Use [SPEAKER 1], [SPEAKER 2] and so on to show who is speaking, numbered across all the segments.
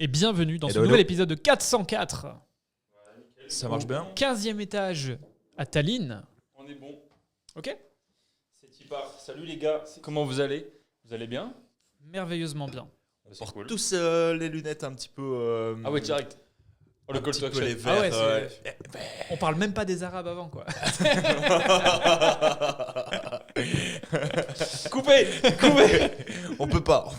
[SPEAKER 1] Et bienvenue dans ce
[SPEAKER 2] Hello.
[SPEAKER 1] nouvel épisode de 404.
[SPEAKER 2] Ça marche bien.
[SPEAKER 1] 15e étage à Tallinn.
[SPEAKER 3] On est bon.
[SPEAKER 1] Ok.
[SPEAKER 3] C'est Tipar. Salut les gars. Comment vous allez? Vous allez bien?
[SPEAKER 1] Merveilleusement bien.
[SPEAKER 3] C'est
[SPEAKER 2] Porte
[SPEAKER 3] cool.
[SPEAKER 2] tous les lunettes un petit peu.
[SPEAKER 3] Ah ouais, direct. Oh, le
[SPEAKER 2] un
[SPEAKER 3] call
[SPEAKER 2] petit
[SPEAKER 3] to
[SPEAKER 2] peu
[SPEAKER 3] action.
[SPEAKER 2] les verts.
[SPEAKER 1] Ah ouais, On parle même pas des Arabes avant, quoi.
[SPEAKER 3] Coupé.
[SPEAKER 2] On peut pas.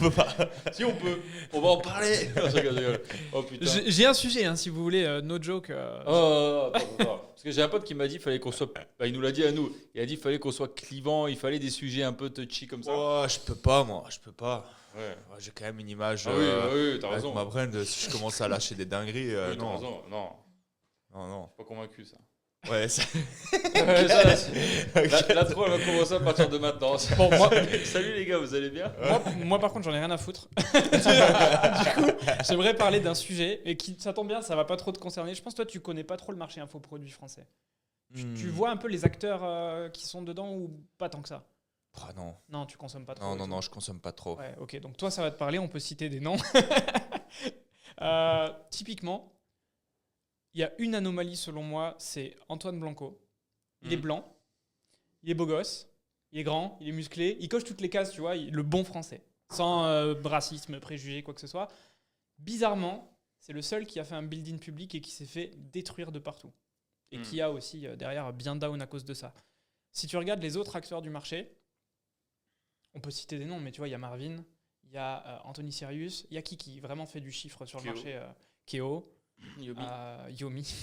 [SPEAKER 3] Si on peut. On va en parler. Non, je rigole. Oh putain.
[SPEAKER 1] J'ai un sujet, hein, si vous voulez, no joke.
[SPEAKER 3] Oh, attends. Parce que j'ai un pote qui m'a dit qu'il fallait qu'on soit. Bah, il nous l'a dit à nous. Il a dit qu'il fallait qu'on soit clivant. Il fallait des sujets un peu touchy comme ça.
[SPEAKER 2] Oh, je peux pas, moi. Je peux pas.
[SPEAKER 3] Ouais.
[SPEAKER 2] Ouais, j'ai quand même une image.
[SPEAKER 3] Ah oui, t'as
[SPEAKER 2] avec
[SPEAKER 3] raison.
[SPEAKER 2] ma brain, si je commence à lâcher des dingueries,
[SPEAKER 3] Oui, t'as
[SPEAKER 2] non.
[SPEAKER 3] raison. Non,
[SPEAKER 2] Non.
[SPEAKER 3] je suis pas convaincu ça.
[SPEAKER 2] Ouais, ça.
[SPEAKER 3] Là, trop, on va commencer à partir de maintenant.
[SPEAKER 1] Bon, moi,
[SPEAKER 3] Salut les gars, vous allez bien?
[SPEAKER 1] moi, par contre, j'en ai rien à foutre. Du coup, j'aimerais parler d'un sujet, et qui, ça tombe bien, ça va pas trop te concerner. Je pense que toi, tu connais pas trop le marché infoproduit français. Tu vois un peu les acteurs qui sont dedans ou pas tant que ça?
[SPEAKER 2] Ah, non.
[SPEAKER 1] Non, tu consommes pas trop.
[SPEAKER 2] Non, je consomme pas trop.
[SPEAKER 1] Ouais, ok, donc toi, ça va te parler, on peut citer des noms. Typiquement, il y a une anomalie selon moi, c'est Antoine Blanco. Il est blanc, il est beau gosse, il est grand, il est musclé, il coche toutes les cases, tu vois, le bon français, sans racisme, préjugés, quoi que ce soit. Bizarrement, c'est le seul qui a fait un build-in public et qui s'est fait détruire de partout. Et qui a aussi derrière bien down à cause de ça. Si tu regardes les autres acteurs du marché, on peut citer des noms, mais tu vois, il y a Marvin, il y a Anthony Sirius, il y a qui vraiment fait du chiffre sur le
[SPEAKER 3] Keo.
[SPEAKER 1] marché, Keo,
[SPEAKER 3] Yobi.
[SPEAKER 1] Yomi.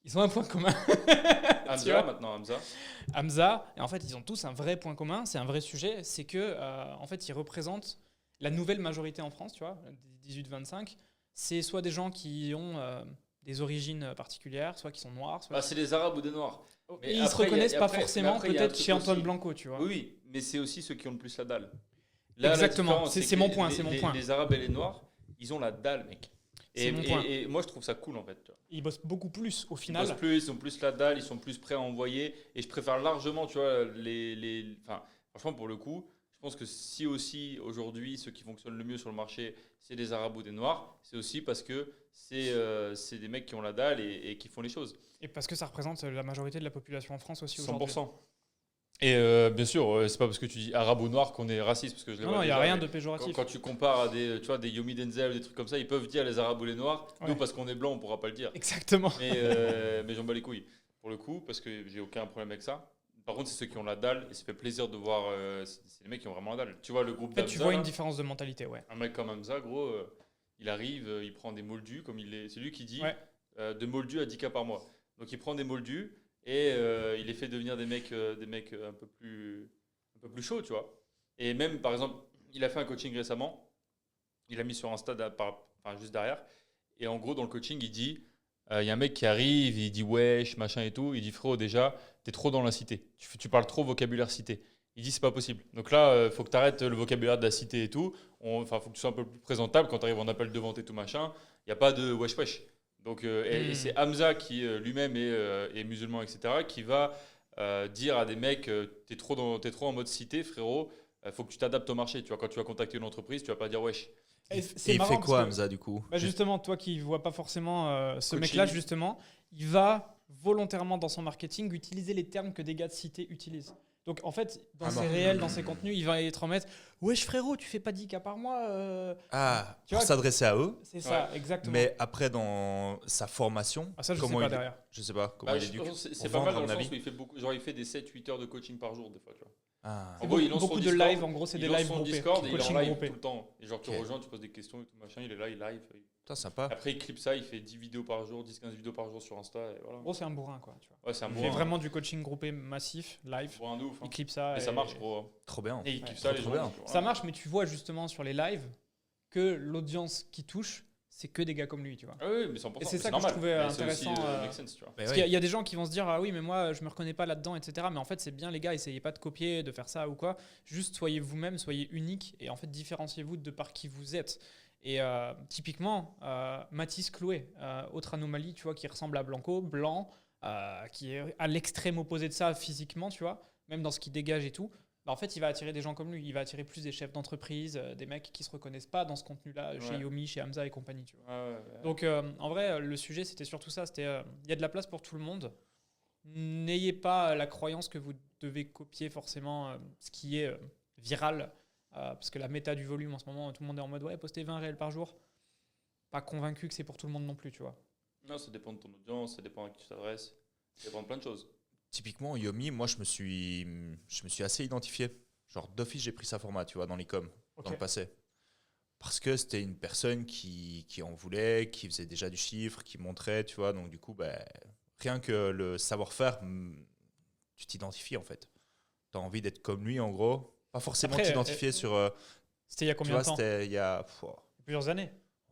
[SPEAKER 1] Ils ont un point commun. Tu
[SPEAKER 3] Hamza
[SPEAKER 1] vois
[SPEAKER 3] maintenant, Hamza.
[SPEAKER 1] Hamza, et en fait, ils ont tous un vrai point commun, c'est un vrai sujet, c'est que en fait, ils représentent la nouvelle majorité en France, tu vois, des 18-25. C'est soit des gens qui ont des origines particulières, soit qui sont noirs, soit
[SPEAKER 3] Ah, c'est des Arabes ou des Noirs. Mais
[SPEAKER 1] et ils se
[SPEAKER 3] après,
[SPEAKER 1] reconnaissent
[SPEAKER 3] y a-
[SPEAKER 1] pas
[SPEAKER 3] après-
[SPEAKER 1] forcément,
[SPEAKER 3] mais après, il y a un
[SPEAKER 1] peut-être
[SPEAKER 3] truc
[SPEAKER 1] chez Antoine
[SPEAKER 3] aussi.
[SPEAKER 1] Blanco, tu vois.
[SPEAKER 3] Oui, mais c'est aussi ceux qui ont le plus la dalle. Là, la
[SPEAKER 1] Exactement,
[SPEAKER 3] différence,
[SPEAKER 1] c'est
[SPEAKER 3] que
[SPEAKER 1] mon point, c'est mon point.
[SPEAKER 3] Les Arabes et les Noirs, ils ont la dalle, mec.
[SPEAKER 1] C'est mon point.
[SPEAKER 3] Et moi, je trouve ça cool, en fait. Tu vois.
[SPEAKER 1] Ils bossent beaucoup plus au
[SPEAKER 3] Ils
[SPEAKER 1] final.
[SPEAKER 3] bossent plus, ils ont plus la dalle, ils sont plus prêts à envoyer. Et je préfère largement, tu vois, Enfin, franchement, pour le coup, je pense que si aussi, aujourd'hui, ceux qui fonctionnent le mieux sur le marché, c'est des Arabes ou des Noirs, c'est aussi parce que c'est des mecs qui ont la dalle et qui font les choses.
[SPEAKER 1] Et parce que ça représente la majorité de la population en France aussi aujourd'hui.
[SPEAKER 3] 100%. Et bien sûr, c'est pas parce que tu dis arabe ou noir qu'on est raciste, parce que je les
[SPEAKER 1] Non,
[SPEAKER 3] vois
[SPEAKER 1] il n'y a
[SPEAKER 3] déjà,
[SPEAKER 1] rien
[SPEAKER 3] mais
[SPEAKER 1] de péjoratif.
[SPEAKER 3] quand tu compares à des, tu vois, des Yomi Denzel ou des trucs comme ça, ils peuvent dire les arabes ou les noirs.
[SPEAKER 1] Ouais.
[SPEAKER 3] Nous, parce qu'on est blanc, on pourra pas le dire.
[SPEAKER 1] Exactement.
[SPEAKER 3] Mais j'en bats les couilles, pour le coup, parce que j'ai aucun problème avec ça. Par contre, c'est ceux qui ont la dalle, et ça fait plaisir de voir. C'est les mecs qui ont vraiment la dalle. Tu vois, le groupe
[SPEAKER 1] En fait, tu
[SPEAKER 3] d'Hamza,
[SPEAKER 1] vois
[SPEAKER 3] là,
[SPEAKER 1] une différence de mentalité, ouais.
[SPEAKER 3] un mec comme Hamza, gros, il arrive, il prend des moldus, comme il est. C'est lui qui dit
[SPEAKER 1] Ouais.
[SPEAKER 3] de moldus à 10K par mois. Donc il prend des moldus et il les fait devenir des mecs un peu plus chauds, tu vois. Et même, par exemple, il a fait un coaching récemment, il a mis sur Insta, juste derrière, et en gros, dans le coaching, il dit il y a un mec qui arrive, il dit wesh, machin et tout, il dit frérot, déjà, t'es trop dans la cité, tu parles trop vocabulaire cité. Il dit c'est pas possible. Donc là, faut que tu arrêtes le vocabulaire de la cité et tout. Faut que tu sois un peu plus présentable quand tu arrives en appel de vente et tout machin. Il n'y a pas de wesh wesh. Donc, et c'est Hamza qui lui-même est musulman, etc., qui va dire à des mecs t'es trop en mode cité, frérot. Faut que tu t'adaptes au marché. Tu vois, quand tu vas contacter une entreprise, tu vas pas dire wesh.
[SPEAKER 1] Et
[SPEAKER 2] Et
[SPEAKER 1] c'est
[SPEAKER 2] il
[SPEAKER 1] marrant
[SPEAKER 2] fait
[SPEAKER 1] parce
[SPEAKER 2] quoi,
[SPEAKER 1] que,
[SPEAKER 2] Hamza, du coup?
[SPEAKER 1] bah, justement, toi qui ne vois pas forcément ce
[SPEAKER 3] Coaching.
[SPEAKER 1] mec-là, justement, il va volontairement dans son marketing utiliser les termes que des gars de cité utilisent. Donc en fait, dans ses réels, dans ses contenus, il va être en mettre wesh frérot, tu fais pas 10K par mois.
[SPEAKER 2] Ah,
[SPEAKER 1] Tu
[SPEAKER 2] pour
[SPEAKER 1] vois,
[SPEAKER 2] s'adresser à eux.
[SPEAKER 1] C'est ça, exactement.
[SPEAKER 2] Mais après, dans sa formation,
[SPEAKER 1] Ah, ça, je
[SPEAKER 2] comment
[SPEAKER 1] sais pas
[SPEAKER 2] il...
[SPEAKER 1] derrière.
[SPEAKER 2] Je sais pas comment
[SPEAKER 3] Bah,
[SPEAKER 2] il
[SPEAKER 3] je
[SPEAKER 2] éduque.
[SPEAKER 3] pense que c'est
[SPEAKER 2] Pour
[SPEAKER 3] pas mal
[SPEAKER 2] vendre,
[SPEAKER 3] dans
[SPEAKER 2] à
[SPEAKER 3] le
[SPEAKER 2] mon
[SPEAKER 3] sens où
[SPEAKER 2] avis.
[SPEAKER 3] il fait beaucoup. Genre, il fait des 7-8 heures de coaching par jour, des fois, tu vois.
[SPEAKER 2] Ah.
[SPEAKER 1] C'est
[SPEAKER 3] En gros, il lance
[SPEAKER 1] beaucoup
[SPEAKER 3] son
[SPEAKER 1] de
[SPEAKER 3] Discord,
[SPEAKER 1] live, en gros, c'est des
[SPEAKER 3] il lance
[SPEAKER 1] lives
[SPEAKER 3] son
[SPEAKER 1] groupés.
[SPEAKER 3] Discord et il est
[SPEAKER 1] Coaching
[SPEAKER 3] en live
[SPEAKER 1] groupé.
[SPEAKER 3] tout le temps. Et genre, tu
[SPEAKER 2] Ok.
[SPEAKER 3] rejoins, tu poses des questions et tout machin, il est là, il live.
[SPEAKER 2] Putain, sympa.
[SPEAKER 3] Après, il clip ça, il fait 10 vidéos par jour, 10-15 vidéos par jour sur Insta. Et voilà.
[SPEAKER 1] En gros, c'est un bourrin, quoi. Tu vois.
[SPEAKER 3] Ouais, c'est un
[SPEAKER 1] Il
[SPEAKER 3] bon.
[SPEAKER 1] fait vraiment du coaching groupé massif, live.
[SPEAKER 3] Bon, un de ouf.
[SPEAKER 1] Il clip ça.
[SPEAKER 3] Et ça marche, gros. hein.
[SPEAKER 2] Trop bien.
[SPEAKER 3] Et il
[SPEAKER 1] Ouais.
[SPEAKER 3] kiffe ça, les
[SPEAKER 2] Trop
[SPEAKER 3] gens.
[SPEAKER 2] bien.
[SPEAKER 3] donc, voilà.
[SPEAKER 1] Ça marche, mais tu vois justement sur les lives que l'audience qui touche, c'est que des gars comme lui, tu vois.
[SPEAKER 3] Ah oui, mais 100%.
[SPEAKER 1] Et c'est ça que
[SPEAKER 3] normal.
[SPEAKER 1] je trouvais
[SPEAKER 3] Mais c'est aussi,
[SPEAKER 1] intéressant,
[SPEAKER 3] make sense, tu vois.
[SPEAKER 2] Mais
[SPEAKER 1] Parce
[SPEAKER 2] ouais.
[SPEAKER 1] qu'il y a des gens qui vont se dire ah oui mais moi je me reconnais pas là-dedans etc, mais en fait c'est bien les gars, essayez pas de copier, de faire ça ou quoi, juste soyez vous-même, soyez unique et en fait différenciez-vous de par qui vous êtes. Et typiquement Mathis Clouet, autre anomalie, tu vois, qui ressemble à Blanco, blanc, qui est à l'extrême opposé de ça physiquement, tu vois, même dans ce qu'il dégage et tout. bah, en fait, il va attirer des gens comme lui. Il va attirer plus des chefs d'entreprise, des mecs qui se reconnaissent pas dans ce contenu-là, chez
[SPEAKER 3] Ouais.
[SPEAKER 1] Yomi, chez Hamza et compagnie. Tu vois.
[SPEAKER 3] Ouais.
[SPEAKER 1] Donc, en vrai, le sujet, c'était surtout ça. C'était, il y a de la place pour tout le monde. N'ayez pas la croyance que vous devez copier forcément ce qui est viral. Parce que la méta du volume, en ce moment, tout le monde est en mode, ouais, poster 20 réels par jour. Pas convaincu que c'est pour tout le monde non plus, tu vois.
[SPEAKER 3] Non, ça dépend de ton audience, ça dépend à qui tu t'adresses, ça dépend de plein de choses.
[SPEAKER 2] Typiquement, Yomi, moi, je me suis assez identifié. Genre, d'office, j'ai pris sa format, tu vois, dans l'e-com, dans le passé. Parce que c'était une personne qui en voulait, qui faisait déjà du chiffre, qui montrait, tu vois. Donc, du coup, bah, rien que le savoir-faire, tu t'identifies, en fait. Tu as envie d'être comme lui, en gros. Pas forcément
[SPEAKER 1] Après,
[SPEAKER 2] t'identifier sur...
[SPEAKER 1] C'était il y a
[SPEAKER 2] tu
[SPEAKER 1] combien
[SPEAKER 2] vois,
[SPEAKER 1] de temps?
[SPEAKER 2] c'était il y a...
[SPEAKER 1] Plusieurs années.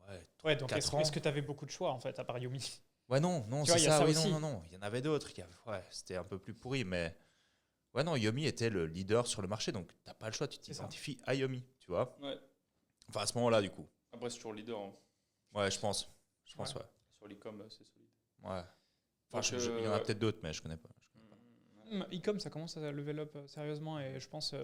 [SPEAKER 2] Ouais,
[SPEAKER 1] Ouais, donc
[SPEAKER 2] 4 ans.
[SPEAKER 1] est-ce que tu avais beaucoup de choix, en fait, à part Yomi?
[SPEAKER 2] Ouais, non,
[SPEAKER 1] Tu vois,
[SPEAKER 2] c'est
[SPEAKER 1] il y a
[SPEAKER 2] ça,
[SPEAKER 1] ça
[SPEAKER 2] oui,
[SPEAKER 1] aussi.
[SPEAKER 2] non. Il y en avait d'autres. Ouais, c'était un peu plus pourri, mais... Ouais, non, Yomi était le leader sur le marché, donc t'as pas le choix, tu
[SPEAKER 1] C'est ça.
[SPEAKER 2] t'identifies à Yomi, tu vois.
[SPEAKER 3] Ouais.
[SPEAKER 2] Enfin, à ce moment-là, du coup.
[SPEAKER 3] Après, c'est toujours leader. Hein.
[SPEAKER 2] Ouais, je pense, ouais.
[SPEAKER 3] Sur l'e-com, c'est solide.
[SPEAKER 2] Ouais. Enfin,
[SPEAKER 3] Donc,
[SPEAKER 2] il y en a peut-être d'autres, mais je connais pas.
[SPEAKER 1] E-com, ça commence à level up sérieusement et je pense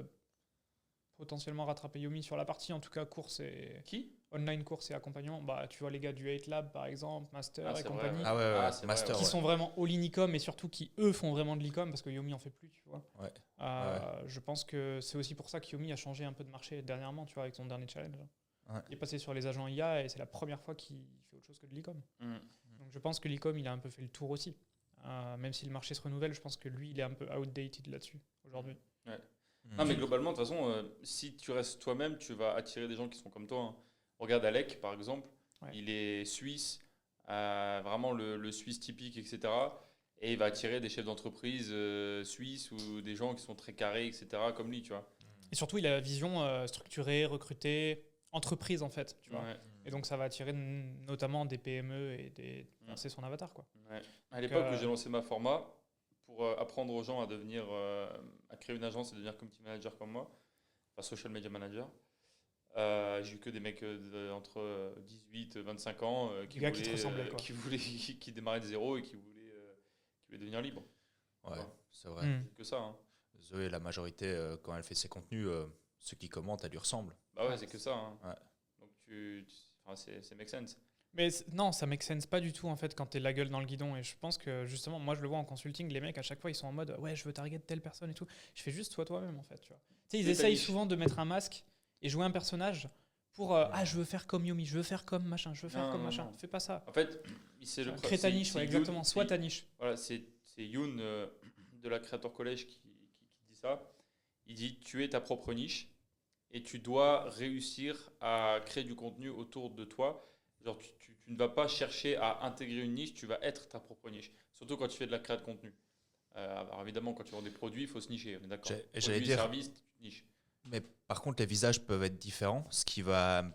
[SPEAKER 1] potentiellement rattraper Yomi sur la partie, en tout cas, course et
[SPEAKER 3] Qui?
[SPEAKER 1] online course et accompagnement. Bah, tu vois les gars du 8 Lab, par exemple, Master et
[SPEAKER 3] c'est vrai,
[SPEAKER 1] compagnie.
[SPEAKER 3] ouais.
[SPEAKER 2] Ah ouais,
[SPEAKER 3] c'est
[SPEAKER 2] Master,
[SPEAKER 3] vrai,
[SPEAKER 1] Qui
[SPEAKER 2] ouais.
[SPEAKER 1] sont vraiment all-in e-com et surtout qui, eux, font vraiment de l'e-com parce que Yomi en fait plus, tu vois.
[SPEAKER 2] Ouais.
[SPEAKER 1] Je pense que c'est aussi pour ça que Yomi a changé un peu de marché dernièrement, tu vois, avec son dernier challenge.
[SPEAKER 2] Ouais.
[SPEAKER 1] Il est passé sur les agents IA et c'est la première fois qu'il fait autre chose que de l'e-com.
[SPEAKER 3] Mm.
[SPEAKER 1] Donc je pense que l'e-com, il a un peu fait le tour aussi. Même si le marché se renouvelle, je pense que lui, il est un peu outdated là-dessus aujourd'hui.
[SPEAKER 3] Non, mais globalement, de toute façon, si tu restes toi-même, tu vas attirer des gens qui sont comme toi. Hein. Regarde Alec, par exemple.
[SPEAKER 1] Ouais.
[SPEAKER 3] Il est suisse, vraiment le suisse typique, etc. Et il va attirer des chefs d'entreprise suisses ou des gens qui sont très carrés, etc. comme lui, tu vois.
[SPEAKER 1] Et surtout, il a la vision structurée, recrutée, entreprise en fait, tu vois.
[SPEAKER 3] Ouais.
[SPEAKER 1] Et donc ça va attirer notamment des PME et c'est son avatar, quoi.
[SPEAKER 3] Ouais. À l'époque où j'ai lancé ma format, pour apprendre aux gens à devenir, à créer une agence et devenir community manager comme moi, enfin social media manager, j'ai eu que des mecs entre 18 et 25 ans qui démarraient de zéro et qui voulaient devenir libres.
[SPEAKER 2] Ouais,
[SPEAKER 3] Ouais.
[SPEAKER 2] c'est vrai.
[SPEAKER 3] C'est que ça. Hein.
[SPEAKER 2] Zoé, la majorité, quand elle fait ses contenus, ceux qui commentent, elle lui ressemble.
[SPEAKER 3] Bah ouais, c'est que ça. Hein.
[SPEAKER 2] Ouais.
[SPEAKER 3] Donc c'est make sense.
[SPEAKER 1] Mais non, ça make sense pas du tout en fait quand t'es la gueule dans le guidon. Et je pense que justement, moi je le vois en consulting, les mecs à chaque fois ils sont en mode ouais, je veux target telle personne et tout. Je fais juste sois toi-même en fait. Tu vois. Tu sais, ils essayent souvent de mettre un masque et jouer un personnage pour je veux faire comme Yomi, je veux faire comme machin, je veux faire comme machin. Fais pas ça.
[SPEAKER 3] En fait, c'est le
[SPEAKER 1] crée ta niche, ouais, exactement. Sois ta niche.
[SPEAKER 3] Voilà, c'est Youn de la Creator College qui dit ça. Il dit tu es ta propre niche et tu dois réussir à créer du contenu autour de toi. Genre, tu ne vas pas chercher à intégrer une niche, tu vas être ta propre niche. Surtout quand tu fais de la création de contenu. Alors évidemment, quand tu vends des produits, il faut se nicher, on est d'accord.
[SPEAKER 2] J'allais dire,
[SPEAKER 3] service, tu te niches.
[SPEAKER 2] Mais par contre, les visages peuvent être différents, ce qui va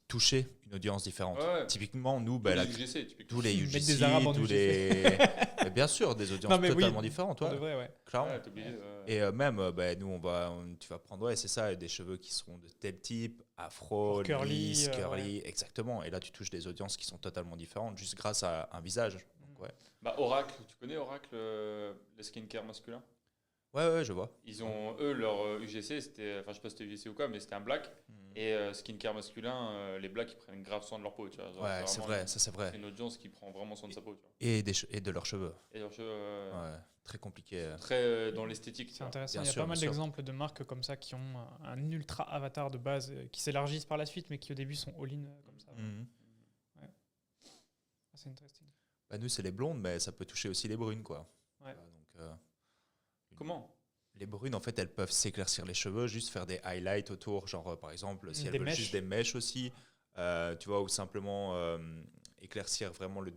[SPEAKER 2] toucher une audience différente.
[SPEAKER 3] Ouais.
[SPEAKER 2] Typiquement, nous,
[SPEAKER 3] Tous les UGC, typiquement.
[SPEAKER 2] tous les
[SPEAKER 1] Mettre
[SPEAKER 2] UGC,
[SPEAKER 1] des Arabes en
[SPEAKER 2] tous
[SPEAKER 1] UGC.
[SPEAKER 2] les... Mais bien sûr, des audiences
[SPEAKER 1] Non, mais
[SPEAKER 2] totalement
[SPEAKER 1] oui,
[SPEAKER 2] différentes,
[SPEAKER 1] Pour
[SPEAKER 2] ouais,
[SPEAKER 1] de vrai, ouais.
[SPEAKER 2] clairement.
[SPEAKER 3] Ouais, t'es obligé,
[SPEAKER 2] Et même, nous, tu vas prendre, ouais, c'est ça, des cheveux qui seront de tel type, afro,
[SPEAKER 1] Curly,
[SPEAKER 2] lisse, curly, exactement. Et là, tu touches des audiences qui sont totalement différentes juste grâce à un visage. Donc, ouais.
[SPEAKER 3] Bah, Oracle, tu connais Oracle, le skincare masculin?
[SPEAKER 2] Ouais, je vois.
[SPEAKER 3] Ils ont, eux, leur UGC, c'était, enfin, je sais pas si c'était UGC ou quoi, mais c'était un black. Et skincare masculin, les blacks, ils prennent grave soin de leur peau, tu vois. Genre,
[SPEAKER 2] Ouais, c'est vrai, ça c'est vrai.
[SPEAKER 3] C'est une audience qui prend vraiment soin de sa peau, tu vois.
[SPEAKER 2] Et de leurs cheveux.
[SPEAKER 3] Et leurs cheveux,
[SPEAKER 2] Ouais, très compliqué.
[SPEAKER 3] très dans l'esthétique.
[SPEAKER 1] C'est intéressant.
[SPEAKER 2] Bien
[SPEAKER 1] Il y a
[SPEAKER 2] sûr,
[SPEAKER 1] pas mal
[SPEAKER 2] bien sûr.
[SPEAKER 1] d'exemples de marques comme ça qui ont un ultra avatar de base qui s'élargissent par la suite, mais qui au début sont all-in comme ça.
[SPEAKER 2] Mhm.
[SPEAKER 1] C'est interesting.
[SPEAKER 2] Bah, nous, c'est les blondes, mais ça peut toucher aussi les brunes, quoi.
[SPEAKER 1] Ouais.
[SPEAKER 2] Donc,
[SPEAKER 3] Comment?
[SPEAKER 2] les brunes, en fait, elles peuvent s'éclaircir les cheveux, juste faire des highlights autour, genre par exemple, si elles
[SPEAKER 1] Des
[SPEAKER 2] veulent
[SPEAKER 1] mèches.
[SPEAKER 2] juste des mèches aussi, tu vois, ou simplement éclaircir vraiment le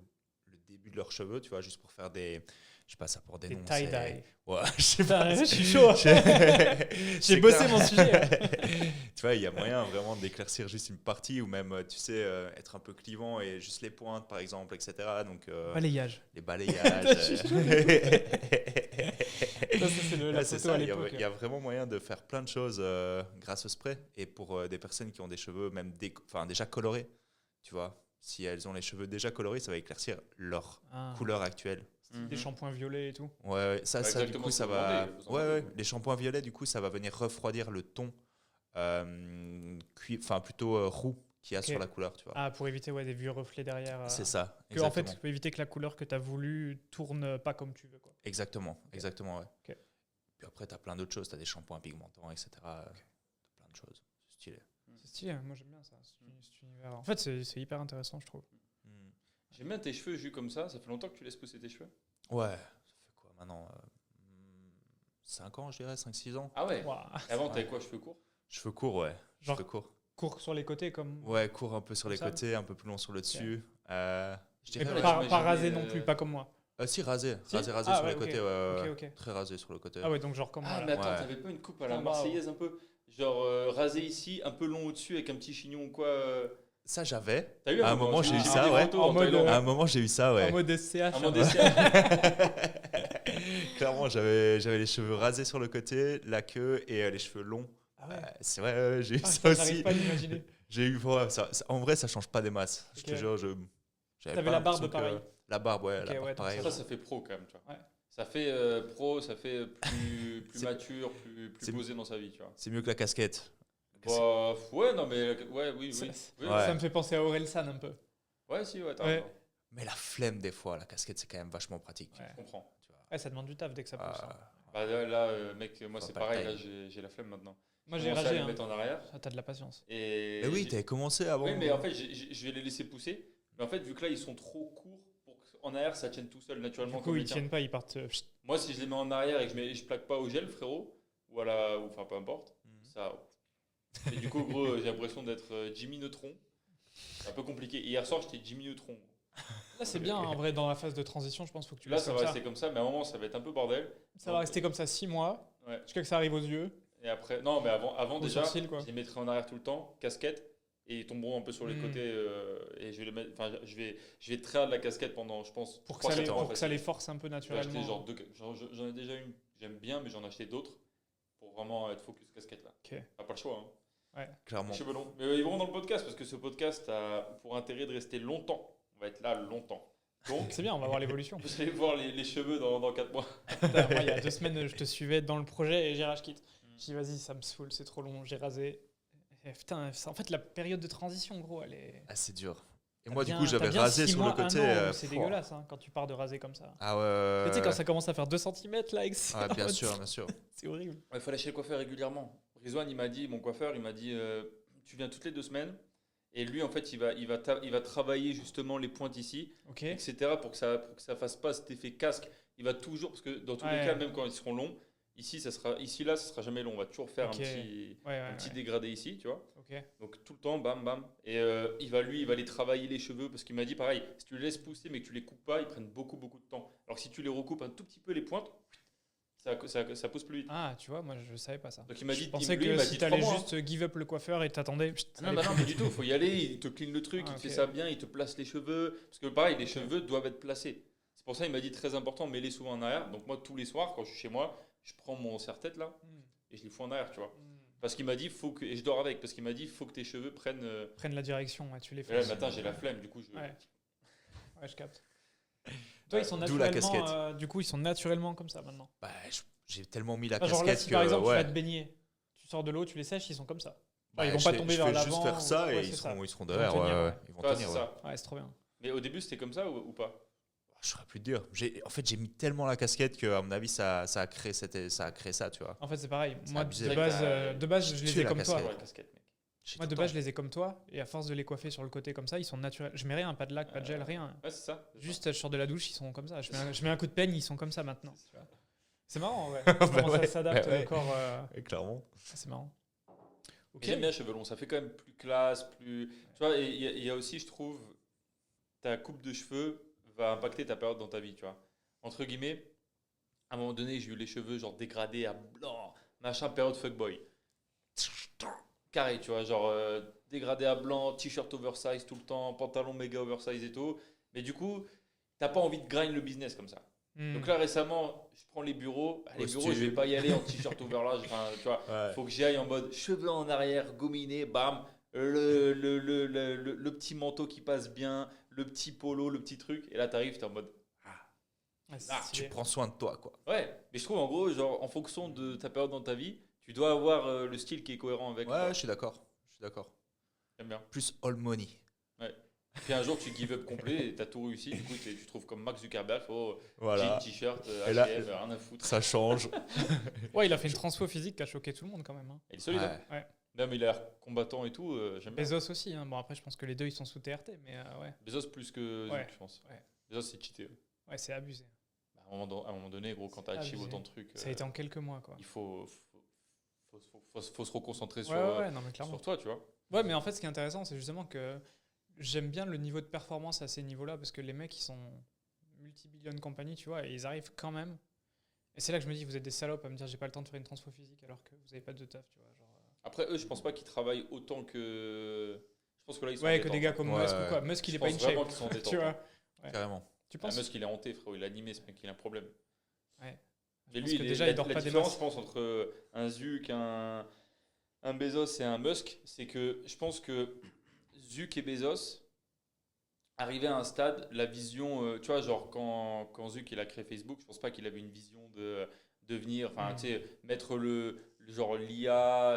[SPEAKER 2] début de leurs cheveux, tu vois, juste pour faire des, je sais pas, ça pour des
[SPEAKER 1] Des
[SPEAKER 2] noms.
[SPEAKER 1] tie-dye.
[SPEAKER 2] Ouais, je sais
[SPEAKER 1] Putain,
[SPEAKER 2] pas.
[SPEAKER 1] je suis chaud.
[SPEAKER 2] J'ai
[SPEAKER 1] J'ai bossé mon sujet.
[SPEAKER 2] Tu vois, il y a moyen vraiment d'éclaircir juste une partie, ou même, tu sais, être un peu clivant et juste les pointes, par exemple, etc. Donc,
[SPEAKER 1] Balayage.
[SPEAKER 2] les balayages.
[SPEAKER 1] Ça, c'est la
[SPEAKER 2] Ouais, c'est
[SPEAKER 1] photo à
[SPEAKER 2] ça, il
[SPEAKER 1] l'époque.
[SPEAKER 2] y a vraiment moyen de faire plein de choses grâce au spray. Et pour des personnes qui ont des cheveux même déjà colorés, tu vois, si elles ont les cheveux déjà colorés, ça va éclaircir leur couleur actuelle.
[SPEAKER 1] Des shampoings violets et tout.
[SPEAKER 2] Ouais, ça,
[SPEAKER 3] Ouais,
[SPEAKER 2] ça du
[SPEAKER 3] exactement
[SPEAKER 2] coup,
[SPEAKER 3] ce
[SPEAKER 2] ça
[SPEAKER 3] que vous
[SPEAKER 2] va.
[SPEAKER 3] demandez, vous en
[SPEAKER 2] Ouais,
[SPEAKER 3] demandez,
[SPEAKER 2] ouais,
[SPEAKER 3] quoi.
[SPEAKER 2] les shampoings violets, du coup, ça va venir refroidir le ton, enfin plutôt roux qu'il y a
[SPEAKER 1] Ok.
[SPEAKER 2] sur la couleur, tu vois.
[SPEAKER 1] Ah, pour éviter des vieux reflets derrière.
[SPEAKER 2] C'est ça,
[SPEAKER 1] Que, en fait,
[SPEAKER 2] exactement.
[SPEAKER 1] tu peux éviter que la couleur que tu as voulu tourne pas comme tu veux. Quoi.
[SPEAKER 2] Exactement, exactement, ouais.
[SPEAKER 1] Ok.
[SPEAKER 2] Puis après, tu as plein d'autres choses, tu as des shampoings pigmentants, etc. T'as plein de choses, c'est stylé.
[SPEAKER 1] C'est stylé, moi j'aime bien ça, cet univers. En fait, c'est hyper intéressant, je trouve.
[SPEAKER 2] Hmm.
[SPEAKER 3] J'aime bien tes cheveux jus comme ça. Ça fait longtemps que tu laisses pousser tes cheveux?
[SPEAKER 2] Ouais, ça fait quoi maintenant 5 ans, je dirais, 5-6 ans.
[SPEAKER 3] Ah ouais.
[SPEAKER 1] Ouah.
[SPEAKER 3] Et avant, t'avais
[SPEAKER 2] Ouais.
[SPEAKER 3] quoi, cheveux courts?
[SPEAKER 2] Cheveux courts, ouais.
[SPEAKER 1] Genre-
[SPEAKER 2] Cheveux courts.
[SPEAKER 1] Court sur les côtés comme.
[SPEAKER 2] Ouais, court un peu sur
[SPEAKER 1] Comme
[SPEAKER 2] les
[SPEAKER 1] ça
[SPEAKER 2] côtés, un peu plus long sur le dessus. Je
[SPEAKER 1] Mais
[SPEAKER 2] dirais,
[SPEAKER 3] ouais,
[SPEAKER 1] pas
[SPEAKER 3] j'imaginais,
[SPEAKER 1] rasé non plus, pas comme moi.
[SPEAKER 2] si, rasé.
[SPEAKER 1] Si
[SPEAKER 2] Rasé
[SPEAKER 1] Ah,
[SPEAKER 2] sur
[SPEAKER 1] ouais,
[SPEAKER 2] les
[SPEAKER 1] ok.
[SPEAKER 2] côtés, ouais.
[SPEAKER 1] Ok, ok.
[SPEAKER 2] Très rasé sur le côté.
[SPEAKER 1] Ah ouais, donc genre comme
[SPEAKER 3] Ah,
[SPEAKER 1] moi.
[SPEAKER 3] mais
[SPEAKER 1] Là.
[SPEAKER 3] attends,
[SPEAKER 2] Ouais.
[SPEAKER 3] t'avais pas une coupe à la
[SPEAKER 1] Putain,
[SPEAKER 3] Marseillaise un peu? Genre rasé ici, un peu long au-dessus avec un petit chignon ou quoi
[SPEAKER 2] Ça, j'avais.
[SPEAKER 3] T'as eu
[SPEAKER 2] À un moment, j'ai eu
[SPEAKER 3] des
[SPEAKER 2] ça, ouais.
[SPEAKER 3] photos
[SPEAKER 1] En
[SPEAKER 3] en
[SPEAKER 1] mode,
[SPEAKER 3] Thaïlande.
[SPEAKER 2] À un moment, j'ai eu ça, ouais.
[SPEAKER 1] En mode SCH.
[SPEAKER 3] Un mode
[SPEAKER 1] hein.
[SPEAKER 3] essai.
[SPEAKER 2] Clairement, j'avais les cheveux rasés sur le côté, la queue et les cheveux longs.
[SPEAKER 1] Ah ouais.
[SPEAKER 2] C'est vrai, ouais, j'ai eu
[SPEAKER 1] Ah,
[SPEAKER 2] ça
[SPEAKER 1] j'arrive
[SPEAKER 2] aussi.
[SPEAKER 1] pas à l'imaginer.
[SPEAKER 2] J'ai eu, ouais, en vrai, ça change pas des masses. Je te
[SPEAKER 1] Ok.
[SPEAKER 2] jure, j'avais
[SPEAKER 1] T'avais
[SPEAKER 2] pas
[SPEAKER 1] la barbe
[SPEAKER 2] l'impression que-
[SPEAKER 1] pareil.
[SPEAKER 2] La barbe, ouais,
[SPEAKER 1] Ok,
[SPEAKER 2] la barbe
[SPEAKER 1] ouais, donc
[SPEAKER 2] pareil.
[SPEAKER 3] Ça fait pro quand même, tu vois.
[SPEAKER 1] Ouais.
[SPEAKER 3] Ça fait pro, ça fait plus
[SPEAKER 2] C'est-
[SPEAKER 3] mature, plus
[SPEAKER 2] c'est-
[SPEAKER 3] posé dans sa vie, tu vois.
[SPEAKER 2] C'est mieux que la casquette.
[SPEAKER 3] Bah, ouais, non, mais ouais, oui,
[SPEAKER 1] Ça-
[SPEAKER 3] oui. Oui,
[SPEAKER 2] Ouais.
[SPEAKER 1] Ça me fait penser à Orelsan un peu.
[SPEAKER 3] Ouais, si, ouais, t'as
[SPEAKER 1] Ouais.
[SPEAKER 3] raison.
[SPEAKER 2] Mais la flemme, des fois, la casquette, c'est quand même vachement pratique.
[SPEAKER 1] Ouais.
[SPEAKER 3] Je comprends.
[SPEAKER 2] Tu vois.
[SPEAKER 1] Ouais, ça demande du taf dès que ça pousse. hein.
[SPEAKER 2] Ah,
[SPEAKER 3] Bah, là, mec, moi
[SPEAKER 2] Faut
[SPEAKER 3] c'est
[SPEAKER 2] pas de
[SPEAKER 3] pareil, là
[SPEAKER 2] taille.
[SPEAKER 3] j'ai la flemme maintenant.
[SPEAKER 1] Moi
[SPEAKER 3] Je
[SPEAKER 1] j'ai
[SPEAKER 3] commence à
[SPEAKER 1] ragé.
[SPEAKER 3] les
[SPEAKER 1] Hein.
[SPEAKER 3] mettre en arrière.
[SPEAKER 1] Ah, t'as de la patience.
[SPEAKER 3] Et
[SPEAKER 2] Mais oui,
[SPEAKER 3] j'ai-
[SPEAKER 2] t'avais commencé avant.
[SPEAKER 3] Oui, mais en fait, je vais les laisser pousser. Mais en fait, vu que là, ils sont trop courts pour qu'en arrière, ça tienne tout seul naturellement.
[SPEAKER 1] Du coup,
[SPEAKER 3] comme
[SPEAKER 1] ils
[SPEAKER 3] les tiens.
[SPEAKER 1] tiennent pas, ils partent. Chut.
[SPEAKER 3] Moi, si je les mets en arrière et que je plaque pas au gel, frérot, ou enfin peu importe, ça. Et du coup, gros, j'ai l'impression d'être Jimmy Neutron. C'est un peu compliqué. Hier soir, j'étais Jimmy Neutron.
[SPEAKER 1] Là, c'est bien, en vrai, dans la phase de transition, je pense qu'il faut que tu
[SPEAKER 3] Là,
[SPEAKER 1] laisses
[SPEAKER 3] ça
[SPEAKER 1] comme
[SPEAKER 3] va
[SPEAKER 1] ça.
[SPEAKER 3] rester comme ça, mais à un moment, ça va être un peu bordel.
[SPEAKER 1] Ça va rester comme ça 6 mois,
[SPEAKER 3] Ouais.
[SPEAKER 1] jusqu'à que ça arrive aux yeux,
[SPEAKER 3] Et après, non, mais avant
[SPEAKER 1] aux
[SPEAKER 3] déjà,
[SPEAKER 1] sourcils, quoi.
[SPEAKER 3] je les mettrai en arrière tout le temps, casquette, et ils tomberont un peu sur les
[SPEAKER 1] Mm.
[SPEAKER 3] côtés. Et je vais les mettre. Enfin, je vais traire de la casquette pendant, je pense,
[SPEAKER 1] Pour que, ça
[SPEAKER 3] 3-4
[SPEAKER 1] les,
[SPEAKER 3] ans,
[SPEAKER 1] pour
[SPEAKER 3] en
[SPEAKER 1] que
[SPEAKER 3] fait.
[SPEAKER 1] ça les force un peu
[SPEAKER 3] Je vais acheter
[SPEAKER 1] naturellement.
[SPEAKER 3] j'en ai déjà une que j'aime bien, mais j'en ai acheté d'autres pour vraiment être focus casquette là.
[SPEAKER 1] Ok.
[SPEAKER 3] T'as pas le choix. Hein.
[SPEAKER 2] Clairement.
[SPEAKER 3] Les cheveux longs. Mais ils vont dans le podcast parce que ce podcast a pour intérêt de rester longtemps. On va être là longtemps. Donc,
[SPEAKER 1] C'est bien, on va voir l'évolution.
[SPEAKER 3] vous allez voir les cheveux dans 4 mois.
[SPEAKER 1] Putain, moi, il y a 2 semaines, je te suivais dans le projet et j'ai rage quitte. Je dis, vas-y, ça me saoule, c'est trop long, j'ai rasé. Et putain, en fait, la période de transition, gros, elle est.
[SPEAKER 2] Ah, c'est dur. Et
[SPEAKER 1] T'as
[SPEAKER 2] moi, du
[SPEAKER 1] bien-
[SPEAKER 2] coup,
[SPEAKER 1] t'as
[SPEAKER 2] j'avais
[SPEAKER 1] bien
[SPEAKER 2] rasé
[SPEAKER 1] 6
[SPEAKER 2] sur
[SPEAKER 1] mois,
[SPEAKER 2] le côté.
[SPEAKER 1] 1 an où c'est
[SPEAKER 2] pouah.
[SPEAKER 1] dégueulasse hein, quand tu pars de raser comme ça.
[SPEAKER 2] Ah ouais.
[SPEAKER 1] Mais tu sais, quand ça commence à faire 2 cm là, avec ça,
[SPEAKER 2] Ah, bien sûr, bien sûr.
[SPEAKER 1] c'est horrible.
[SPEAKER 3] Il faut aller chez le coiffeur régulièrement. Rizwan, il m'a dit, mon coiffeur, il m'a dit tu viens toutes les 2 semaines. Et lui, en fait, il va travailler justement les pointes ici,
[SPEAKER 1] Ok.
[SPEAKER 3] etc. pour que ça fasse pas cet effet casque. Il va toujours, parce que dans tous les
[SPEAKER 1] Ouais.
[SPEAKER 3] cas, même quand ils seront longs, ici, ça sera jamais long. On va toujours faire
[SPEAKER 1] Ok. Ouais,
[SPEAKER 3] un petit
[SPEAKER 1] ouais.
[SPEAKER 3] dégradé ici, tu vois.
[SPEAKER 1] Ok.
[SPEAKER 3] Donc tout le temps, bam, bam. Et il va aller travailler les cheveux parce qu'il m'a dit pareil, si tu les laisses pousser mais que tu les coupes pas, ils prennent beaucoup, beaucoup de temps. Alors que si tu les recoupes un tout petit peu les pointes, ça pousse plus vite.
[SPEAKER 1] Ah, tu vois, moi je savais pas ça.
[SPEAKER 3] Donc il m'a dit,
[SPEAKER 1] Je pensais
[SPEAKER 3] lui, il
[SPEAKER 1] que
[SPEAKER 3] m'a
[SPEAKER 1] si
[SPEAKER 3] dit
[SPEAKER 1] t'allais
[SPEAKER 3] 3 mois.
[SPEAKER 1] juste give up le coiffeur et t'attendais. chut, ça
[SPEAKER 3] Non,
[SPEAKER 1] allait
[SPEAKER 3] bah
[SPEAKER 1] plus
[SPEAKER 3] non, pas
[SPEAKER 1] vite.
[SPEAKER 3] du tout, il faut y aller, il te clean le truc,
[SPEAKER 1] Ah,
[SPEAKER 3] il te
[SPEAKER 1] ok.
[SPEAKER 3] fait ça bien, il te place les cheveux. Parce que pareil, les cheveux doivent être placés. C'est pour ça qu'il m'a dit très important, mets-les souvent en arrière. Donc moi, tous les soirs, quand je suis chez moi, je prends mon serre-tête là
[SPEAKER 1] Hmm.
[SPEAKER 3] et je les fous en arrière, tu vois.
[SPEAKER 1] Hmm.
[SPEAKER 3] Parce qu'il m'a dit, et je dors avec, parce qu'il m'a dit, faut que tes cheveux prennent.
[SPEAKER 1] Prennent la direction, ouais, tu les
[SPEAKER 3] Et là, le
[SPEAKER 1] fais.
[SPEAKER 3] matin, j'ai la flemme, du coup, je.
[SPEAKER 1] Ouais. Ouais, je capte. Toi, ils sont
[SPEAKER 2] D'où la
[SPEAKER 1] naturellement.
[SPEAKER 2] casquette.
[SPEAKER 1] Du coup, ils sont naturellement comme ça maintenant.
[SPEAKER 2] Bah, j'ai tellement mis la
[SPEAKER 1] Ah, genre là,
[SPEAKER 2] casquette
[SPEAKER 1] si
[SPEAKER 2] que.
[SPEAKER 1] par exemple tu vas
[SPEAKER 2] ouais.
[SPEAKER 1] te baigner, tu sors de l'eau, tu les sèches, ils sont comme ça.
[SPEAKER 2] Bah,
[SPEAKER 1] ils vont
[SPEAKER 2] je
[SPEAKER 1] pas
[SPEAKER 2] fais-
[SPEAKER 1] tomber
[SPEAKER 2] je
[SPEAKER 1] vers
[SPEAKER 2] fais
[SPEAKER 1] l'avant.
[SPEAKER 2] juste faire ça
[SPEAKER 1] ouais,
[SPEAKER 2] et
[SPEAKER 1] c'est ça.
[SPEAKER 2] ils seront
[SPEAKER 1] Ils
[SPEAKER 2] derrière.
[SPEAKER 1] vont tenir,
[SPEAKER 2] ouais,
[SPEAKER 1] ouais.
[SPEAKER 2] ouais. Ils vont
[SPEAKER 3] Ouais,
[SPEAKER 2] tenir,
[SPEAKER 3] c'est
[SPEAKER 2] ouais.
[SPEAKER 3] ça.
[SPEAKER 1] Ouais, c'est trop bien.
[SPEAKER 3] Mais au début, c'était comme ça ou pas?
[SPEAKER 2] Je saurais plus te dire. En fait, j'ai mis tellement la casquette que, à mon avis, ça a créé ça, tu vois.
[SPEAKER 1] En fait, c'est pareil.
[SPEAKER 2] C'est
[SPEAKER 1] Moi,
[SPEAKER 2] abusé.
[SPEAKER 1] de
[SPEAKER 3] C'est vrai
[SPEAKER 1] base,
[SPEAKER 3] que t'as-
[SPEAKER 1] de base, je les
[SPEAKER 2] tues
[SPEAKER 1] ai
[SPEAKER 2] la
[SPEAKER 1] comme toi.
[SPEAKER 2] casquette.
[SPEAKER 3] Ouais, casquette, mec.
[SPEAKER 2] J'ai
[SPEAKER 1] Moi,
[SPEAKER 2] tout
[SPEAKER 1] de
[SPEAKER 2] le
[SPEAKER 1] base,
[SPEAKER 2] temps.
[SPEAKER 1] je les ai comme toi. Et à force de les coiffer sur le côté comme ça, ils sont naturels. Je mets rien, pas de lac, pas de gel, rien.
[SPEAKER 3] Ouais, c'est ça.
[SPEAKER 1] Juste, je sors de la douche, ils sont comme ça. Je mets un coup de peigne, ils sont comme ça maintenant. tu vois. C'est marrant, ouais.
[SPEAKER 2] Bah
[SPEAKER 1] Comment
[SPEAKER 2] ouais,
[SPEAKER 1] ça s'adapte
[SPEAKER 2] ouais, ouais.
[SPEAKER 1] le corps.
[SPEAKER 2] Clairement.
[SPEAKER 1] C'est marrant. Ok.
[SPEAKER 3] Mais j'aime bien cheveux longs, ça fait quand même plus classe, plus. Tu vois, et il y a aussi, je trouve, ta coupe de cheveux va impacter ta période dans ta vie, tu vois. Entre guillemets, à un moment donné, j'ai eu les cheveux genre dégradés à blanc, machin, période fuckboy. Carré, tu vois, genre dégradé à blanc, t-shirt oversize tout le temps, pantalon méga oversize et tout. Mais du coup, t'as pas envie de grind le business comme ça.
[SPEAKER 1] Hmm.
[SPEAKER 3] Donc là, récemment, je prends les bureaux. Les bureaux, je vais
[SPEAKER 2] Costume.
[SPEAKER 3] pas y aller en t-shirt oversize, enfin, tu vois.
[SPEAKER 2] Ouais.
[SPEAKER 3] Faut que j'y aille en mode cheveux en arrière, gominé, bam, le petit manteau qui passe bien, le petit polo, le petit truc. Et là, t'arrives, t'es en mode ah,
[SPEAKER 1] c'est
[SPEAKER 3] Ah,
[SPEAKER 1] stylé.
[SPEAKER 2] Tu prends soin de toi, quoi.
[SPEAKER 3] Ouais, mais je trouve en gros, genre, en fonction de ta période dans ta vie, tu dois avoir le style qui est cohérent avec.
[SPEAKER 2] Ouais, je suis d'accord. Je suis d'accord.
[SPEAKER 3] J'aime bien.
[SPEAKER 2] Plus all money.
[SPEAKER 3] Ouais. Puis un jour, tu give up complet et t'as tout réussi. Du coup, tu te trouves comme Mark Zuckerberg, jean,
[SPEAKER 2] Voilà.
[SPEAKER 3] t-shirt,
[SPEAKER 2] Et là-
[SPEAKER 3] H&M, rien à foutre.
[SPEAKER 2] Ça change.
[SPEAKER 1] Ouais, il a fait une transfo physique qui a choqué tout le monde quand même. Hein.
[SPEAKER 3] Il est solide.
[SPEAKER 2] Ouais.
[SPEAKER 3] Hein. Non, mais il a l'air combattant et tout. J'aime bien.
[SPEAKER 1] Bezos aussi. Hein. Bon, après, je pense que les deux, ils sont sous TRT, mais ouais.
[SPEAKER 3] Bezos plus que
[SPEAKER 1] Ouais.
[SPEAKER 3] Zuck, je pense.
[SPEAKER 1] Ouais.
[SPEAKER 3] Bezos, c'est cheaté.
[SPEAKER 1] Ouais, c'est abusé.
[SPEAKER 3] Bah, à un moment donné, gros, quand t'as achieve
[SPEAKER 1] Abusé.
[SPEAKER 3] autant de trucs,
[SPEAKER 1] Ça a été en quelques mois, quoi.
[SPEAKER 3] il faut se reconcentrer sur,
[SPEAKER 1] Ouais, non, mais clairement.
[SPEAKER 3] sur toi, tu vois.
[SPEAKER 1] Ouais, mais en fait, ce qui est intéressant, c'est justement que j'aime bien le niveau de performance à ces niveaux-là, parce que les mecs, ils sont multi-billion de compagnies, tu vois, et ils arrivent quand même. Et c'est là que je me dis, vous êtes des salopes à me dire, j'ai pas le temps de faire une transfo physique alors que vous avez pas de taf, tu vois. Genre,
[SPEAKER 3] Après, eux, je pense pas qu'ils travaillent autant que. Je pense que là, ils sont en
[SPEAKER 1] ouais, que des
[SPEAKER 3] détente,
[SPEAKER 1] gars
[SPEAKER 3] hein.
[SPEAKER 1] comme
[SPEAKER 2] Ouais,
[SPEAKER 1] Musk ou
[SPEAKER 2] ouais.
[SPEAKER 1] quoi. Musk, il
[SPEAKER 3] Je
[SPEAKER 1] est pas
[SPEAKER 3] pense
[SPEAKER 1] une
[SPEAKER 3] vraiment
[SPEAKER 1] shape.
[SPEAKER 3] qu'ils sont en détente,
[SPEAKER 1] Tu vois.
[SPEAKER 3] hein.
[SPEAKER 1] Ouais.
[SPEAKER 2] Carrément.
[SPEAKER 1] Tu
[SPEAKER 3] Ah,
[SPEAKER 1] penses
[SPEAKER 3] Musk, il est hanté, frérot. Il a animé, ce mec, il a un problème.
[SPEAKER 1] Ouais.
[SPEAKER 3] Mais
[SPEAKER 1] Je
[SPEAKER 3] lui,
[SPEAKER 1] pense que déjà,
[SPEAKER 3] la,
[SPEAKER 1] il dort
[SPEAKER 3] la
[SPEAKER 1] pas des
[SPEAKER 3] différence,
[SPEAKER 1] masses.
[SPEAKER 3] je pense, entre un Zuck, un Bezos et un Musk, c'est que je pense que Zuck et Bezos arrivaient à un stade, la vision, tu vois, genre quand Zuck il a créé Facebook, je pense pas qu'il avait une vision de devenir, enfin, tu sais, mettre le genre l'IA,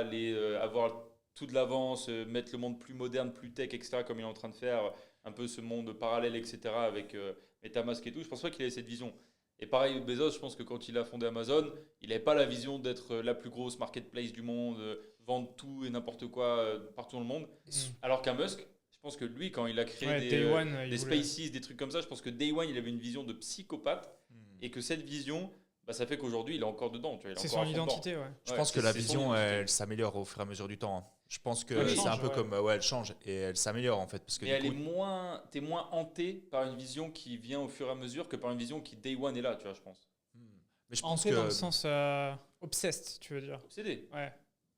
[SPEAKER 3] avoir tout de l'avance, mettre le monde plus moderne, plus tech, etc., comme il est en train de faire, un peu ce monde parallèle, etc., avec MetaMask et tout. Je pense pas qu'il ait cette vision. Et pareil, Bezos, je pense que quand il a fondé Amazon, il n'avait pas la vision d'être la plus grosse marketplace du monde, vendre tout et n'importe quoi partout dans le monde.
[SPEAKER 1] Mm.
[SPEAKER 3] Alors qu'un Musk, je pense que lui, quand il a créé
[SPEAKER 1] Ouais,
[SPEAKER 3] des,
[SPEAKER 1] Day One, il
[SPEAKER 3] des
[SPEAKER 1] voulait-
[SPEAKER 3] Spaces, des trucs comme ça, je pense que Day One, il avait une vision de psychopathe et que cette vision, bah, ça fait qu'aujourd'hui, il est encore dedans. Tu vois, il est
[SPEAKER 1] C'est
[SPEAKER 3] encore
[SPEAKER 1] son
[SPEAKER 3] à fond dedans.
[SPEAKER 1] identité, ouais.
[SPEAKER 2] Je
[SPEAKER 3] Ouais,
[SPEAKER 2] pense que
[SPEAKER 3] c'est-
[SPEAKER 2] la
[SPEAKER 3] c'est son
[SPEAKER 2] vision,
[SPEAKER 3] identité.
[SPEAKER 2] elle s'améliore au fur et à mesure du temps. Hein. Je pense que
[SPEAKER 1] Elle
[SPEAKER 2] c'est un
[SPEAKER 1] change,
[SPEAKER 2] peu
[SPEAKER 1] ouais.
[SPEAKER 2] comme. Ouais, elle change et elle s'améliore en fait. Parce que
[SPEAKER 3] Mais
[SPEAKER 2] du
[SPEAKER 3] elle est
[SPEAKER 2] coup,
[SPEAKER 3] moins, t'es moins hanté par une vision qui vient au fur et à mesure que par une vision qui Day One est là, tu vois, je pense.
[SPEAKER 2] mais je pense
[SPEAKER 1] Hanté dans le
[SPEAKER 2] que
[SPEAKER 1] sens obsessed, tu veux dire.
[SPEAKER 3] Obsédé.
[SPEAKER 1] Ouais.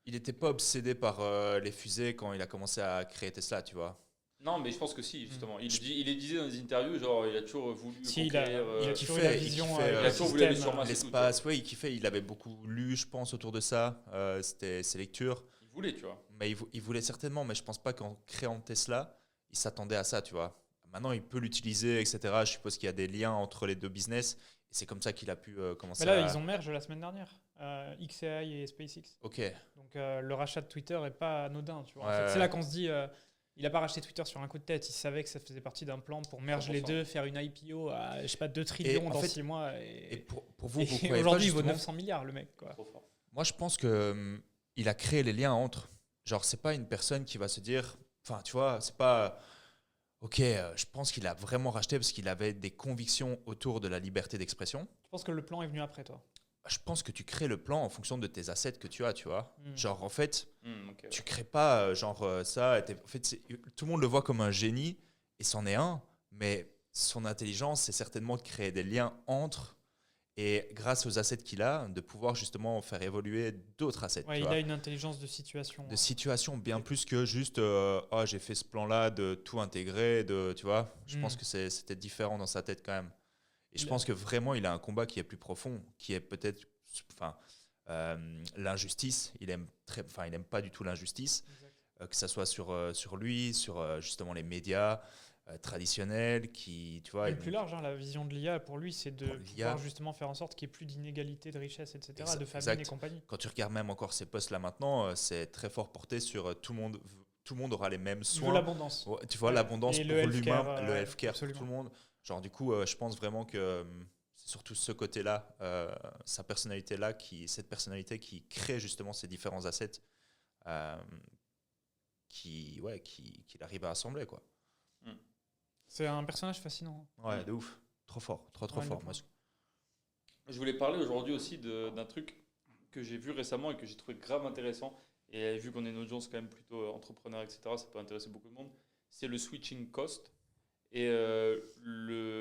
[SPEAKER 2] il n'était pas obsédé par les fusées quand il a commencé à créer Tesla, tu vois.
[SPEAKER 3] Non, mais je pense que si, justement. Il le disait dans des interviews, genre, il a toujours voulu
[SPEAKER 1] Si,
[SPEAKER 3] conquérir.
[SPEAKER 1] il a
[SPEAKER 2] qui
[SPEAKER 1] toujours
[SPEAKER 2] fait-
[SPEAKER 1] eu la
[SPEAKER 2] et qui
[SPEAKER 1] vision.
[SPEAKER 2] fait,
[SPEAKER 3] il a toujours voulu aller sur
[SPEAKER 1] système,
[SPEAKER 3] Mars. c'est tout,
[SPEAKER 2] L'espace, oui, il kiffait. Il avait beaucoup lu, je pense, autour de ça. C'était ses lectures.
[SPEAKER 3] il voulait, tu vois.
[SPEAKER 2] Mais il voulait certainement, mais je pense pas qu'en créant Tesla, il s'attendait à ça, tu vois. Maintenant, il peut l'utiliser, etc. Je suppose qu'il y a des liens entre les deux business. Et c'est comme ça qu'il a pu commencer
[SPEAKER 1] Mais là,
[SPEAKER 2] à...
[SPEAKER 1] ils ont merge la semaine dernière. XAI et SpaceX.
[SPEAKER 2] Ok.
[SPEAKER 1] Donc le rachat de Twitter est pas anodin, tu vois. En
[SPEAKER 2] Ouais,
[SPEAKER 1] fait, c'est
[SPEAKER 2] ouais.
[SPEAKER 1] là qu'on se dit, il a pas racheté Twitter sur un coup de tête. Il savait que ça faisait partie d'un plan pour merge les
[SPEAKER 3] 100%.
[SPEAKER 1] deux, faire une IPO à, je sais pas, 2 trillions
[SPEAKER 2] en
[SPEAKER 1] dans
[SPEAKER 2] fait,
[SPEAKER 1] 6 mois.
[SPEAKER 2] Et
[SPEAKER 1] Et,
[SPEAKER 2] pour vous, vous
[SPEAKER 1] et
[SPEAKER 2] croyez pas
[SPEAKER 1] aujourd'hui, il vaut
[SPEAKER 2] justement-
[SPEAKER 1] 900 milliards, le mec, quoi.
[SPEAKER 3] Trop fort.
[SPEAKER 2] Moi, je pense que il a créé les liens entre. Genre, c'est pas une personne qui va se dire... Enfin, tu vois, c'est pas... Ok, je pense qu'il a vraiment racheté parce qu'il avait des convictions autour de la liberté d'expression.
[SPEAKER 1] Je pense que le plan est venu après, toi.
[SPEAKER 2] Je pense que tu crées le plan en fonction de tes assets que tu as, tu vois.
[SPEAKER 1] Mm.
[SPEAKER 2] Genre, en fait,
[SPEAKER 3] Ok.
[SPEAKER 2] tu crées pas ça. En fait, tout le monde le voit comme un génie et c'en est un, mais son intelligence, c'est certainement de créer des liens entre et grâce aux assets qu'il a, de pouvoir justement faire évoluer d'autres assets.
[SPEAKER 1] Ouais,
[SPEAKER 2] tu
[SPEAKER 1] il
[SPEAKER 2] vois.
[SPEAKER 1] a une intelligence de situation.
[SPEAKER 2] De situation bien plus que juste oh, j'ai fait ce plan-là, de tout intégrer, tu vois. Je pense que c'était différent dans sa tête quand même. Et je
[SPEAKER 1] Il a-
[SPEAKER 2] pense que vraiment, il a un combat qui est plus profond, qui est peut-être l'injustice. Il aime pas du tout l'injustice,
[SPEAKER 1] Exact.
[SPEAKER 2] que ça soit sur lui, sur justement les médias traditionnels, qui, tu vois.
[SPEAKER 1] Même plus large, hein, la vision de l'IA, pour lui, c'est de
[SPEAKER 2] Pour l'IA.
[SPEAKER 1] pouvoir justement faire en sorte qu'il n'y ait plus d'inégalité de richesse, etc.,
[SPEAKER 2] Exact,
[SPEAKER 1] de famine
[SPEAKER 2] exact.
[SPEAKER 1] et compagnie.
[SPEAKER 2] Quand tu regardes même encore ces postes là maintenant, c'est très fort porté sur tout le monde aura les mêmes
[SPEAKER 1] Il veut
[SPEAKER 2] soins.
[SPEAKER 1] l'abondance.
[SPEAKER 2] Ouais, tu vois,
[SPEAKER 1] Ouais.
[SPEAKER 2] l'abondance
[SPEAKER 1] Et
[SPEAKER 2] pour
[SPEAKER 1] le healthcare,
[SPEAKER 2] l'humain, le
[SPEAKER 1] ouais,
[SPEAKER 2] healthcare pour
[SPEAKER 1] absolument.
[SPEAKER 2] tout le monde. Genre, du coup, je pense vraiment que c'est surtout ce côté-là, cette personnalité qui crée justement ces différents assets qu'il arrive à assembler, quoi.
[SPEAKER 1] C'est un personnage fascinant.
[SPEAKER 2] Ouais, de ouf. Trop fort, trop
[SPEAKER 1] Ouais,
[SPEAKER 2] fort.
[SPEAKER 1] de
[SPEAKER 2] Moi,
[SPEAKER 1] fou.
[SPEAKER 3] Je voulais parler aujourd'hui aussi d'un truc que j'ai vu récemment et que j'ai trouvé grave intéressant. Et vu qu'on est une audience quand même plutôt entrepreneur, etc., ça peut intéresser beaucoup de monde. C'est le switching cost et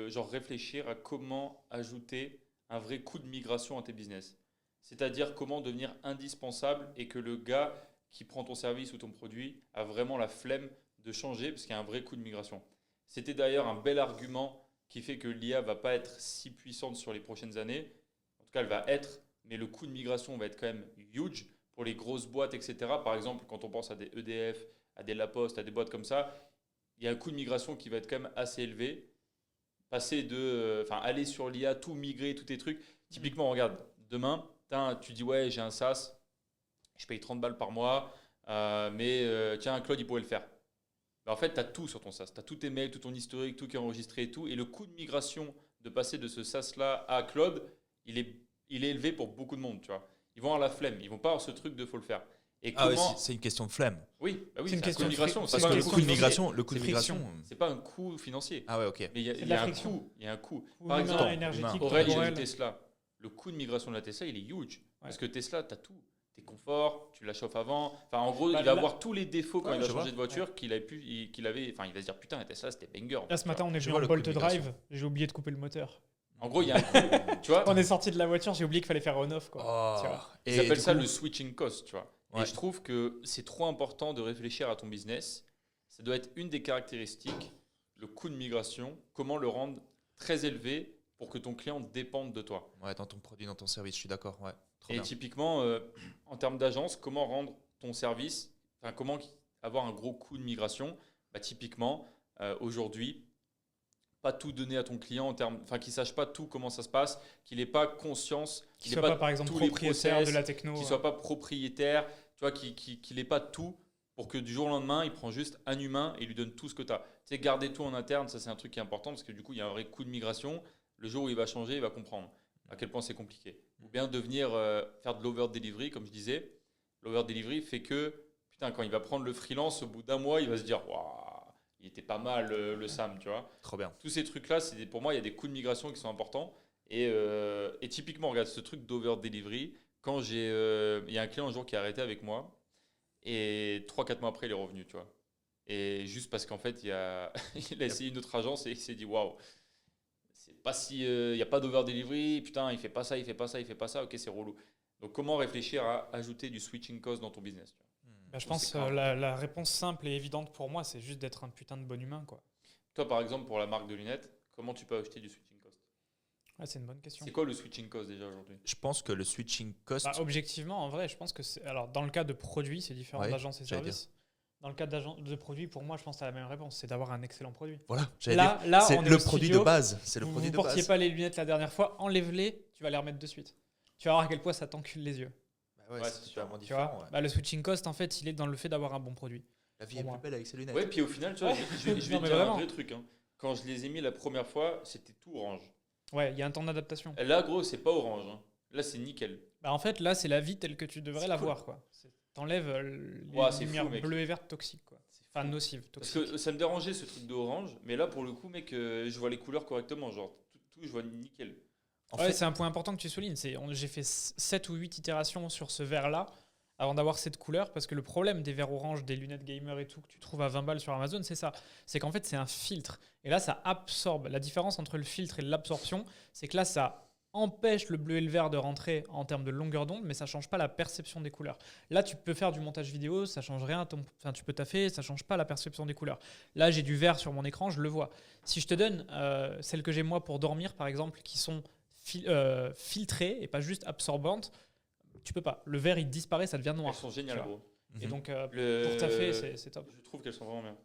[SPEAKER 3] genre réfléchir à comment ajouter un vrai coût de migration à tes business. C'est-à-dire comment devenir indispensable et que le gars qui prend ton service ou ton produit a vraiment la flemme de changer parce qu'il y a un vrai coût de migration. C'était d'ailleurs un bel argument qui fait que l'IA va pas être si puissante sur les prochaines années. En tout cas, elle va être, mais le coût de migration va être quand même huge pour les grosses boîtes, etc. Par exemple, quand on pense à des EDF, à des La Poste, à des boîtes comme ça, il y a un coût de migration qui va être quand même assez élevé aller sur l'IA, tout migrer, tous tes trucs. Typiquement, regarde, demain, tu dis ouais, j'ai un SaaS, je paye 30 balles par mois, mais tiens, Claude, il pourrait le faire. Bah, en fait, tu as tout sur ton SaaS. Tu as tous tes mails, tout ton historique, tout qui est enregistré et tout. Et le coût de migration de passer de ce SaaS-là à Claude, il est élevé pour beaucoup de monde, tu vois. Ils vont avoir la flemme. Ils vont pas avoir ce truc de faut le faire. Et
[SPEAKER 2] Ah ouais,
[SPEAKER 3] comment...
[SPEAKER 2] c'est une question de flemme.
[SPEAKER 3] Oui, bah oui,
[SPEAKER 1] C'est une
[SPEAKER 3] un
[SPEAKER 1] question
[SPEAKER 3] coût de migration.
[SPEAKER 2] Parce
[SPEAKER 3] pas
[SPEAKER 2] que
[SPEAKER 3] un
[SPEAKER 2] le
[SPEAKER 3] coût
[SPEAKER 2] coût de
[SPEAKER 3] financier.
[SPEAKER 2] migration.
[SPEAKER 3] C'est pas un coût financier.
[SPEAKER 2] Ah ouais, ok.
[SPEAKER 3] Mais il y
[SPEAKER 1] C'est de
[SPEAKER 3] a
[SPEAKER 1] la
[SPEAKER 3] un
[SPEAKER 1] friction.
[SPEAKER 3] coût. Il y a un coût.
[SPEAKER 1] Ou
[SPEAKER 3] Par
[SPEAKER 1] humain,
[SPEAKER 3] exemple,
[SPEAKER 1] énergétique,
[SPEAKER 3] Aurel, il a
[SPEAKER 1] temporel.
[SPEAKER 3] du Tesla. Le coût de migration de la Tesla, il est huge. Parce que Tesla, tu as tout. Tes conforts, tu la chauffes avant. Enfin, en gros,
[SPEAKER 1] Bah,
[SPEAKER 3] il va
[SPEAKER 1] là-
[SPEAKER 3] avoir tous les défauts quand
[SPEAKER 2] Ouais,
[SPEAKER 3] il va
[SPEAKER 2] je
[SPEAKER 3] changer
[SPEAKER 2] vois.
[SPEAKER 3] de voiture qu'il avait. Enfin, il va se dire putain, la Tesla, c'était banger.
[SPEAKER 1] Là, ce matin, on est
[SPEAKER 2] Je
[SPEAKER 1] venu
[SPEAKER 2] vois
[SPEAKER 1] en
[SPEAKER 2] le
[SPEAKER 1] Bolt
[SPEAKER 2] coup de
[SPEAKER 1] Drive.
[SPEAKER 2] migration.
[SPEAKER 1] J'ai oublié de couper le moteur.
[SPEAKER 3] En gros, il y a un coût. Tu vois,
[SPEAKER 1] On est sorti de la voiture, j'ai oublié qu'il fallait faire on-off. Quoi.
[SPEAKER 2] Oh.
[SPEAKER 1] Tu vois.
[SPEAKER 3] ils
[SPEAKER 2] Et
[SPEAKER 3] appellent
[SPEAKER 2] du
[SPEAKER 3] ça
[SPEAKER 2] coup-
[SPEAKER 3] le switching cost, tu vois.
[SPEAKER 2] Ouais.
[SPEAKER 3] Et je trouve que c'est trop important de réfléchir à ton business. Ça doit être une des caractéristiques, le coût de migration, comment le rendre très élevé pour que ton client dépende de toi.
[SPEAKER 2] Ouais, dans ton produit, dans ton service, je suis d'accord. Ouais, trop
[SPEAKER 3] Et
[SPEAKER 2] bien.
[SPEAKER 3] typiquement, en termes d'agence, comment rendre ton service, enfin comment avoir un gros coût de migration. Bah, typiquement, aujourd'hui, pas tout donner à ton client en termes, enfin qu'il sache pas tout comment ça se passe, qu'il n'ait pas conscience,
[SPEAKER 1] Qu'il
[SPEAKER 3] ait
[SPEAKER 1] soit pas, par exemple,
[SPEAKER 3] tous les
[SPEAKER 1] propriétaire
[SPEAKER 3] process,
[SPEAKER 1] de la techno.
[SPEAKER 3] qu'il soit pas propriétaire, tu vois, qu'il n'ait pas tout pour que du jour au lendemain, il prend juste un humain et il lui donne tout ce que tu as. Tu sais, garder tout en interne, ça c'est un truc qui est important parce que du coup, il y a un vrai coût de migration. Le jour où il va changer, il va comprendre à quel point c'est compliqué. Ou bien devenir faire de l'over-delivery, comme je disais. L'over-delivery fait que, putain, quand il va prendre le freelance, au bout d'un mois, il va se dire, waouh, il était pas mal le Sam, tu vois.
[SPEAKER 2] Trop bien.
[SPEAKER 3] Tous ces trucs-là, pour moi, il y a des coûts de migration qui sont importants. Et typiquement, regarde ce truc d'over-delivery. Quand il y a un client un jour qui a arrêté avec moi, et 3-4 mois après, il est revenu, tu vois. Et juste parce qu'en fait, il a essayé une autre agence et il s'est dit, waouh, c'est pas si, il n'y a pas d'over-delivery, putain, il fait pas ça, il fait pas ça, il fait pas ça, ok, c'est relou. Donc, comment réfléchir à ajouter du switching cost dans ton business, tu vois.
[SPEAKER 1] Bah, je
[SPEAKER 3] C'est
[SPEAKER 1] pense
[SPEAKER 3] grave.
[SPEAKER 1] la réponse simple et évidente pour moi, c'est juste d'être un putain de bon humain. Quoi.
[SPEAKER 3] Toi, par exemple, pour la marque de lunettes, comment tu peux acheter du switching cost?
[SPEAKER 1] Ouais, c'est une bonne question.
[SPEAKER 3] C'est quoi le switching cost déjà aujourd'hui?
[SPEAKER 2] Je pense que le switching cost.
[SPEAKER 1] Bah, objectivement, en vrai, je pense que c'est. Alors, dans le cas de produits, c'est différent
[SPEAKER 2] Ouais,
[SPEAKER 1] d'agences et
[SPEAKER 2] j'allais
[SPEAKER 1] services. Dans le cas de produits, pour moi, je pense à la même réponse, c'est d'avoir un excellent produit.
[SPEAKER 2] Voilà, j'allais
[SPEAKER 1] Là,
[SPEAKER 2] dire.
[SPEAKER 1] là,
[SPEAKER 2] C'est
[SPEAKER 1] on est
[SPEAKER 2] le
[SPEAKER 1] au
[SPEAKER 2] produit
[SPEAKER 1] studio.
[SPEAKER 2] de base. C'est le
[SPEAKER 1] Vous
[SPEAKER 2] produit
[SPEAKER 1] ne
[SPEAKER 2] de
[SPEAKER 1] portiez
[SPEAKER 2] base.
[SPEAKER 1] pas les lunettes la dernière fois, enlève-les, tu vas les remettre de suite. Tu vas voir à quel point ça t'encule les yeux.
[SPEAKER 2] Bah ouais,
[SPEAKER 3] Ouais,
[SPEAKER 2] c'est
[SPEAKER 3] c'est
[SPEAKER 2] totalement
[SPEAKER 1] Tu vois
[SPEAKER 2] différent. Ouais.
[SPEAKER 1] Bah, le switching cost, en fait, il est dans le fait d'avoir un bon produit.
[SPEAKER 2] La vie
[SPEAKER 1] pour
[SPEAKER 2] est
[SPEAKER 1] moi.
[SPEAKER 2] plus belle avec ses lunettes.
[SPEAKER 3] Ouais, puis au final, tu vois,
[SPEAKER 1] Ouais.
[SPEAKER 3] je vais
[SPEAKER 1] Non,
[SPEAKER 3] te
[SPEAKER 1] mais
[SPEAKER 3] dire un
[SPEAKER 1] vraiment.
[SPEAKER 3] vrai truc. Hein. Quand je les ai mis la première fois, c'était tout orange.
[SPEAKER 1] Ouais, il y a un temps d'adaptation.
[SPEAKER 3] Là, gros, c'est pas orange. Hein. Là, c'est nickel.
[SPEAKER 1] Bah, en fait, là, c'est la vie telle que tu devrais
[SPEAKER 3] C'est
[SPEAKER 1] la
[SPEAKER 3] cool.
[SPEAKER 1] voir. Quoi. T'enlèves les
[SPEAKER 3] Ouais, c'est
[SPEAKER 1] lumières
[SPEAKER 3] fou, mec.
[SPEAKER 1] bleues et vertes toxiques. Quoi. Enfin, nocives,
[SPEAKER 3] Parce
[SPEAKER 1] toxiques.
[SPEAKER 3] que ça me dérangeait ce truc d'orange, mais là, pour le coup, mec, je vois les couleurs correctement. Genre, tout je vois nickel.
[SPEAKER 2] En
[SPEAKER 1] Ouais,
[SPEAKER 2] fait,
[SPEAKER 1] c'est un point important que tu soulignes. J'ai fait 7 ou 8 itérations sur ce verre-là avant d'avoir cette couleur, parce que le problème des verres orange, des lunettes gamer et tout, que tu trouves à 20 balles sur Amazon, c'est ça. C'est qu'en fait, c'est un filtre. Et là, ça absorbe. La différence entre le filtre et l'absorption, c'est que là, ça empêche le bleu et le vert de rentrer en termes de longueur d'onde, mais ça change pas la perception des couleurs. Là, tu peux faire du montage vidéo, ça change rien. Enfin, tu peux taffer, ça change pas la perception des couleurs. Là, j'ai du vert sur mon écran, je le vois. Si je te donne celles que j'ai moi pour dormir, par exemple, qui sont filtrées et pas juste absorbantes, tu peux pas. Le vert, il disparaît, ça devient
[SPEAKER 3] Elles
[SPEAKER 1] noir.
[SPEAKER 3] sont géniales,
[SPEAKER 1] tu vois.
[SPEAKER 3] gros.
[SPEAKER 1] Et donc,
[SPEAKER 3] Le-
[SPEAKER 1] pour taffer, c'est top.
[SPEAKER 3] Je trouve qu'elles sont vraiment bien.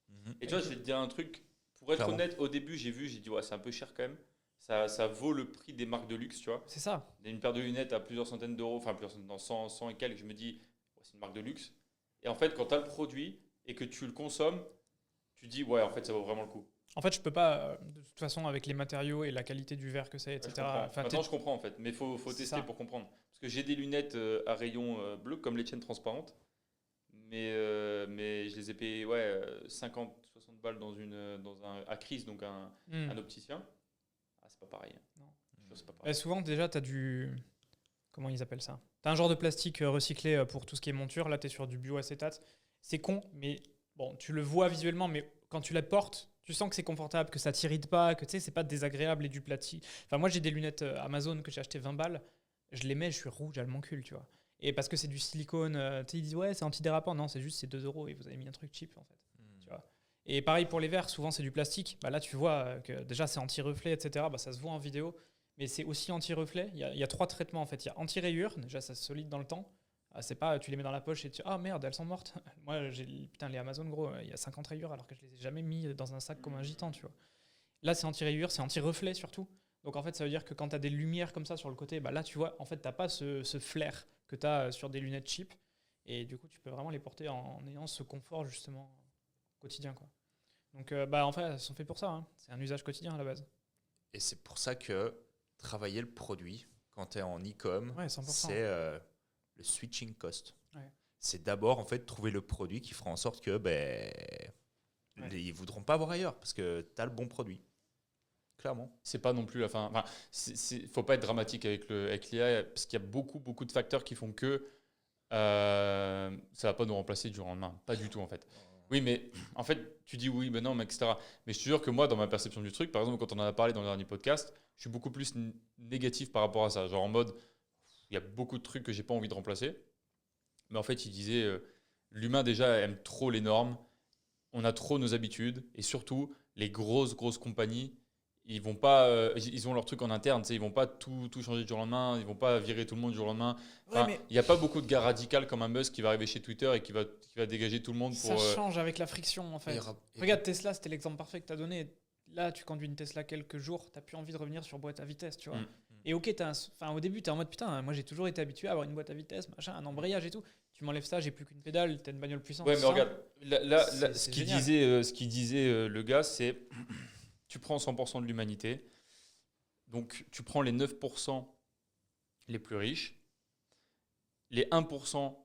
[SPEAKER 2] Mhm.
[SPEAKER 3] Et tu vois, je vais te dire un truc. Pour être
[SPEAKER 2] Clairement.
[SPEAKER 3] honnête, au début, j'ai dit, ouais, c'est un peu cher quand même. Ça vaut le prix des marques de luxe, tu vois.
[SPEAKER 1] C'est ça.
[SPEAKER 3] Une paire de lunettes à plusieurs centaines d'euros, enfin, dans 100 et quelques, je me dis, ouais, c'est une marque de luxe. Et en fait, quand tu as le produit et que tu le consommes, tu dis, ouais, en fait, ça vaut vraiment le coup.
[SPEAKER 1] En fait, je peux pas, de toute façon, avec les matériaux et la qualité du verre que c'est,
[SPEAKER 3] Ouais,
[SPEAKER 1] etc.
[SPEAKER 3] je comprends.
[SPEAKER 1] Enfin,
[SPEAKER 3] Maintenant, je comprends en fait, mais il faut
[SPEAKER 1] C'est
[SPEAKER 3] tester
[SPEAKER 1] ça.
[SPEAKER 3] pour comprendre. Parce que j'ai des lunettes à rayon bleu, comme les tiennes transparentes, mais je les ai payées 50, 60 balles dans un Acris, donc un opticien. Ah, c'est pas pareil.
[SPEAKER 1] Non.
[SPEAKER 3] Je trouve que c'est pas pareil.
[SPEAKER 1] Et souvent, déjà, tu as du. Comment ils appellent ça? Tu as un genre de plastique recyclé pour tout ce qui est monture. Là, tu es sur du bioacétate. C'est con, mais bon, tu le vois visuellement, mais quand tu la portes, tu sens que c'est confortable, que ça t'irrite pas, que tu sais, c'est pas désagréable et du plastique. Enfin, moi, j'ai des lunettes Amazon que j'ai acheté 20 balles. Je les mets, je suis rouge, elles m'enculent, tu vois. Et parce que c'est du silicone, tu sais, ils disent ouais, c'est antidérapant. Non, c'est juste, c'est 2 euros et vous avez mis un truc cheap, en fait. Tu vois. Et pareil pour les verres, souvent c'est du plastique. Bah là, tu vois que déjà c'est anti-reflet, etc. Bah, ça se voit en vidéo, mais c'est aussi anti-reflet. Il y a 3 traitements en fait. Il y a anti-rayure, déjà ça se solide dans le temps. Ah, c'est pas, tu les mets dans la poche et tu ah merde, elles sont mortes. Moi, j'ai putain les Amazon gros, il y a 50 rayures alors que je les ai jamais mis dans un sac comme un gitan, tu vois. Là, c'est anti-rayure, c'est anti-reflet surtout. Donc en fait, ça veut dire que quand tu as des lumières comme ça sur le côté, bah là, tu vois, en fait, tu n'as pas ce flair que tu as sur des lunettes cheap. Et du coup, tu peux vraiment les porter en ayant ce confort justement quotidien, quoi. Donc bah, en fait, elles sont faites pour ça. Hein. C'est un usage quotidien à la base.
[SPEAKER 2] Et c'est pour ça que travailler le produit, quand tu es en e-com,
[SPEAKER 1] Ouais, 100%.
[SPEAKER 2] c'est le switching cost.
[SPEAKER 1] Ouais.
[SPEAKER 2] C'est d'abord en fait trouver le produit qui fera en sorte que ils ne voudront pas voir ailleurs parce que tu as le bon produit. Clairement.
[SPEAKER 3] C'est pas non plus la fin. Enfin, faut pas être dramatique avec l'IA parce qu'il y a beaucoup de facteurs qui font que ça va pas nous remplacer du jour au lendemain. Pas du tout en fait. Oui, mais en fait, tu dis oui, mais non, mais etc. Mais je te jure que moi, dans ma perception du truc, par exemple, quand on en a parlé dans le dernier podcast, je suis beaucoup plus négatif par rapport à ça. Genre en mode, il y a beaucoup de trucs que j'ai pas envie de remplacer. Mais en fait, il disait, l'humain déjà aime trop les normes, on a trop nos habitudes, et surtout, les grosses compagnies, ils vont pas, ils ont leur truc en interne, tu sais, ils vont pas tout changer du jour au lendemain, ils vont pas virer tout le monde du jour au lendemain. Enfin,
[SPEAKER 1] Ouais, mais
[SPEAKER 3] il n'y a pas beaucoup de gars radicaux comme un Musk qui va arriver chez Twitter et qui va dégager tout le monde
[SPEAKER 1] ça
[SPEAKER 3] pour.
[SPEAKER 1] change avec la friction en fait. Regarde Tesla, c'était l'exemple parfait que tu as donné. Là, tu conduis une Tesla quelques jours, tu n'as plus envie de revenir sur boîte à vitesse, tu vois. Et ok, au début, tu es en mode putain, moi j'ai toujours été habitué à avoir une boîte à vitesse, machin, un embrayage et tout. Tu m'enlèves ça, j'ai plus qu'une pédale, tu as une bagnole puissante.
[SPEAKER 3] Ouais, mais regarde, là,
[SPEAKER 1] c'est
[SPEAKER 3] ce qu'il
[SPEAKER 1] génial.
[SPEAKER 3] disait le gars, c'est tu prends 100% de l'humanité, donc tu prends les 9% les plus riches, les 1%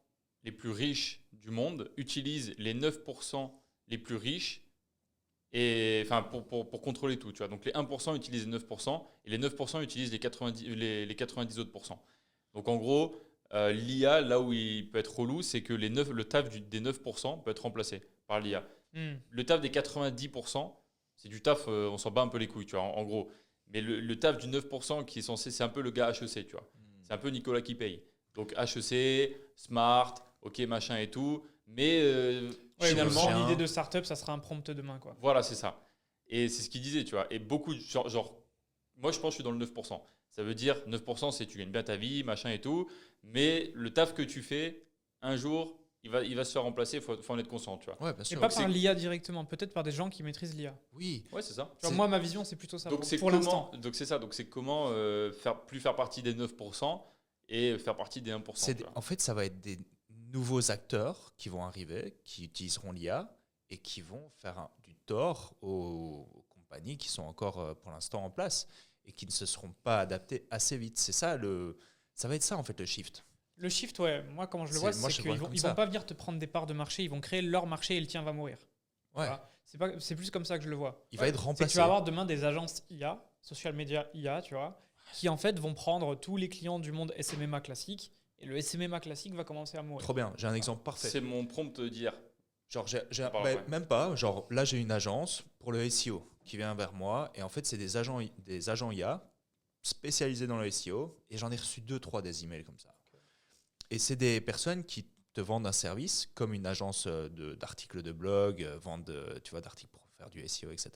[SPEAKER 3] les plus riches du monde utilisent les 9% les plus riches et, enfin, pour contrôler tout. Tu vois. Donc les 1% utilisent les 9% et les 9% utilisent les 90 autres pourcents. Donc en gros, l'IA, là où il peut être relou, c'est que le taf des 9% peut être remplacé par l'IA. Le taf des 90%, c'est du taf, on s'en bat un peu les couilles, tu vois, en gros. Mais le taf du 9% qui est censé, c'est un peu le gars HEC, tu vois. C'est un peu Nicolas qui paye. Donc HEC, Smart, ok, machin et tout. Mais finalement,
[SPEAKER 1] l'idée de startup, ça sera un prompt demain, quoi.
[SPEAKER 3] Voilà, c'est ça. Et c'est ce qu'il disait, tu vois. Et beaucoup, genre, moi je pense que je suis dans le 9%. Ça veut dire 9%, c'est tu gagnes bien ta vie, machin et tout. Mais le taf que tu fais, un jour, il va se faire remplacer, il faut en être conscient, tu vois.
[SPEAKER 2] Ouais, bien
[SPEAKER 1] Et
[SPEAKER 2] sûr.
[SPEAKER 1] pas par l'IA directement, peut-être par des gens qui maîtrisent l'IA.
[SPEAKER 2] Oui.
[SPEAKER 3] Ouais, c'est ça.
[SPEAKER 1] Tu vois, moi, ma vision, c'est plutôt ça
[SPEAKER 3] Donc c'est
[SPEAKER 1] pour l'instant.
[SPEAKER 3] Donc c'est ça. Donc c'est comment plus faire partie des 9% et faire partie des 1%.
[SPEAKER 2] En fait, ça va être des nouveaux acteurs qui vont arriver, qui utiliseront l'IA et qui vont faire du tort aux compagnies qui sont encore pour l'instant en place et qui ne se seront pas adaptées assez vite. C'est ça ça va être ça en fait le shift.
[SPEAKER 1] Le shift, ouais, moi, comment je le vois, c'est qu'ils vont pas venir te prendre des parts de marché, ils vont créer leur marché et le tien va mourir.
[SPEAKER 2] Ouais.
[SPEAKER 1] Voilà. C'est plus comme ça que je le vois.
[SPEAKER 2] Il va être
[SPEAKER 1] C'est que
[SPEAKER 2] remplacé.
[SPEAKER 1] tu vas avoir demain des agences IA, social media IA, tu vois, qui en fait vont prendre tous les clients du monde SMMA classique et le SMMA classique va commencer à mourir.
[SPEAKER 2] Trop bien, j'ai un exemple parfait.
[SPEAKER 3] C'est mon prompt d'hier.
[SPEAKER 2] Genre, même pas. Genre, là, j'ai une agence pour le SEO qui vient vers moi. Et en fait, c'est des agents IA spécialisés dans le SEO. Et j'en ai reçu 2-3 des emails comme ça. Et c'est des personnes qui te vendent un service comme une agence d'articles de blog, d'articles pour faire du SEO, etc.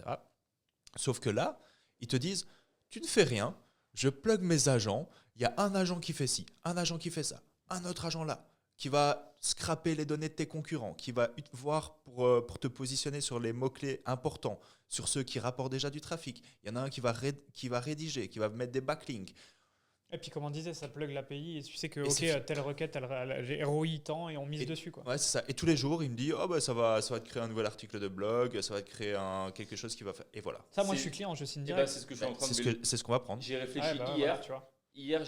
[SPEAKER 2] Sauf que là, ils te disent, tu ne fais rien, je plug mes agents, il y a un agent qui fait ci, un agent qui fait ça, un autre agent là, qui va scraper les données de tes concurrents, qui va voir pour te positionner sur les mots-clés importants, sur ceux qui rapportent déjà du trafic. Il y en a un qui va rédiger, qui va mettre des backlinks.
[SPEAKER 1] Et puis, comme on disait, ça plug l'API et tu sais que telle requête, j'ai ROI tant et on mise dessus, quoi.
[SPEAKER 2] Ouais, c'est ça. Et tous les jours, il me dit, ça va te créer un nouvel article de blog, ça va te créer quelque chose qui va faire. Et voilà.
[SPEAKER 1] Ça, moi, je suis client, je signe direct.
[SPEAKER 3] C'est ce que je suis en train de
[SPEAKER 2] c'est ce qu'on va prendre.
[SPEAKER 3] J'ai réfléchi hier. Voilà, tu vois. Hier,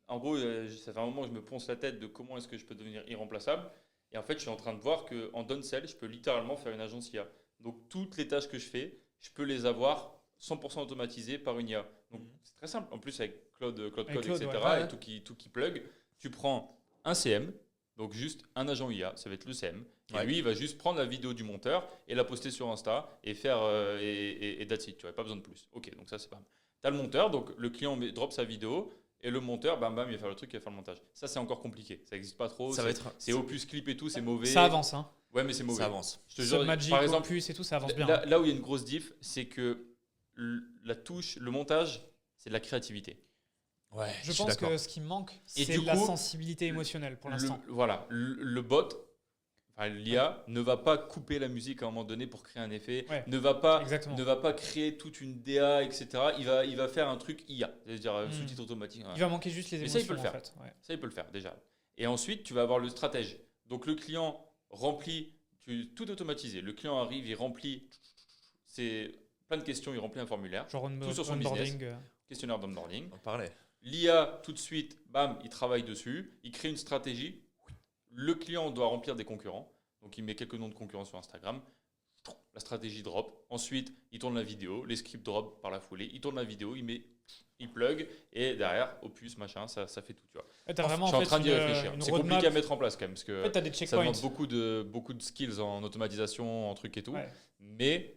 [SPEAKER 3] en gros, ça fait un moment que je me ponce la tête de comment est-ce que je peux devenir irremplaçable. Et en fait, je suis en train de voir qu'en downsell, je peux littéralement faire une agence IA. Donc, toutes les tâches que je fais, je peux les avoir 100% automatisées par une IA. Donc, c'est très simple. En plus, avec Claude, etc.,
[SPEAKER 1] ouais.
[SPEAKER 3] et tout qui plug, tu prends un CM, donc juste un agent IA, ça va être le CM. Et lui, il va juste prendre la vidéo du monteur et la poster sur Insta et faire et that's it. Tu n'aurais pas besoin de plus. Ok, donc ça, c'est pas mal. Tu as le monteur, donc le client drop sa vidéo. Et le monteur, bam, il va faire le truc, il va faire le montage. Ça, c'est encore compliqué. Ça n'existe pas trop. C'est Opus Clip et tout, c'est mauvais.
[SPEAKER 1] Ça avance, hein.
[SPEAKER 3] Ouais, mais c'est mauvais.
[SPEAKER 2] Ça avance.
[SPEAKER 3] Je te jure,
[SPEAKER 1] Magic,
[SPEAKER 3] par exemple,
[SPEAKER 1] Opus et tout, ça avance bien.
[SPEAKER 3] Là où il y a une grosse diff, c'est que la touche, le montage, c'est de la créativité.
[SPEAKER 2] Ouais,
[SPEAKER 1] je pense que ce qui manque, c'est la sensibilité émotionnelle pour l'instant.
[SPEAKER 3] Voilà, le bot, L'IA ne va pas couper la musique à un moment donné pour créer un effet,
[SPEAKER 1] Ouais.
[SPEAKER 3] ne va pas créer toute une DA, etc. Il va faire un truc IA, c'est-à-dire sous-titre automatique.
[SPEAKER 1] Il va manquer juste les
[SPEAKER 3] Mais
[SPEAKER 1] émotions.
[SPEAKER 3] ça, il peut le faire.
[SPEAKER 1] En fait. Ouais.
[SPEAKER 3] Ça, il peut le faire déjà. Et ensuite, tu vas avoir le stratège. Donc, le client remplit, tout automatisé. Le client arrive, il remplit plein de questions, il remplit un formulaire.
[SPEAKER 1] Genre
[SPEAKER 3] tout sur son
[SPEAKER 1] onboarding.
[SPEAKER 3] business. Questionnaire d'onboarding.
[SPEAKER 2] On parlait.
[SPEAKER 3] L'IA, tout de suite, bam, il travaille dessus, il crée une stratégie. Le client doit remplir des concurrents. Donc, il met quelques noms de concurrents sur Instagram. La stratégie drop. Ensuite, il tourne la vidéo. Les scripts drop par la foulée. Il tourne la vidéo, il plug. Et derrière, opus, machin, ça fait tout. Tu vois.
[SPEAKER 1] Ouais, t'as vraiment,
[SPEAKER 3] je suis en train d'y réfléchir. C'est
[SPEAKER 1] roadmap.
[SPEAKER 3] compliqué à mettre en place quand même. Parce que
[SPEAKER 1] En fait, t'as des
[SPEAKER 3] ça
[SPEAKER 1] checkpoints.
[SPEAKER 3] demande beaucoup de skills en automatisation, en trucs et tout.
[SPEAKER 1] Ouais.
[SPEAKER 3] Mais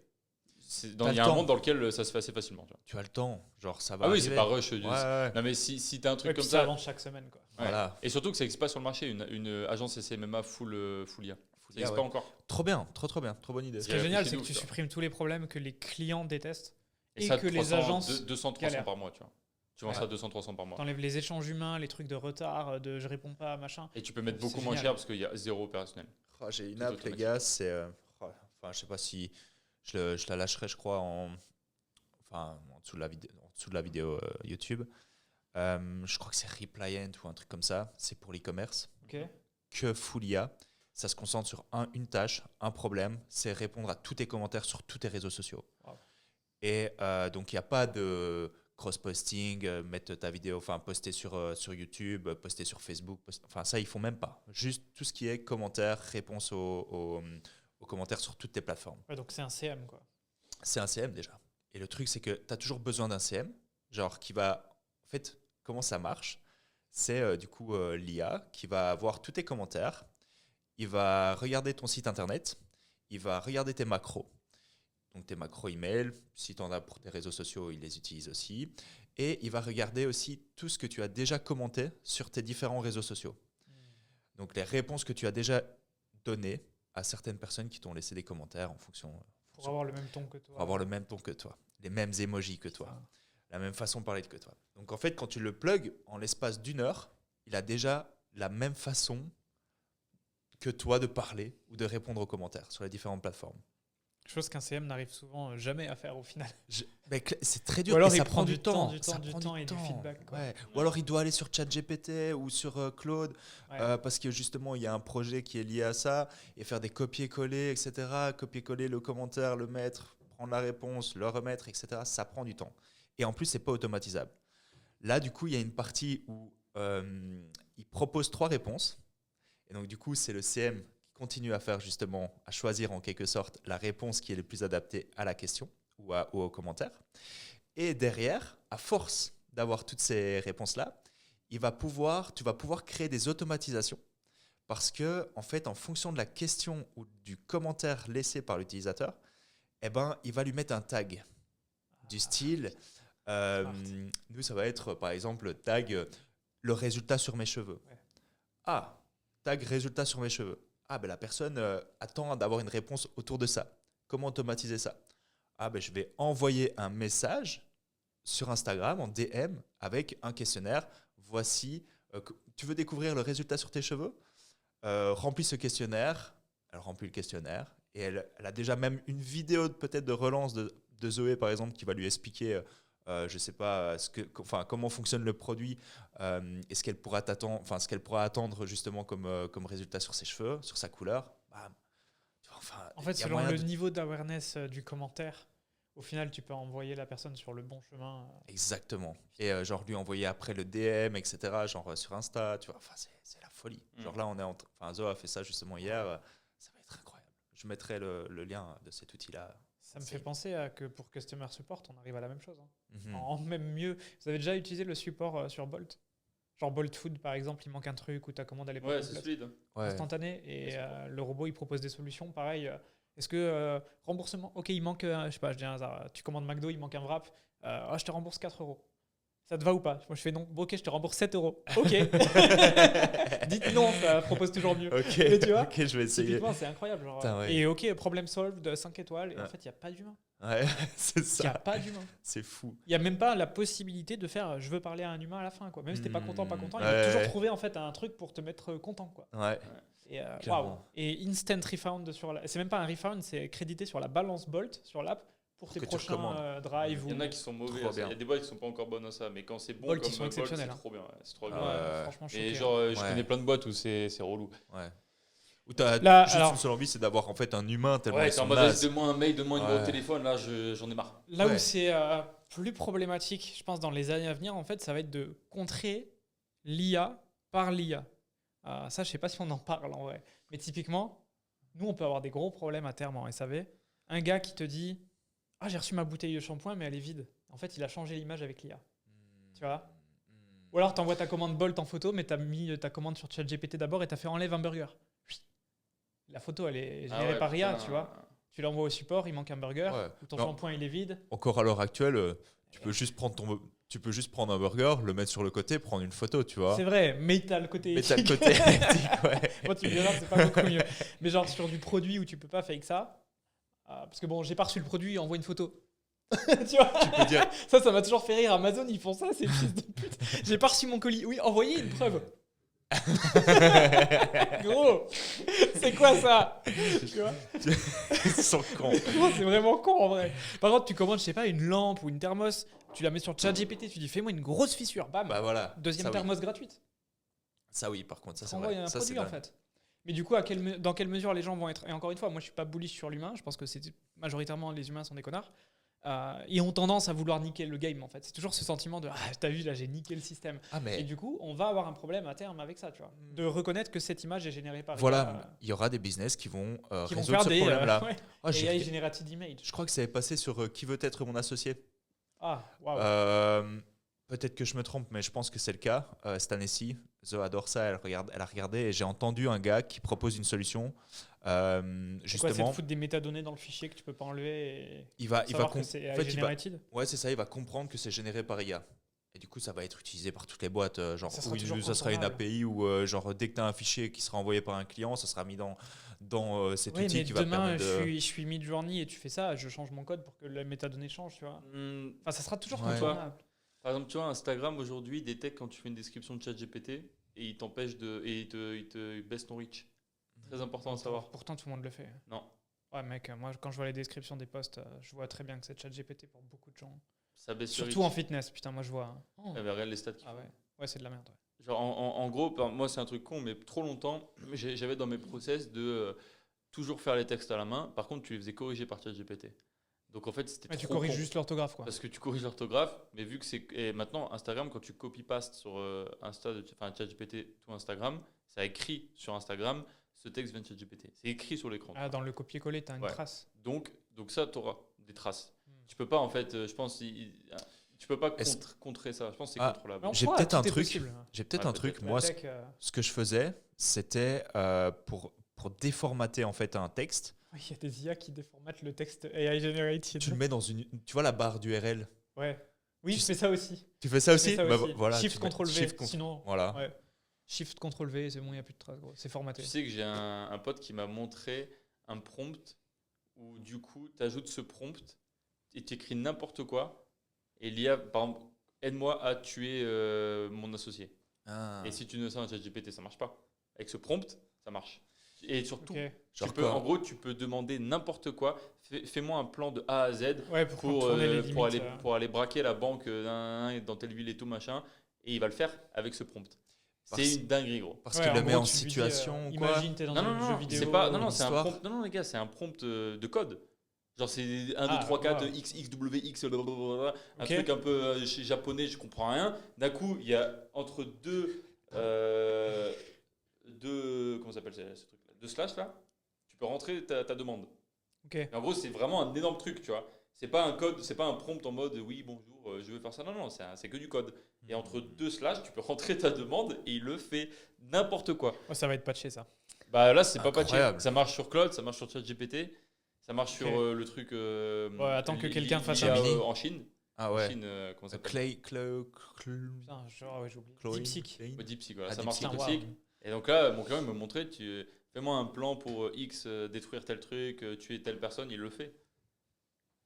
[SPEAKER 3] il
[SPEAKER 2] T'as
[SPEAKER 3] y a
[SPEAKER 2] le
[SPEAKER 3] un
[SPEAKER 2] temps.
[SPEAKER 3] monde dans lequel ça se fait assez facilement. Tu vois.
[SPEAKER 2] Tu as le temps. Genre, ça va.
[SPEAKER 3] Ah oui,
[SPEAKER 2] arriver.
[SPEAKER 3] c'est pas rush.
[SPEAKER 2] Ouais.
[SPEAKER 3] Non, mais si tu as un truc
[SPEAKER 1] Ouais,
[SPEAKER 3] comme
[SPEAKER 1] puis ça
[SPEAKER 3] ça.
[SPEAKER 1] avance chaque semaine. Quoi.
[SPEAKER 3] Ouais.
[SPEAKER 2] Voilà.
[SPEAKER 3] Et surtout que ça n'existe pas sur le marché, une agence SMMA full IA. Ça n'existe
[SPEAKER 2] ouais.
[SPEAKER 3] pas encore.
[SPEAKER 2] Trop bien, trop bien, trop bonne idée.
[SPEAKER 1] Ce qui est génial, c'est que
[SPEAKER 3] Chez nous,
[SPEAKER 1] tu
[SPEAKER 3] tu vois.
[SPEAKER 1] supprimes tous les problèmes que les clients détestent et
[SPEAKER 3] ça,
[SPEAKER 1] que les
[SPEAKER 3] 300,
[SPEAKER 1] agences
[SPEAKER 3] 200-300
[SPEAKER 1] galèrent.
[SPEAKER 3] par mois, tu vois. Tu vends
[SPEAKER 1] Ouais.
[SPEAKER 3] ça 200-300 par mois.
[SPEAKER 1] T'enlèves les échanges humains, les trucs de retard, de je réponds pas, machin.
[SPEAKER 3] Et tu peux mettre
[SPEAKER 1] C'est
[SPEAKER 3] beaucoup moins
[SPEAKER 1] génial.
[SPEAKER 3] cher parce qu'il y a zéro opérationnel.
[SPEAKER 2] Oh, j'ai une
[SPEAKER 3] Tout
[SPEAKER 2] app, les
[SPEAKER 3] automatique.
[SPEAKER 2] gars, c'est. Enfin, je sais pas si. Je la lâcherai, je crois, en dessous de la vidéo YouTube. Je crois que c'est Repliant ou un truc comme ça. C'est pour l'e-commerce.
[SPEAKER 1] Ok.
[SPEAKER 2] Que full IA. Ça se concentre sur une tâche, un problème. C'est répondre à tous tes commentaires sur tous tes réseaux sociaux.
[SPEAKER 1] Wow.
[SPEAKER 2] Et donc, il n'y a pas de cross-posting, mettre ta vidéo, enfin, poster sur YouTube, poster sur Facebook. Enfin, ça, ils font même pas. Juste tout ce qui est commentaires, réponse aux commentaires sur toutes tes plateformes.
[SPEAKER 1] Ouais, donc c'est un CM, quoi.
[SPEAKER 2] C'est un CM déjà. Et le truc, c'est que tu as toujours besoin d'un CM, genre qui va. En fait, comment ça marche? C'est du coup l'IA qui va avoir tous tes commentaires, il va regarder ton site internet, il va regarder tes macros. Donc tes macros email, si tu en as pour tes réseaux sociaux, il les utilise aussi. Et il va regarder aussi tout ce que tu as déjà commenté sur tes différents réseaux sociaux. Donc les réponses que tu as déjà données à certaines personnes qui t'ont laissé des commentaires en fonction.
[SPEAKER 1] Pour avoir le même ton que toi.
[SPEAKER 2] Pour avoir le même ton que toi, les mêmes emojis que toi, la même façon de parler que toi. Donc en fait, quand tu le plugs en l'espace d'1 heure, il a déjà la même façon que toi de parler ou de répondre aux commentaires sur les différentes plateformes.
[SPEAKER 1] Chose qu'un CM n'arrive souvent jamais à faire au final.
[SPEAKER 2] C'est très dur.
[SPEAKER 1] Ou alors
[SPEAKER 2] et
[SPEAKER 1] il
[SPEAKER 2] ça
[SPEAKER 1] prend du temps,
[SPEAKER 2] Ça prend
[SPEAKER 1] et du feedback. Quoi.
[SPEAKER 2] Ouais. Ou alors il doit aller sur ChatGPT ou sur Claude
[SPEAKER 1] Ouais.
[SPEAKER 2] parce que justement il y a un projet qui est lié à ça et faire des copier-coller, etc. Copier-coller le commentaire, le mettre, prendre la réponse, le remettre, etc. Ça prend du temps. Et en plus, c'est pas automatisable. Là, du coup, il y a une partie où il propose 3 réponses. Et donc, du coup, c'est le CM qui continue à faire justement, à choisir en quelque sorte la réponse qui est le plus adaptée à la question ou au commentaire. Et derrière, à force d'avoir toutes ces réponses-là, tu vas pouvoir créer des automatisations. Parce que, en fait, en fonction de la question ou du commentaire laissé par l'utilisateur, eh ben, il va lui mettre un tag du style. Nous, ça va être, par exemple, tag le résultat sur mes cheveux.
[SPEAKER 1] Ouais.
[SPEAKER 2] Ah, tag résultat sur mes cheveux. Ah, ben la personne attend d'avoir une réponse autour de ça. Comment automatiser ça? Ah, ben je vais envoyer un message sur Instagram en DM avec un questionnaire. Voici, tu veux découvrir le résultat sur tes cheveux? Remplis ce questionnaire. Elle remplit le questionnaire et elle a déjà même une vidéo peut-être de relance de Zoé, par exemple, qui va lui expliquer je sais pas comment fonctionne le produit et ce qu'elle pourra attendre justement comme résultat sur ses cheveux, sur sa couleur. Bam.
[SPEAKER 1] En fait, selon le niveau d'awareness du commentaire, au final, tu peux envoyer la personne sur le bon chemin.
[SPEAKER 2] Exactement. Et genre lui envoyer après le DM, etc. Genre sur Insta, tu vois. Enfin, c'est la folie. Genre là, Zoé a fait ça justement hier. Ça va être incroyable. Je mettrai le lien de cet outil-là.
[SPEAKER 1] Ça me fait penser à que pour Customer Support, on arrive à la même chose.
[SPEAKER 2] Mhm.
[SPEAKER 1] En même mieux. Vous avez déjà utilisé le support sur Bolt? Genre Bolt Food, par exemple, il manque un truc ou ta commande elle est pas
[SPEAKER 3] Ouais, c'est
[SPEAKER 1] complète.
[SPEAKER 3] solide.
[SPEAKER 2] Ouais.
[SPEAKER 1] Instantané. Et le robot, il propose des solutions. Pareil, est-ce que remboursement? Ok, il manque, je sais pas, je dis un hasard. Tu commandes McDo, il manque un wrap. Je te rembourse 4 €. Ça te va ou pas? Moi, je fais non. Bon, ok, je te rembourse 7 €. Ok. Dites non, ça propose toujours mieux.
[SPEAKER 2] Ok,
[SPEAKER 1] Mais tu vois,
[SPEAKER 2] ok, je vais essayer.
[SPEAKER 1] typiquement, c'est incroyable. Genre,
[SPEAKER 2] Putain, ouais.
[SPEAKER 1] Et ok, problème solved, 5 étoiles. Et en fait, il n'y a pas d'humain.
[SPEAKER 2] Ouais, c'est
[SPEAKER 1] Il n'y
[SPEAKER 2] ça.
[SPEAKER 1] a pas d'humain.
[SPEAKER 2] C'est fou.
[SPEAKER 1] Il n'y a même pas la possibilité de faire je veux parler à un humain à la fin. Quoi. Même si t'es pas content, il va
[SPEAKER 2] Ouais.
[SPEAKER 1] toujours trouver en fait un truc pour te mettre content. Quoi.
[SPEAKER 2] Ouais.
[SPEAKER 1] Et,
[SPEAKER 2] Clairement.
[SPEAKER 1] waouh. Et instant refund c'est même pas un refund, c'est crédité sur la balance Bolt sur l'app pour tes
[SPEAKER 2] que tu
[SPEAKER 1] prochains
[SPEAKER 2] recommandes.
[SPEAKER 1] drive.
[SPEAKER 3] Il y en
[SPEAKER 1] ou...
[SPEAKER 3] a qui sont mauvais.
[SPEAKER 2] Trop
[SPEAKER 3] Il y a
[SPEAKER 2] bien.
[SPEAKER 3] des boîtes qui sont pas encore bonnes à ça, mais quand c'est bon
[SPEAKER 1] Bolt,
[SPEAKER 3] comme
[SPEAKER 1] ils sont
[SPEAKER 3] Bolt,
[SPEAKER 1] exceptionnels,
[SPEAKER 3] c'est
[SPEAKER 1] hein.
[SPEAKER 3] trop bien. C'est trop
[SPEAKER 1] Ouais,
[SPEAKER 3] bien.
[SPEAKER 2] Ouais.
[SPEAKER 1] franchement,
[SPEAKER 3] Et
[SPEAKER 1] choqué,
[SPEAKER 3] genre, je
[SPEAKER 2] Ouais.
[SPEAKER 3] connais plein de boîtes où c'est relou.
[SPEAKER 2] Ouais. Ou t'as
[SPEAKER 1] Là,
[SPEAKER 2] juste
[SPEAKER 1] alors-
[SPEAKER 2] une seule envie, c'est d'avoir en fait un humain tellement
[SPEAKER 3] Ouais,
[SPEAKER 2] ils
[SPEAKER 3] t'es en
[SPEAKER 2] sont
[SPEAKER 3] mode
[SPEAKER 2] nazes.
[SPEAKER 3] donne-moi un mail, donne-moi un numéro de
[SPEAKER 2] Ouais.
[SPEAKER 3] téléphone, là j'en ai marre.
[SPEAKER 1] Là
[SPEAKER 2] Ouais.
[SPEAKER 1] où c'est plus problématique, je pense, dans les années à venir, en fait, ça va être de contrer l'IA par l'IA. Ça, je sais pas si on en parle en vrai. Mais typiquement, nous, on peut avoir des gros problèmes à terme en SAV. Un gars qui te dit « Ah, j'ai reçu ma bouteille de shampoing, mais elle est vide. » En fait, il a changé l'image avec l'IA. Tu vois? Ou alors, tu envoies ta commande Bolt en photo, mais tu as mis ta commande sur ChatGPT d'abord et tu as fait « Enlève un burger. » La photo, elle est générée par IA, tu vois. Tu l'envoies au support, il manque un burger,
[SPEAKER 2] Ouais.
[SPEAKER 1] ou ton
[SPEAKER 2] Non.
[SPEAKER 1] shampoing, il est vide.
[SPEAKER 2] Encore à l'heure actuelle, tu peux juste prendre un burger, le mettre sur le côté, prendre une photo, tu vois.
[SPEAKER 1] C'est vrai, mais tu as le côté
[SPEAKER 2] Mais t'as le
[SPEAKER 1] éthique.
[SPEAKER 2] côté éthique, ouais.
[SPEAKER 1] Moi, tu me diras, c'est pas beaucoup mieux. Mais genre sur du produit où tu peux pas fake ça, parce que bon, j'ai pas reçu le produit, envoie une photo. Tu vois,
[SPEAKER 2] Tu peux dire,
[SPEAKER 1] ça m'a toujours fait rire. Amazon, ils font ça, c'est fils de pute. J'ai pas reçu mon colis. Oui, envoyez une preuve. Gros, c'est quoi ça? Tu vois,
[SPEAKER 2] ils sont cons.
[SPEAKER 1] gros, c'est vraiment con en vrai. Par contre, tu commandes, je sais pas, une lampe ou une thermos, tu la mets sur ChatGPT, tu dis fais-moi une grosse fissure, bam,
[SPEAKER 2] Bah voilà.
[SPEAKER 1] deuxième
[SPEAKER 2] ça, oui.
[SPEAKER 1] thermos gratuite.
[SPEAKER 2] Ça oui, par contre, ça c'est
[SPEAKER 1] Envoie
[SPEAKER 2] vrai.
[SPEAKER 1] un
[SPEAKER 2] Ça,
[SPEAKER 1] produit
[SPEAKER 2] c'est
[SPEAKER 1] en
[SPEAKER 2] dingue.
[SPEAKER 1] fait. Mais du coup, dans quelle mesure les gens vont être. Et encore une fois, moi je suis pas bullish sur l'humain, je pense que c'est majoritairement les humains sont des connards. Et ont tendance à vouloir niquer le game en fait. C'est toujours ce sentiment de ah, t'as vu là, j'ai niqué le système.
[SPEAKER 2] Ah mais
[SPEAKER 1] Et du coup, on va avoir un problème à terme avec ça, tu vois. De reconnaître que cette image est générée par
[SPEAKER 2] voilà,
[SPEAKER 1] IA,
[SPEAKER 2] il y aura des business qui vont
[SPEAKER 1] qui vont
[SPEAKER 2] résoudre
[SPEAKER 1] faire
[SPEAKER 2] ce
[SPEAKER 1] des
[SPEAKER 2] problème-là.
[SPEAKER 1] ouais,
[SPEAKER 2] Ah, j'ai
[SPEAKER 1] AI
[SPEAKER 2] regardé-
[SPEAKER 1] generated image.
[SPEAKER 2] je crois que ça avait passé sur Qui veut être mon associé.
[SPEAKER 1] Ah, waouh.
[SPEAKER 2] Peut-être que je me trompe, mais je pense que c'est le cas. Cette année-ci, Zo adore ça, elle a regardé et j'ai entendu un gars qui propose une solution.
[SPEAKER 1] C'est quoi, c'est de
[SPEAKER 2] Justement,
[SPEAKER 1] foutre des métadonnées dans le fichier que tu peux pas enlever et
[SPEAKER 2] il va
[SPEAKER 1] savoir que
[SPEAKER 2] comp-
[SPEAKER 1] c'est
[SPEAKER 2] en
[SPEAKER 1] AI
[SPEAKER 2] fait, il va-
[SPEAKER 1] generated.
[SPEAKER 2] ouais, c'est ça, il va comprendre que c'est généré par IA. Et du coup, ça va être utilisé par toutes les boîtes. Genre,
[SPEAKER 1] Ça sera
[SPEAKER 2] ou
[SPEAKER 1] toujours
[SPEAKER 2] ça sera une
[SPEAKER 1] contournable.
[SPEAKER 2] API ou genre, dès que tu as un fichier qui sera envoyé par un client, ça sera mis dans cet
[SPEAKER 1] Oui,
[SPEAKER 2] outil
[SPEAKER 1] mais
[SPEAKER 2] qui va
[SPEAKER 1] demain,
[SPEAKER 2] permettre de.
[SPEAKER 1] je suis mid-journey et tu fais ça, je change mon code pour que les métadonnées changent, tu vois. Enfin, ça sera toujours
[SPEAKER 2] Ouais.
[SPEAKER 1] contournable.
[SPEAKER 3] Par exemple, tu vois, Instagram aujourd'hui détecte quand tu fais une description de ChatGPT et il t'empêche de. Et il te baisse ton reach. Très important à savoir.
[SPEAKER 1] Pourtant, tout le monde le fait.
[SPEAKER 3] Non.
[SPEAKER 1] Ouais, mec, moi, quand je vois les descriptions des posts, je vois très bien que c'est ChatGPT pour beaucoup de gens.
[SPEAKER 3] Ça baisse le
[SPEAKER 1] Surtout
[SPEAKER 3] reach.
[SPEAKER 1] en fitness, putain, moi je vois. Hein. Oh.
[SPEAKER 3] Eh ben, regarde les stats qu'il
[SPEAKER 1] Ah
[SPEAKER 3] faut.
[SPEAKER 1] ouais, ouais, c'est de la merde. Ouais.
[SPEAKER 3] Genre, en gros, moi, c'est un truc con, mais trop longtemps, j'avais dans mes process de toujours faire les textes à la main. Par contre, tu les faisais corriger par ChatGPT. Donc, en fait, c'était
[SPEAKER 1] Ouais, tu
[SPEAKER 3] trop
[SPEAKER 1] corriges
[SPEAKER 3] con.
[SPEAKER 1] juste l'orthographe, quoi.
[SPEAKER 3] Parce que tu corriges l'orthographe, mais vu que c'est. Et maintenant, Instagram, quand tu copy-pastes sur ChatGPT tout Instagram, ça écrit sur Instagram, ce texte vient de ChatGPT. C'est écrit sur l'écran.
[SPEAKER 1] Ah, dans le copier-coller, t'as une
[SPEAKER 3] Ouais.
[SPEAKER 1] trace.
[SPEAKER 3] Donc ça, tu auras des traces. Tu peux pas, en fait, je pense, tu peux pas
[SPEAKER 2] Est-ce-
[SPEAKER 3] contrer ça. Je pense que c'est
[SPEAKER 2] Ah,
[SPEAKER 3] contrôlable.
[SPEAKER 1] Mais on
[SPEAKER 2] J'ai
[SPEAKER 1] pourra,
[SPEAKER 2] peut-être
[SPEAKER 1] tout
[SPEAKER 2] un
[SPEAKER 1] est
[SPEAKER 2] truc.
[SPEAKER 1] possible.
[SPEAKER 2] J'ai peut-être
[SPEAKER 3] Ouais,
[SPEAKER 2] un truc.
[SPEAKER 3] peut-être.
[SPEAKER 2] Moi,
[SPEAKER 1] La tech,
[SPEAKER 2] ce que je faisais, c'était pour déformater en fait un texte.
[SPEAKER 1] il y a des IA qui déformatent le texte AI generated.
[SPEAKER 2] Tu le mets dans une. Tu vois la barre d'URL.
[SPEAKER 1] Ouais. Oui,
[SPEAKER 2] Tu
[SPEAKER 1] je fais ça aussi.
[SPEAKER 2] Tu fais ça
[SPEAKER 1] Je
[SPEAKER 2] aussi,
[SPEAKER 1] fais ça
[SPEAKER 2] Bah,
[SPEAKER 1] aussi.
[SPEAKER 2] voilà,
[SPEAKER 1] Shift,
[SPEAKER 2] tu mets
[SPEAKER 1] CTRL V,
[SPEAKER 2] Shift,
[SPEAKER 1] sinon...
[SPEAKER 2] Voilà.
[SPEAKER 1] Ouais. Shift, CTRL V, c'est bon, il n'y a plus de traces, gros. C'est formaté.
[SPEAKER 3] Tu sais que j'ai un pote qui m'a montré un prompt où du coup, tu ajoutes ce prompt et tu écris n'importe quoi. Et l'IA, par exemple, aide-moi à tuer mon associé.
[SPEAKER 2] Ah.
[SPEAKER 3] Et si tu ne sais un ChatGPT, ça marche pas. Avec ce prompt, ça marche. Et surtout,
[SPEAKER 1] Ok.
[SPEAKER 2] Genre
[SPEAKER 3] en
[SPEAKER 2] quoi
[SPEAKER 3] gros, tu peux demander n'importe quoi. Fais-moi un plan de A à Z
[SPEAKER 1] Ouais, pour
[SPEAKER 3] pour,
[SPEAKER 1] contourner les limites.
[SPEAKER 3] pour aller braquer la banque dans telle ville et tout machin. Et il va le faire avec ce prompt.
[SPEAKER 2] Parce-
[SPEAKER 3] C'est une dinguerie, gros.
[SPEAKER 2] Parce
[SPEAKER 1] Ouais,
[SPEAKER 2] qu'il le
[SPEAKER 1] en
[SPEAKER 2] met
[SPEAKER 1] gros,
[SPEAKER 2] en
[SPEAKER 1] tu lui dis,
[SPEAKER 2] situation ou quoi.
[SPEAKER 1] Imagine, t'es dans
[SPEAKER 3] Non,
[SPEAKER 1] un
[SPEAKER 3] non,
[SPEAKER 1] jeu
[SPEAKER 3] non,
[SPEAKER 1] vidéo.
[SPEAKER 3] c'est pas, non, c'est un
[SPEAKER 2] histoire.
[SPEAKER 3] prompt. Non, non, les gars, c'est un prompt de code. Genre, c'est 1, 2,
[SPEAKER 1] Ah,
[SPEAKER 3] 3, 4,
[SPEAKER 1] wow.
[SPEAKER 3] X, X, W, X, blablabla, un
[SPEAKER 1] Ok.
[SPEAKER 3] truc un peu japonais, je comprends rien. D'un coup, il y a entre deux comment ça s'appelle ce truc-là, deux slash là, tu peux rentrer ta demande.
[SPEAKER 1] Ok.
[SPEAKER 3] Et en gros, c'est vraiment un énorme truc, tu vois. C'est pas un code, c'est pas un prompt en mode oui, bonjour, je veux faire ça. Non, non, c'est que du code. Et entre deux slash, tu peux rentrer ta demande et il le fait n'importe quoi.
[SPEAKER 1] Oh, ça va être patché, ça.
[SPEAKER 3] Bah là, c'est pas patché.
[SPEAKER 2] Incroyable.
[SPEAKER 3] Ça marche sur Claude, ça marche sur ChatGPT, ça marche sur
[SPEAKER 1] Ok.
[SPEAKER 3] le truc.
[SPEAKER 1] attends que quelqu'un fasse
[SPEAKER 3] l'IA,
[SPEAKER 2] un mini.
[SPEAKER 3] en Chine.
[SPEAKER 2] Ah
[SPEAKER 3] En
[SPEAKER 2] ouais.
[SPEAKER 3] Chine, comment ça s'appelle
[SPEAKER 1] Putain, genre, ouais, j'ai oublié.
[SPEAKER 2] Chloé.
[SPEAKER 1] DeepSeek.
[SPEAKER 3] DeepSeek, voilà,
[SPEAKER 2] Ah,
[SPEAKER 3] ça marche sur
[SPEAKER 1] Putain,
[SPEAKER 3] DeepSeek.
[SPEAKER 1] waouh.
[SPEAKER 3] Et donc là, mon client il me montrait, fais-moi un plan pour X, détruire tel truc, tuer telle personne, il le fait.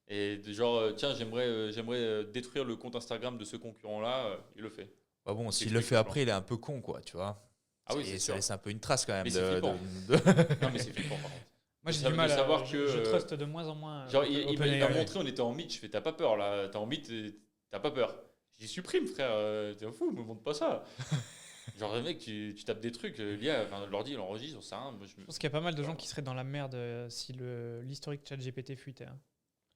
[SPEAKER 3] Et tiens, j'aimerais détruire le compte Instagram de ce concurrent-là, il le fait.
[SPEAKER 2] Bah bon,
[SPEAKER 3] C'est
[SPEAKER 2] s'il le fait
[SPEAKER 3] expliqué,
[SPEAKER 2] après, il est un peu con, quoi, tu vois.
[SPEAKER 3] Ah oui, c'est
[SPEAKER 2] Ça
[SPEAKER 3] sûr.
[SPEAKER 2] laisse un peu une trace quand même.
[SPEAKER 3] Mais c'est flippant. Non, mais c'est flippant, par contre.
[SPEAKER 1] Moi, j'ai
[SPEAKER 3] Ça
[SPEAKER 1] du
[SPEAKER 3] veut
[SPEAKER 1] mal
[SPEAKER 3] savoir
[SPEAKER 1] à.
[SPEAKER 3] que,
[SPEAKER 1] Je trust de moins en moins.
[SPEAKER 3] Il m'a
[SPEAKER 1] OpenAI.
[SPEAKER 3] montré, on était en meet, je fais, t'as pas peur là, t'es en meet, t'as pas peur. J'ai dit, supprime frère, t'es un fou, me montre pas ça. Genre, le mec, tu tapes des trucs, l'ordi, il enregistre, ça rien.
[SPEAKER 1] Je pense qu'il y a pas mal de gens qui seraient dans la merde si l'historique ChatGPT fuitait. Hein.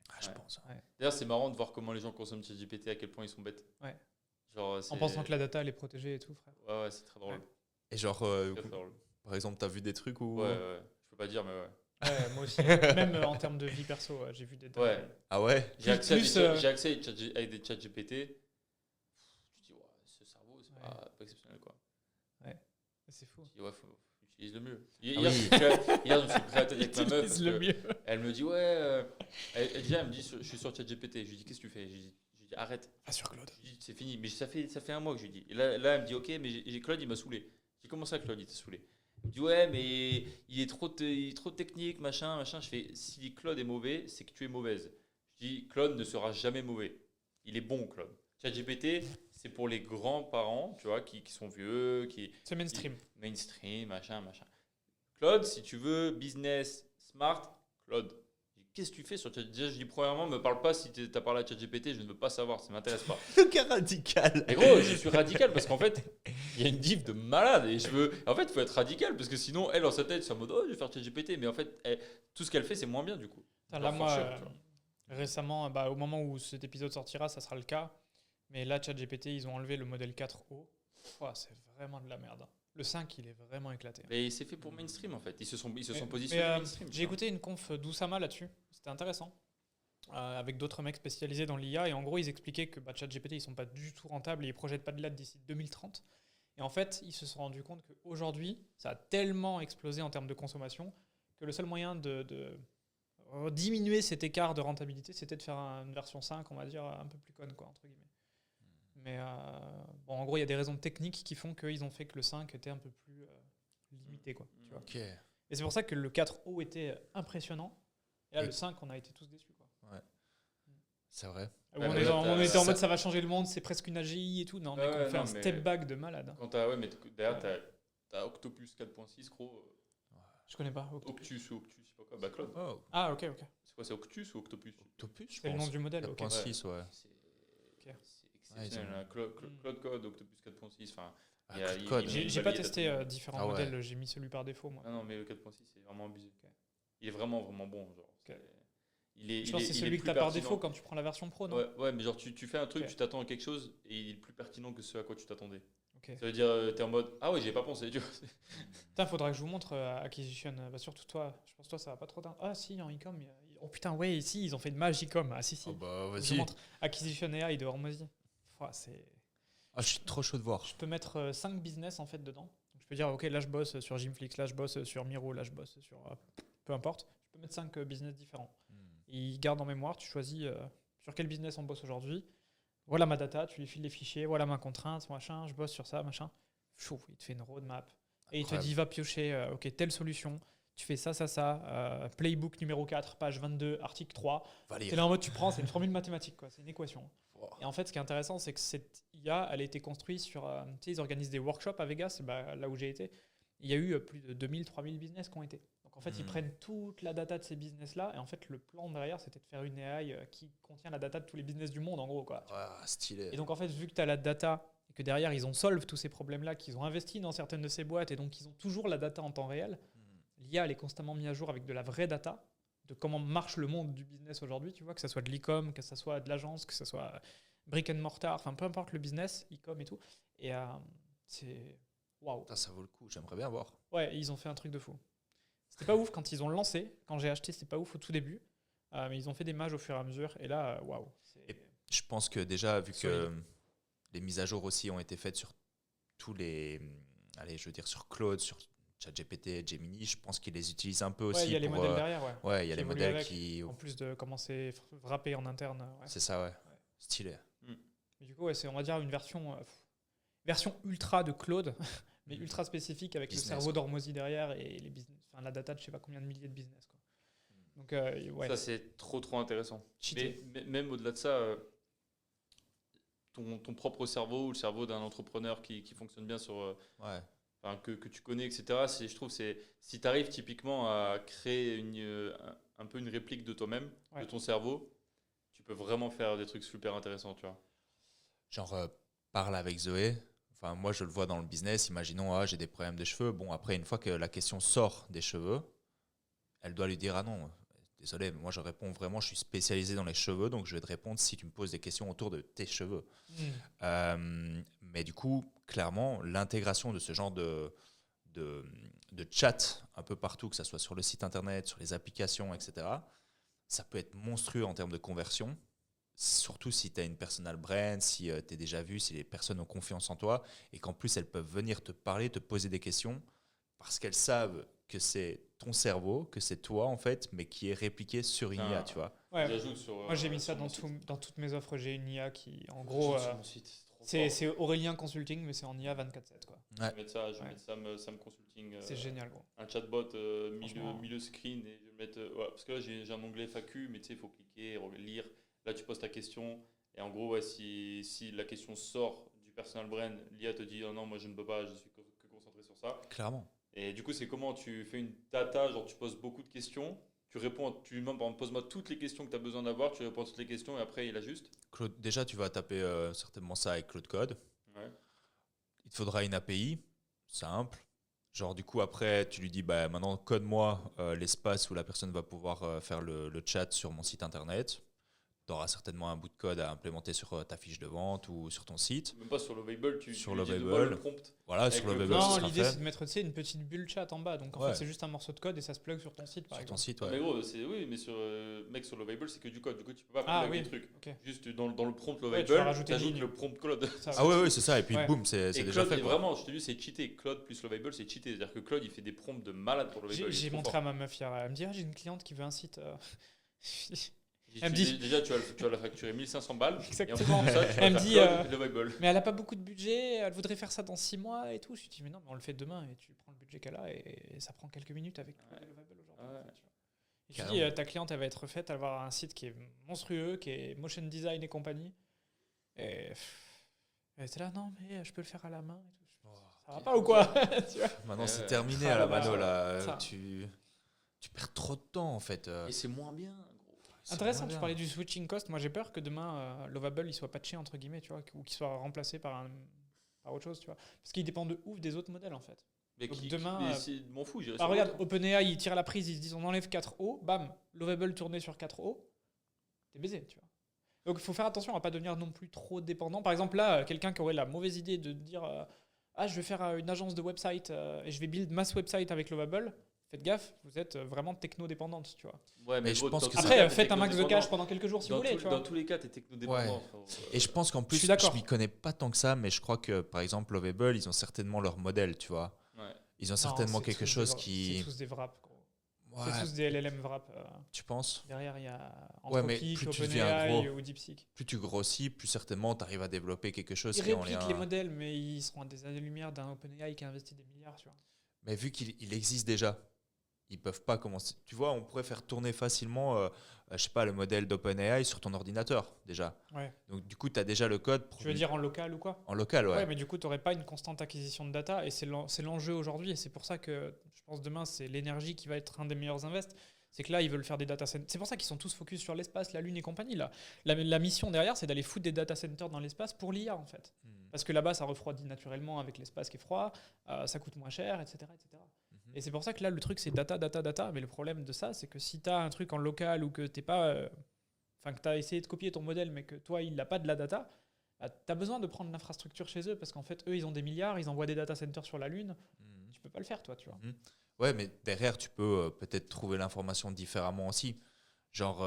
[SPEAKER 2] Ah, je pense.
[SPEAKER 1] Ouais.
[SPEAKER 3] D'ailleurs, c'est marrant de voir comment les gens consomment ChatGPT, à quel point ils sont bêtes.
[SPEAKER 1] Ouais.
[SPEAKER 3] Genre,
[SPEAKER 1] En pensant que la data elle est protégée et tout, frère.
[SPEAKER 3] Ouais, c'est très drôle.
[SPEAKER 1] Ouais.
[SPEAKER 2] Et genre,
[SPEAKER 3] Très drôle.
[SPEAKER 2] par exemple, t'as vu des trucs où.
[SPEAKER 3] Ouais. Je peux pas dire, mais ouais.
[SPEAKER 1] Ouais, moi aussi. Même en termes de vie perso, j'ai vu des datas.
[SPEAKER 3] Ouais.
[SPEAKER 2] Ah ouais?
[SPEAKER 3] J'ai accès,
[SPEAKER 1] Plus,
[SPEAKER 3] j'ai accès à des chats GPT. Tu dis, ouais, ce cerveau, c'est pas exceptionnel, quoi.
[SPEAKER 1] C'est fou.
[SPEAKER 3] Je dis, ouais, faut utiliser le mieux.
[SPEAKER 2] Ah
[SPEAKER 3] Hier,
[SPEAKER 2] oui.
[SPEAKER 3] je me suis pris la tête avec ma meuf.
[SPEAKER 1] Utilise le mieux.
[SPEAKER 3] Elle me dit, ouais. Elle me dit, je suis sur ChatGPT. Je lui dis, qu'est-ce que tu fais? Je lui dis, arrête.
[SPEAKER 1] Ah, sur Claude.
[SPEAKER 3] Je lui dis, c'est fini. Mais ça fait un mois que je lui dis. Et là, elle me dit, ok, mais Claude, il m'a saoulé. J'ai comment ça, Claude, il t'a saoulé? Il me dit, ouais, mais il est trop technique, machin. Je fais, si Claude est mauvais, c'est que tu es mauvaise. Je dis, Claude ne sera jamais mauvais. Il est bon, Claude. ChatGPT, c'est pour les grands-parents, tu vois, qui sont vieux,
[SPEAKER 1] C'est mainstream.
[SPEAKER 3] mainstream, machin. Claude, si tu veux business smart, Claude. Qu'est-ce que tu fais sur ChatGPT? Je dis premièrement, me parle pas si tu as parlé à ChatGPT, je ne veux pas savoir, ça m'intéresse pas.
[SPEAKER 2] Le gars radical.
[SPEAKER 3] Et gros, je suis radical parce qu'en fait, il y a une diff de malade et en fait, il faut être radical parce que sinon, elle, en sa tête, c'est en mode, oh, je vais faire ChatGPT, mais en fait, tout ce qu'elle fait, c'est moins bien du coup.
[SPEAKER 1] Là,
[SPEAKER 3] Genre,
[SPEAKER 1] moi,
[SPEAKER 3] franchement, tu vois.
[SPEAKER 1] récemment, au moment où cet épisode sortira, ça sera le cas. Mais là, ChatGPT, ils ont enlevé le modèle 4O. C'est vraiment de la merde. Le 5, il est vraiment éclaté.
[SPEAKER 3] Mais c'est fait pour mainstream en fait. Ils se sont
[SPEAKER 1] Mais,
[SPEAKER 3] positionnés mainstream.
[SPEAKER 1] j'ai écouté une conf d'Oussama là-dessus. C'était intéressant. Avec d'autres mecs spécialisés dans l'IA. Et en gros, ils expliquaient que ChatGPT, ils sont pas du tout rentables et ils projettent pas de là d'ici 2030. Et en fait, ils se sont rendus compte qu'aujourd'hui, ça a tellement explosé en termes de consommation que le seul moyen de diminuer cet écart de rentabilité, c'était de faire une version 5, on va dire, un peu plus conne, quoi, entre guillemets. Mais en gros, il y a des raisons techniques qui font qu'ils ont fait que le 5 était un peu plus limité, quoi. Tu vois.
[SPEAKER 2] Ok.
[SPEAKER 1] Et c'est pour ça que le 4O était impressionnant. Et là,
[SPEAKER 2] Et-
[SPEAKER 1] le 5, on a été tous déçus, quoi.
[SPEAKER 2] C'est vrai.
[SPEAKER 1] Où
[SPEAKER 3] Ouais,
[SPEAKER 1] on
[SPEAKER 3] mais
[SPEAKER 1] était
[SPEAKER 3] là,
[SPEAKER 1] on était
[SPEAKER 3] t'as-
[SPEAKER 1] en mode ça va changer le monde, c'est presque une AGI et tout. Non, mec,
[SPEAKER 3] Ouais,
[SPEAKER 1] on fait
[SPEAKER 3] non,
[SPEAKER 1] un step back de malade.
[SPEAKER 3] Quand mais derrière, t'as Octopus 4.6, gros.
[SPEAKER 1] Je connais pas.
[SPEAKER 3] Octus ou Octus, je sais pas quoi. Bah, Claude.
[SPEAKER 2] Oh,
[SPEAKER 1] Ah, ok.
[SPEAKER 3] C'est quoi, c'est Octus ou Octopus?
[SPEAKER 2] Octopus, je
[SPEAKER 1] C'est le nom
[SPEAKER 2] pense.
[SPEAKER 1] du modèle, ok.
[SPEAKER 2] 4.6, ouais.
[SPEAKER 3] C'est
[SPEAKER 1] Ok.
[SPEAKER 3] exceptionnel. hein. Claude Code, Octopus 4.6. Enfin,
[SPEAKER 2] Ah,
[SPEAKER 3] il y a-
[SPEAKER 2] Claude Code.
[SPEAKER 3] il-
[SPEAKER 1] J'ai pas testé
[SPEAKER 3] il-
[SPEAKER 1] différents
[SPEAKER 2] Ah ouais.
[SPEAKER 1] modèles, j'ai mis celui par défaut, moi.
[SPEAKER 3] Non, mais le 4.6, c'est vraiment abusé. Il est vraiment, vraiment bon. Genre.
[SPEAKER 1] Ok.
[SPEAKER 3] Il est,
[SPEAKER 1] Je pense que c'est celui que tu as par défaut quand tu prends la version pro, non?
[SPEAKER 3] Ouais, mais genre tu fais un truc,
[SPEAKER 1] Ok.
[SPEAKER 3] tu t'attends à quelque chose et il est plus pertinent que ce à quoi tu t'attendais.
[SPEAKER 1] Ok.
[SPEAKER 3] Ça veut dire, t'es en mode, ah ouais, j'y ai pas pensé. Tu vois.
[SPEAKER 1] Putain, faudra que je vous montre Acquisition. Surtout toi, je pense que toi, ça va pas trop. Ah, si, en e-com. Oh putain, ouais, ici, ils ont fait une mage e-com. Ah, si.
[SPEAKER 2] Oh, bah,
[SPEAKER 1] Je vous
[SPEAKER 2] vas-y.
[SPEAKER 1] montre Acquisition AI de Hormozy. C'est.
[SPEAKER 2] Ah, je suis trop chaud de voir.
[SPEAKER 1] Je peux mettre 5 business en fait dedans. Donc, je peux dire, ok, là je bosse sur Gymflix, là je bosse sur Miro, là je bosse sur. Peu importe. Je peux mettre 5 business différents. Ils gardent en mémoire, tu choisis sur quel business on bosse aujourd'hui. Voilà ma data, tu lui files les fichiers, voilà ma contrainte, machin, je bosse sur ça, machin. Chouf, il te fait une roadmap. Et il te
[SPEAKER 2] Incroyable.
[SPEAKER 1] dit, va piocher, ok, telle solution, tu fais ça, playbook numéro 4, page 22, article 3.
[SPEAKER 2] Va
[SPEAKER 1] T'es
[SPEAKER 2] lire.
[SPEAKER 1] là en mode, tu prends, c'est une formule mathématique, quoi, c'est une équation.
[SPEAKER 2] Wow.
[SPEAKER 1] Et en fait, ce qui est intéressant, c'est que cette IA, elle a été construite sur. Tu sais, ils organisent des workshops à Vegas, là où j'ai été. Il y a eu plus de 2000, 3000 business qui ont été. Donc en fait, ils prennent toute la data de ces business-là. Et en fait, le plan derrière, c'était de faire une AI qui contient la data de tous les business du monde, en gros, quoi.
[SPEAKER 2] Ah, stylé.
[SPEAKER 1] Et donc en fait, vu que tu as la data et que derrière, ils ont solve tous ces problèmes-là, qu'ils ont investi dans certaines de ces boîtes et donc ils ont toujours la data en temps réel, l'IA, elle est constamment mise à jour avec de la vraie data de comment marche le monde du business aujourd'hui, tu vois, que ce soit de l'e-com, que ce soit de l'agence, que ce soit brick and mortar, enfin peu importe le business, e-com et tout. Et c'est waouh.
[SPEAKER 2] Putain, ça vaut le coup, j'aimerais bien voir.
[SPEAKER 1] Ouais, ils ont fait un truc de fou. C'était pas ouf quand ils ont lancé, quand j'ai acheté, c'était pas ouf au tout début, mais ils ont fait des mages au fur et à mesure, et là, waouh.
[SPEAKER 2] Et je pense que déjà, vu que
[SPEAKER 1] Solide.
[SPEAKER 2] les mises à jour aussi ont été faites sur tous les. Allez, je veux dire sur Claude, sur ChatGPT, Gemini, je pense qu'ils les utilisent un peu aussi.
[SPEAKER 1] Ouais, il y a les
[SPEAKER 2] pour,
[SPEAKER 1] modèles derrière, ouais.
[SPEAKER 2] Ouais, il y a
[SPEAKER 1] qui
[SPEAKER 2] les
[SPEAKER 1] évoluent
[SPEAKER 2] modèles
[SPEAKER 1] avec,
[SPEAKER 2] qui.
[SPEAKER 1] En plus de commencer wrapper en interne. Ouais.
[SPEAKER 2] C'est ça, ouais. Stylé.
[SPEAKER 1] Mais du coup, ouais, c'est, on va dire, une version ultra de Claude, mais ultra spécifique avec
[SPEAKER 2] Business,
[SPEAKER 1] le cerveau
[SPEAKER 2] quoi.
[SPEAKER 1] d'Hormozy derrière et les business, enfin, la data de je sais pas combien de milliers de business. Quoi. Donc, ouais.
[SPEAKER 3] Ça, c'est trop intéressant.
[SPEAKER 1] Cheater.
[SPEAKER 3] Mais même au-delà de ça, ton propre cerveau ou le cerveau d'un entrepreneur qui fonctionne bien sur,
[SPEAKER 2] Ouais.
[SPEAKER 3] enfin, que tu connais, etc. Je trouve c'est si tu arrives typiquement à créer un peu une réplique de toi-même,
[SPEAKER 1] Ouais.
[SPEAKER 3] de ton cerveau, tu peux vraiment faire des trucs super intéressants, tu vois.
[SPEAKER 2] Genre, parle avec Zoé. Enfin, moi, je le vois dans le business. Imaginons, j'ai des problèmes de cheveux. Bon, après, une fois que la question sort des cheveux, elle doit lui dire, ah non, désolé, moi, je réponds vraiment, je suis spécialisé dans les cheveux, donc je vais te répondre si tu me poses des questions autour de tes cheveux. Mais du coup, clairement, l'intégration de ce genre de, de chat un peu partout, que ce soit sur le site internet, sur les applications, etc., ça peut être monstrueux en termes de conversion. Surtout si tu as une personal brand, si tu es déjà vu, si les personnes ont confiance en toi et qu'en plus elles peuvent venir te parler, te poser des questions parce qu'elles savent que c'est ton cerveau, que c'est toi en fait, mais qui est répliqué sur une IA, tu vois.
[SPEAKER 1] Ouais.
[SPEAKER 3] J'ajoute sur,
[SPEAKER 1] Moi, j'ai mis ça
[SPEAKER 3] sur mon
[SPEAKER 1] dans toutes mes offres. J'ai une IA qui, en
[SPEAKER 3] site.
[SPEAKER 1] gros,
[SPEAKER 3] J'ajoute sur mon site, trop fort.
[SPEAKER 1] c'est Aurélien Consulting, mais c'est en IA 24/7, quoi.
[SPEAKER 3] Je vais mettre ça,
[SPEAKER 1] Ouais.
[SPEAKER 3] Sam Consulting.
[SPEAKER 1] C'est génial, gros.
[SPEAKER 3] Un chatbot
[SPEAKER 1] Franchement.
[SPEAKER 3] milieu screen et je vais mettre ouais, parce que là j'ai un onglet FAQ, mais tu sais il faut cliquer, lire. Là tu poses ta question et en gros ouais, si la question sort du personal brand, l'IA te dit oh non moi je ne peux pas, je suis que concentré sur ça.
[SPEAKER 2] Clairement.
[SPEAKER 3] Et du coup c'est comment tu fais une data, genre tu poses beaucoup de questions, tu réponds, tu lui demandes par exemple pose-moi toutes les questions que tu as besoin d'avoir, tu réponds à toutes les questions et après il ajuste.
[SPEAKER 2] Claude, déjà, tu vas taper certainement ça avec Claude Code.
[SPEAKER 3] Ouais.
[SPEAKER 2] Il te faudra une API, simple. Genre, du coup, après, tu lui dis, bah, maintenant, code-moi l'espace où la personne va pouvoir faire le chat sur mon site internet. Tu auras certainement un bout de code à implémenter sur ta fiche de vente ou sur ton site.
[SPEAKER 3] Même pas sur Lovable,
[SPEAKER 2] Sur
[SPEAKER 3] lui dis
[SPEAKER 2] Lovable.
[SPEAKER 3] donne-moi le prompt.
[SPEAKER 2] Voilà,
[SPEAKER 3] Avec
[SPEAKER 2] sur
[SPEAKER 3] le
[SPEAKER 2] Lovable,
[SPEAKER 3] code.
[SPEAKER 2] ce
[SPEAKER 1] Non,
[SPEAKER 2] sera
[SPEAKER 1] l'idée,
[SPEAKER 2] fait.
[SPEAKER 1] c'est de mettre une petite bulle chat en bas. Donc, en
[SPEAKER 2] Ouais.
[SPEAKER 1] fait, c'est juste un morceau de code et ça se plug sur ton site, par
[SPEAKER 2] Sur ton
[SPEAKER 1] exemple.
[SPEAKER 2] site,
[SPEAKER 3] Mais
[SPEAKER 2] ouais.
[SPEAKER 3] gros, oui, mais sur mec sur Lovable, c'est que du code. Du coup, tu peux pas
[SPEAKER 1] Ah
[SPEAKER 3] plugger
[SPEAKER 1] oui,
[SPEAKER 3] des trucs.
[SPEAKER 1] ok.
[SPEAKER 3] Juste dans le prompt
[SPEAKER 1] Ouais, tu vas
[SPEAKER 3] Lovable,
[SPEAKER 1] rajouter une
[SPEAKER 3] t'ajoutes
[SPEAKER 1] ligne.
[SPEAKER 3] le prompt Claude.
[SPEAKER 1] Ça,
[SPEAKER 2] Ah ouais, c'est ça. Et puis,
[SPEAKER 1] Ouais.
[SPEAKER 2] boum, c'est
[SPEAKER 3] Et
[SPEAKER 2] déjà
[SPEAKER 3] Claude,
[SPEAKER 2] fait, quoi.
[SPEAKER 3] vraiment, je te dis, c'est cheaté. Claude plus Lovable, c'est cheaté. C'est-à-dire que Claude, il fait des prompts de malade pour Lovable.
[SPEAKER 1] J'ai montré à ma meuf hier. Elle me dit, j'ai une cliente qui veut un site.
[SPEAKER 3] Elle me dit déjà, tu vas la facturer 1500 balles.
[SPEAKER 1] Exactement.
[SPEAKER 3] Et en plus de ça, tu vas
[SPEAKER 1] Elle me
[SPEAKER 3] faire
[SPEAKER 1] dit,
[SPEAKER 3] Claude, Lovable.
[SPEAKER 1] mais elle a pas beaucoup de budget, elle voudrait faire ça dans 6 mois et tout. Je lui dis, mais non, mais on le fait demain et tu prends le budget qu'elle a et ça prend quelques minutes avec
[SPEAKER 3] Ouais.
[SPEAKER 1] Lovable aujourd'hui.
[SPEAKER 3] Ouais.
[SPEAKER 1] En fait, tu vois. Et je lui dis,
[SPEAKER 2] Carrément.
[SPEAKER 1] ta cliente, elle va être faite, elle va avoir un site qui est monstrueux, qui est motion design et compagnie. Et elle était là, non, mais je peux le faire à la main et tout. Ça va pas ou quoi? Tu vois.
[SPEAKER 2] Maintenant, c'est
[SPEAKER 3] Ouais.
[SPEAKER 2] terminé
[SPEAKER 1] Ah,
[SPEAKER 2] à la
[SPEAKER 1] bah,
[SPEAKER 2] mano, là.
[SPEAKER 1] ça.
[SPEAKER 2] Tu perds trop de temps, en fait.
[SPEAKER 3] Et c'est moins bien, gros.
[SPEAKER 2] C'est
[SPEAKER 1] Intéressant,
[SPEAKER 2] vraiment
[SPEAKER 1] tu
[SPEAKER 2] bien.
[SPEAKER 1] parlais du switching cost. Moi, j'ai peur que demain, Lovable, il soit patché, entre guillemets, tu vois, ou qu'il soit remplacé par autre chose, tu vois. Parce qu'il dépend de ouf des autres modèles, en fait.
[SPEAKER 3] Mais
[SPEAKER 1] Donc demain,
[SPEAKER 3] m'en fous, j'irai
[SPEAKER 1] Ah,
[SPEAKER 3] sur
[SPEAKER 1] regarde,
[SPEAKER 3] l'autre.
[SPEAKER 1] OpenAI, ils tirent la prise, ils se disent on enlève 4O, bam, Lovable tourné sur 4O, t'es baisé, tu vois. Donc il faut faire attention à pas devenir non plus trop dépendant. Par exemple, là, quelqu'un qui aurait la mauvaise idée de dire je vais faire une agence de website et je vais build mass website avec Lovable, faites gaffe, vous êtes vraiment techno-dépendante, tu vois.
[SPEAKER 3] Ouais,
[SPEAKER 2] Mais je
[SPEAKER 3] gros,
[SPEAKER 2] pense
[SPEAKER 3] dans
[SPEAKER 2] que
[SPEAKER 3] tous les
[SPEAKER 1] Après,
[SPEAKER 3] cas, t'es
[SPEAKER 1] faites un max de cash
[SPEAKER 3] technodépendant.
[SPEAKER 1] pendant quelques jours si vous
[SPEAKER 3] Dans
[SPEAKER 1] voulez,
[SPEAKER 3] tous-
[SPEAKER 1] tu vois.
[SPEAKER 3] Dans tous les cas, t'es technodépendant.
[SPEAKER 2] Ouais.
[SPEAKER 3] frérot.
[SPEAKER 2] Et je pense qu'en plus,
[SPEAKER 1] suis d'accord.
[SPEAKER 2] je m'y connais pas tant que ça, mais je crois que, par exemple, Lovable, ils ont certainement leur modèle, tu vois.
[SPEAKER 3] Ouais.
[SPEAKER 2] Ils ont
[SPEAKER 1] Non,
[SPEAKER 2] certainement
[SPEAKER 1] c'est
[SPEAKER 2] quelque
[SPEAKER 1] tous
[SPEAKER 2] chose
[SPEAKER 1] des-
[SPEAKER 2] qui...
[SPEAKER 1] C'est tous des wraps, gros.
[SPEAKER 2] Ouais,
[SPEAKER 1] C'est tous des LLM wraps.
[SPEAKER 2] tu penses?
[SPEAKER 1] Derrière, il y a
[SPEAKER 2] Ouais, mais
[SPEAKER 1] Anthropic,
[SPEAKER 2] plus tu deviens
[SPEAKER 1] OpenAI
[SPEAKER 2] gros.
[SPEAKER 1] ou DeepSeek.
[SPEAKER 2] Plus tu grossis, plus certainement tu arrives à développer quelque chose
[SPEAKER 1] Ils
[SPEAKER 2] qui est en
[SPEAKER 1] répliquent
[SPEAKER 2] lien...
[SPEAKER 1] les modèles, mais ils seront à des années-lumière d'un OpenAI qui a investi des milliards, tu vois.
[SPEAKER 2] Mais vu qu'il existe déjà, ils peuvent pas commencer. Tu vois, on pourrait faire tourner facilement, je sais pas, le modèle d'OpenAI sur ton ordinateur, déjà.
[SPEAKER 1] Ouais.
[SPEAKER 2] Donc du coup, tu as déjà le code pour
[SPEAKER 1] Tu veux dire en local ou quoi?
[SPEAKER 2] en local, ouais.
[SPEAKER 1] Ouais, mais du coup, tu n'aurais pas une constante acquisition de data, et c'est l'enjeu aujourd'hui, et c'est pour ça que je pense demain, c'est l'énergie qui va être un des meilleurs invests. C'est que là, ils veulent faire des data centers. C'est pour ça qu'ils sont tous focus sur l'espace, la Lune et compagnie. Là. La mission derrière, c'est d'aller foutre des data centers dans l'espace pour l'IA, en fait. Parce que là-bas, ça refroidit naturellement avec l'espace qui est froid, ça coûte moins cher, etc. etc.
[SPEAKER 2] Mhm.
[SPEAKER 1] Et c'est pour ça que là, le truc, c'est data, data, data. Mais le problème de ça, c'est que si tu as un truc en local ou que t'es pas. Enfin, que tu as essayé de copier ton modèle, mais que toi, il n'a pas de la data, tu as besoin de prendre l'infrastructure chez eux parce qu'en fait, eux, ils ont des milliards, ils envoient des data centers sur la Lune.
[SPEAKER 2] Mhm.
[SPEAKER 1] Tu peux pas le faire, toi, tu vois.
[SPEAKER 2] Ouais, mais derrière, tu peux peut-être trouver l'information différemment aussi. Genre,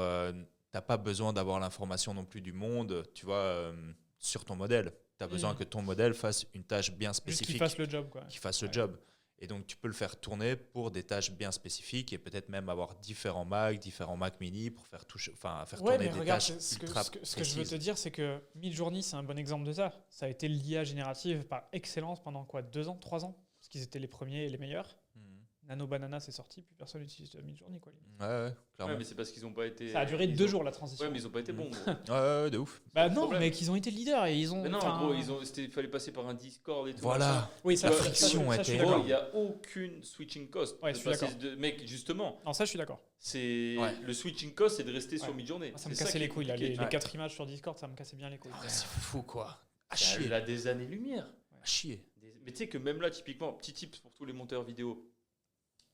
[SPEAKER 2] t'as pas besoin d'avoir l'information non plus du monde, tu vois, sur ton modèle. Tu as besoin que ton modèle fasse une tâche bien
[SPEAKER 1] Juste
[SPEAKER 2] spécifique.
[SPEAKER 1] qu'ils fassent le job, quoi.
[SPEAKER 2] Qui fasse le
[SPEAKER 1] Ouais.
[SPEAKER 2] job. Et donc, tu peux le faire tourner pour des tâches bien spécifiques et peut-être même avoir différents Mac Mini pour faire, faire
[SPEAKER 1] Ouais,
[SPEAKER 2] tourner
[SPEAKER 1] mais
[SPEAKER 2] des
[SPEAKER 1] regarde,
[SPEAKER 2] tâches
[SPEAKER 1] ce que
[SPEAKER 2] ultra
[SPEAKER 1] je veux te
[SPEAKER 2] précises.
[SPEAKER 1] dire, c'est que Midjourney, c'est un bon exemple de ça. Ça a été l'IA générative par excellence pendant quoi, 2 ans, 3 ans? Parce qu'ils étaient les premiers et les meilleurs.
[SPEAKER 2] Mhm.
[SPEAKER 1] Nano Banana c'est sorti, puis personne n'utilise Midjourney quoi.
[SPEAKER 2] Ouais, clairement.
[SPEAKER 3] Ouais, mais c'est parce qu'ils ont pas été.
[SPEAKER 1] Ça a duré
[SPEAKER 3] ils
[SPEAKER 1] 2
[SPEAKER 3] ont-
[SPEAKER 1] jours la transition.
[SPEAKER 3] Ouais, mais ils ont pas été bons. gros.
[SPEAKER 2] Ouais, de ouf.
[SPEAKER 1] Bah non,
[SPEAKER 3] problème.
[SPEAKER 1] mec, ils ont été leaders et ils ont.
[SPEAKER 3] Mais non,
[SPEAKER 1] enfin,
[SPEAKER 3] gros, fallait passer par un Discord et tout.
[SPEAKER 2] Voilà.
[SPEAKER 1] Oui, ça,
[SPEAKER 2] La
[SPEAKER 1] ça,
[SPEAKER 2] friction
[SPEAKER 1] ça, je suis
[SPEAKER 2] était
[SPEAKER 3] Gros,
[SPEAKER 1] d'accord.
[SPEAKER 2] énorme.
[SPEAKER 3] il n'y a aucune switching cost.
[SPEAKER 1] Ouais,
[SPEAKER 3] de
[SPEAKER 1] je suis
[SPEAKER 3] passer
[SPEAKER 1] d'accord.
[SPEAKER 3] Mec, justement,
[SPEAKER 1] Non, ça je suis d'accord.
[SPEAKER 3] c'est
[SPEAKER 2] Ouais.
[SPEAKER 3] le switching cost, c'est de rester
[SPEAKER 1] Ouais.
[SPEAKER 3] sur Midjourney.
[SPEAKER 1] Ça me
[SPEAKER 3] C'est
[SPEAKER 1] cassait
[SPEAKER 3] qui
[SPEAKER 1] les
[SPEAKER 3] est
[SPEAKER 1] couilles là.
[SPEAKER 3] compliqué.
[SPEAKER 1] Les 4 images sur Discord, ça me cassait bien les couilles.
[SPEAKER 2] C'est fou, quoi. À
[SPEAKER 3] Ça
[SPEAKER 2] chier.
[SPEAKER 3] a des années-lumière.
[SPEAKER 2] À chier.
[SPEAKER 3] Mais tu sais que même là, typiquement, petit tips pour tous les monteurs vidéo,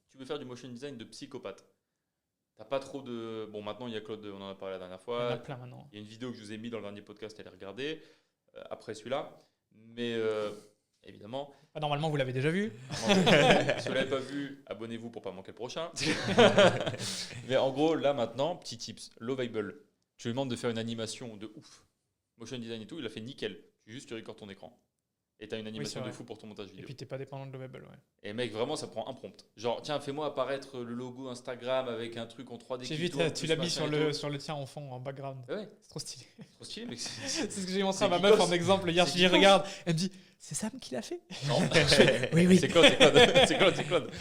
[SPEAKER 3] tu veux faire du motion design de psychopathe. T'as pas trop de. Bon, maintenant, il y a Claude, on en a parlé la dernière
[SPEAKER 1] Il y en a
[SPEAKER 3] fois.
[SPEAKER 1] plein maintenant.
[SPEAKER 3] Il y a une vidéo que je vous ai mis dans le dernier podcast, allez regarder, après celui-là. Mais évidemment,
[SPEAKER 1] Normalement, vous l'avez déjà vu.
[SPEAKER 3] si vous l'avez pas vu, abonnez-vous pour pas manquer le prochain. Mais en gros, là maintenant, petit tips, Lovable. Tu lui demandes de faire une animation de ouf. Motion design et tout, il a fait nickel. Tu recordes ton écran. Et t'as une animation
[SPEAKER 1] c'est
[SPEAKER 3] de
[SPEAKER 1] vrai.
[SPEAKER 3] fou pour ton montage
[SPEAKER 1] Et
[SPEAKER 3] vidéo.
[SPEAKER 1] puis t'es pas dépendant de Lovable, ouais.
[SPEAKER 3] Et mec, vraiment, ça prend un prompt. Genre, tiens, fais-moi apparaître le logo Instagram avec un truc en 3D.
[SPEAKER 1] J'ai
[SPEAKER 3] qui
[SPEAKER 1] vu,
[SPEAKER 3] tourne,
[SPEAKER 1] tu
[SPEAKER 3] plus
[SPEAKER 1] l'as mis
[SPEAKER 3] machin
[SPEAKER 1] sur
[SPEAKER 3] et tout.
[SPEAKER 1] sur le tien en fond, en background.
[SPEAKER 3] Ouais,
[SPEAKER 1] C'est trop stylé.
[SPEAKER 3] c'est trop stylé, mec.
[SPEAKER 1] C'est ce que j'ai montré à
[SPEAKER 3] C'est
[SPEAKER 1] ma meuf
[SPEAKER 3] geekos.
[SPEAKER 1] en exemple hier. Je
[SPEAKER 3] C'est
[SPEAKER 1] lui dis,
[SPEAKER 3] geekos.
[SPEAKER 1] regarde. Elle me dit, c'est Sam qui l'a fait.
[SPEAKER 3] Non,
[SPEAKER 1] Oui, oui.
[SPEAKER 3] c'est Claude. C'est Claude.